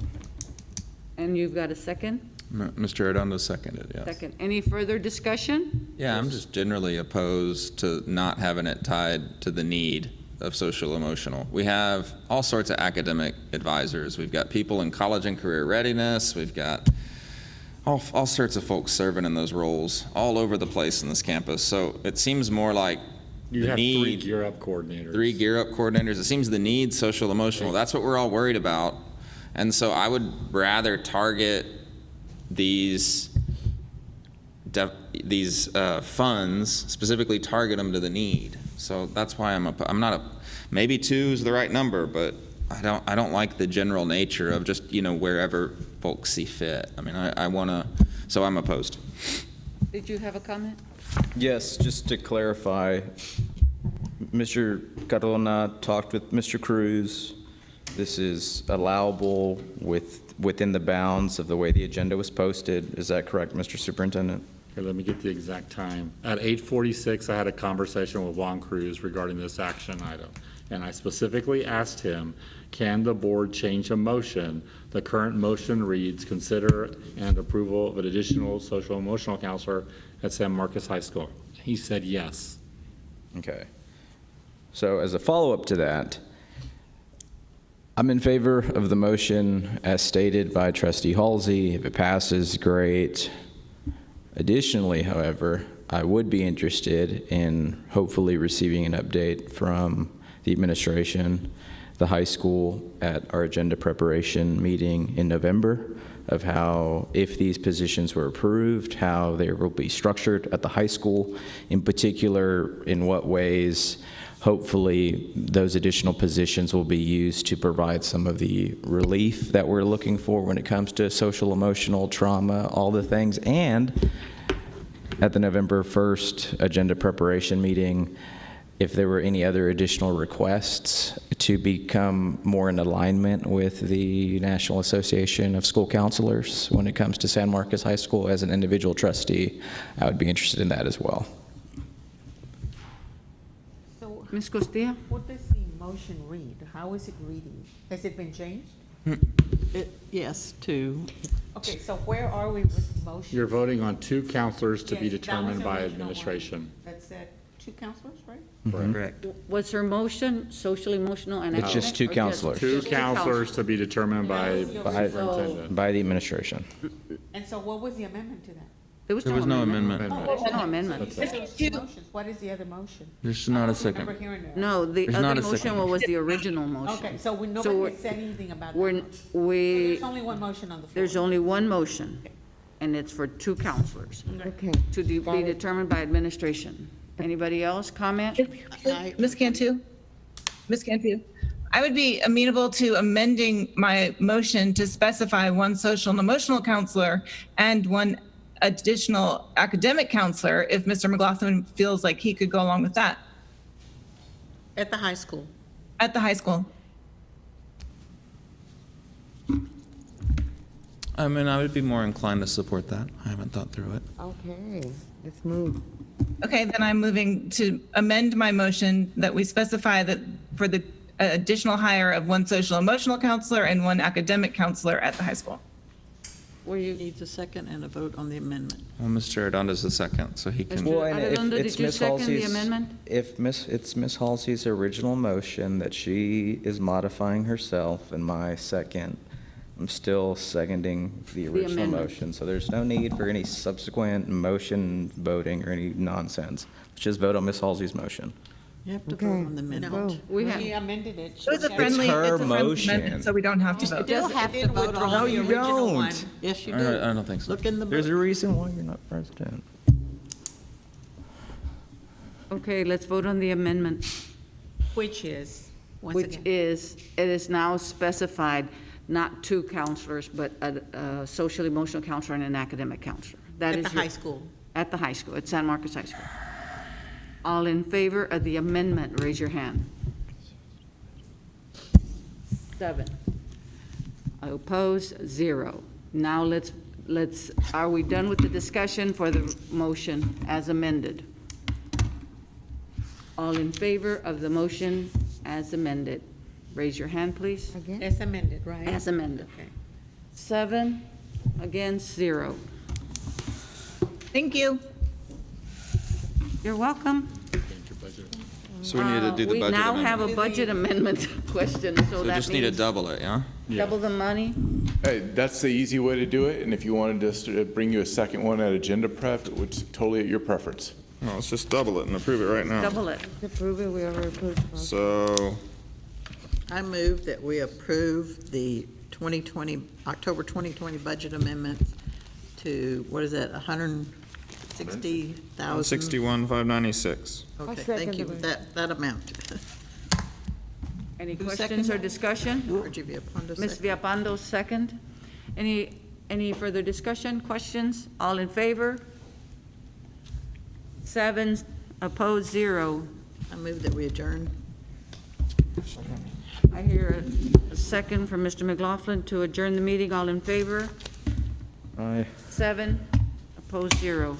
Speaker 2: And you've got a second?
Speaker 7: Mr. Arredondo seconded, yes.
Speaker 2: Second. Any further discussion?
Speaker 7: Yeah, I'm just generally opposed to not having it tied to the need of social emotional. We have all sorts of academic advisors. We've got people in college and career readiness. We've got all sorts of folks serving in those roles all over the place in this campus. So it seems more like
Speaker 4: You have 3 Gear Up coordinators.
Speaker 7: 3 Gear Up coordinators. It seems the need social emotional. That's what we're all worried about. And so I would rather target these funds, specifically target them to the need. So that's why I'm not maybe 2 is the right number, but I don't like the general nature of just, wherever folks see fit. I mean, I want to, so I'm opposed.
Speaker 2: Did you have a comment?
Speaker 3: Yes, just to clarify, Mr. Carona talked with Mr. Cruz. This is allowable within the bounds of the way the agenda was posted. Is that correct, Mr. Superintendent?
Speaker 4: Here, let me get the exact time. At 8:46, I had a conversation with Juan Cruz regarding this action item. And I specifically asked him, can the board change a motion? The current motion reads, consider and approval of an additional social emotional counselor at San Marcos High School. He said yes.
Speaker 3: Okay. So as a follow-up to that, I'm in favor of the motion as stated by Trustee Halsey. If it passes, great. Additionally, however, I would be interested in hopefully receiving an update from the administration, the high school at our agenda preparation meeting in November of how, if these positions were approved, how they will be structured at the high school, in particular, in what ways hopefully those additional positions will be used to provide some of the relief that we're looking for when it comes to social, emotional, trauma, all the things. And at the November 1st agenda preparation meeting, if there were any other additional requests to become more in alignment with the National Association of School Counselors when it comes to San Marcos High School as an individual trustee, I would be interested in that as well.
Speaker 2: Ms. Costilla?
Speaker 5: What does the motion read? How is it reading? Has it been changed?
Speaker 9: Yes, to.
Speaker 5: Okay, so where are we with the motion?
Speaker 4: You're voting on 2 counselors to be
Speaker 5: Yes, that was
Speaker 4: determined
Speaker 5: the
Speaker 4: by
Speaker 5: original one.
Speaker 4: administration.
Speaker 5: That said 2 counselors, right?
Speaker 7: Correct.
Speaker 2: Was her motion social, emotional, and
Speaker 3: It's
Speaker 2: academic?
Speaker 3: just 2
Speaker 2: or
Speaker 3: counselors.
Speaker 4: 2 counselors to be determined by
Speaker 3: By,
Speaker 4: superintendent.
Speaker 3: by the administration.
Speaker 5: And so what was the amendment to that?
Speaker 2: There was
Speaker 7: There was no amendment.
Speaker 2: There's no amendment.
Speaker 5: So it's 2 motions. What is the other motion?
Speaker 7: There's not a
Speaker 5: I don't
Speaker 7: second.
Speaker 5: remember hearing that.
Speaker 2: No, the
Speaker 7: There's not
Speaker 2: other
Speaker 7: a second
Speaker 2: motion was the original motion.
Speaker 5: Okay, so nobody has said anything about that.
Speaker 2: We're,
Speaker 5: one. So
Speaker 2: we,
Speaker 5: there's only one motion on the floor.
Speaker 2: there's only one motion, and it's for 2 counselors
Speaker 14: Okay.
Speaker 2: to be determined by administration. Anybody else comment?
Speaker 10: Ms. Cantu? Ms. Cantu? I would be amenable to amending my motion to specify 1 social and emotional counselor and 1 additional academic counselor if Mr. McLaughlin feels like he could go along with that
Speaker 5: At the high school.
Speaker 10: at the high school.
Speaker 7: I mean, I would be more inclined to support that. I haven't thought through it.
Speaker 14: Okay, let's move.
Speaker 10: Okay, then I'm moving to amend my motion that we specify that for the additional hire of 1 social emotional counselor and 1 academic counselor at the high school.
Speaker 2: Were you,
Speaker 9: Needs a second and a vote on the amendment.
Speaker 7: Well, Mr. Arredondo's the second, so he can.
Speaker 2: Mr. Arredondo, did you
Speaker 3: Ms.
Speaker 2: second the
Speaker 3: Halsey's-
Speaker 2: amendment?
Speaker 3: It's Ms. Halsey's original motion that she is modifying herself, and my second, I'm still seconding the original
Speaker 2: amendment.
Speaker 3: motion. So there's no need for any subsequent motion voting or any nonsense. Let's just vote on Ms. Halsey's motion.
Speaker 9: You have to
Speaker 14: Okay.
Speaker 9: vote on the amendment.
Speaker 2: We
Speaker 5: He
Speaker 2: have,
Speaker 5: amended it.
Speaker 10: It was a
Speaker 5: She-
Speaker 10: friendly,
Speaker 3: her
Speaker 10: it's a friendly
Speaker 3: motion.
Speaker 10: amendment, so we don't have to vote.
Speaker 9: Still have to vote on
Speaker 3: No,
Speaker 9: the
Speaker 3: you
Speaker 9: original
Speaker 3: don't.
Speaker 9: one. Yes, you
Speaker 7: I
Speaker 9: do.
Speaker 7: don't think so.
Speaker 9: Look in the
Speaker 3: There's
Speaker 9: book.
Speaker 3: a reason why you're not president.
Speaker 2: okay, let's vote on the amendment,
Speaker 5: Which is, once
Speaker 2: which
Speaker 5: again.
Speaker 2: is, it is now specified not 2 counselors, but a social emotional counselor and an academic counselor. That
Speaker 5: At
Speaker 2: is
Speaker 5: the
Speaker 2: your-
Speaker 5: high school.
Speaker 2: at the high school, at San Marcos High School. All in favor of the amendment, raise your hand. 7. Opposed, 0. Now let's, are we done with the discussion for the motion as amended? All in favor of the motion as amended, raise your hand, please.
Speaker 14: Again?
Speaker 5: As amended, right?
Speaker 2: As amended.
Speaker 5: Okay.
Speaker 2: 7 against 0.
Speaker 10: Thank you.
Speaker 2: You're welcome.
Speaker 7: So we need to do the budget
Speaker 2: We now
Speaker 7: amendment.
Speaker 2: have a budget amendment question, so
Speaker 7: So
Speaker 2: that
Speaker 7: just need to
Speaker 2: means
Speaker 7: double it, yeah?
Speaker 2: double the money?
Speaker 16: Hey, that's the easy way to do it, and if you wanted us to bring you a second one at agenda prep, it's totally at your preference.
Speaker 7: No, let's just double it and approve it right now.
Speaker 2: Double it.
Speaker 14: To prove it, we already approved.
Speaker 7: So,
Speaker 9: I move that we approve the 2020, October 2020 budget amendments to, what is that, 160,000?
Speaker 7: 61,596.
Speaker 9: Okay,
Speaker 14: I'll
Speaker 9: thank
Speaker 14: second
Speaker 9: you,
Speaker 14: the-
Speaker 9: that amount.
Speaker 2: Any
Speaker 9: Who
Speaker 2: questions
Speaker 9: seconded
Speaker 2: or
Speaker 9: that?
Speaker 2: discussion?
Speaker 9: Reggie Villapando
Speaker 2: Ms.
Speaker 9: second.
Speaker 2: Villapando, second. Any further discussion, questions? All in favor? 7 opposed, 0.
Speaker 9: I move that we adjourn.
Speaker 2: I hear a second from Mr. McLaughlin to adjourn the meeting. All in favor?
Speaker 3: Aye.
Speaker 2: 7 opposed, 0.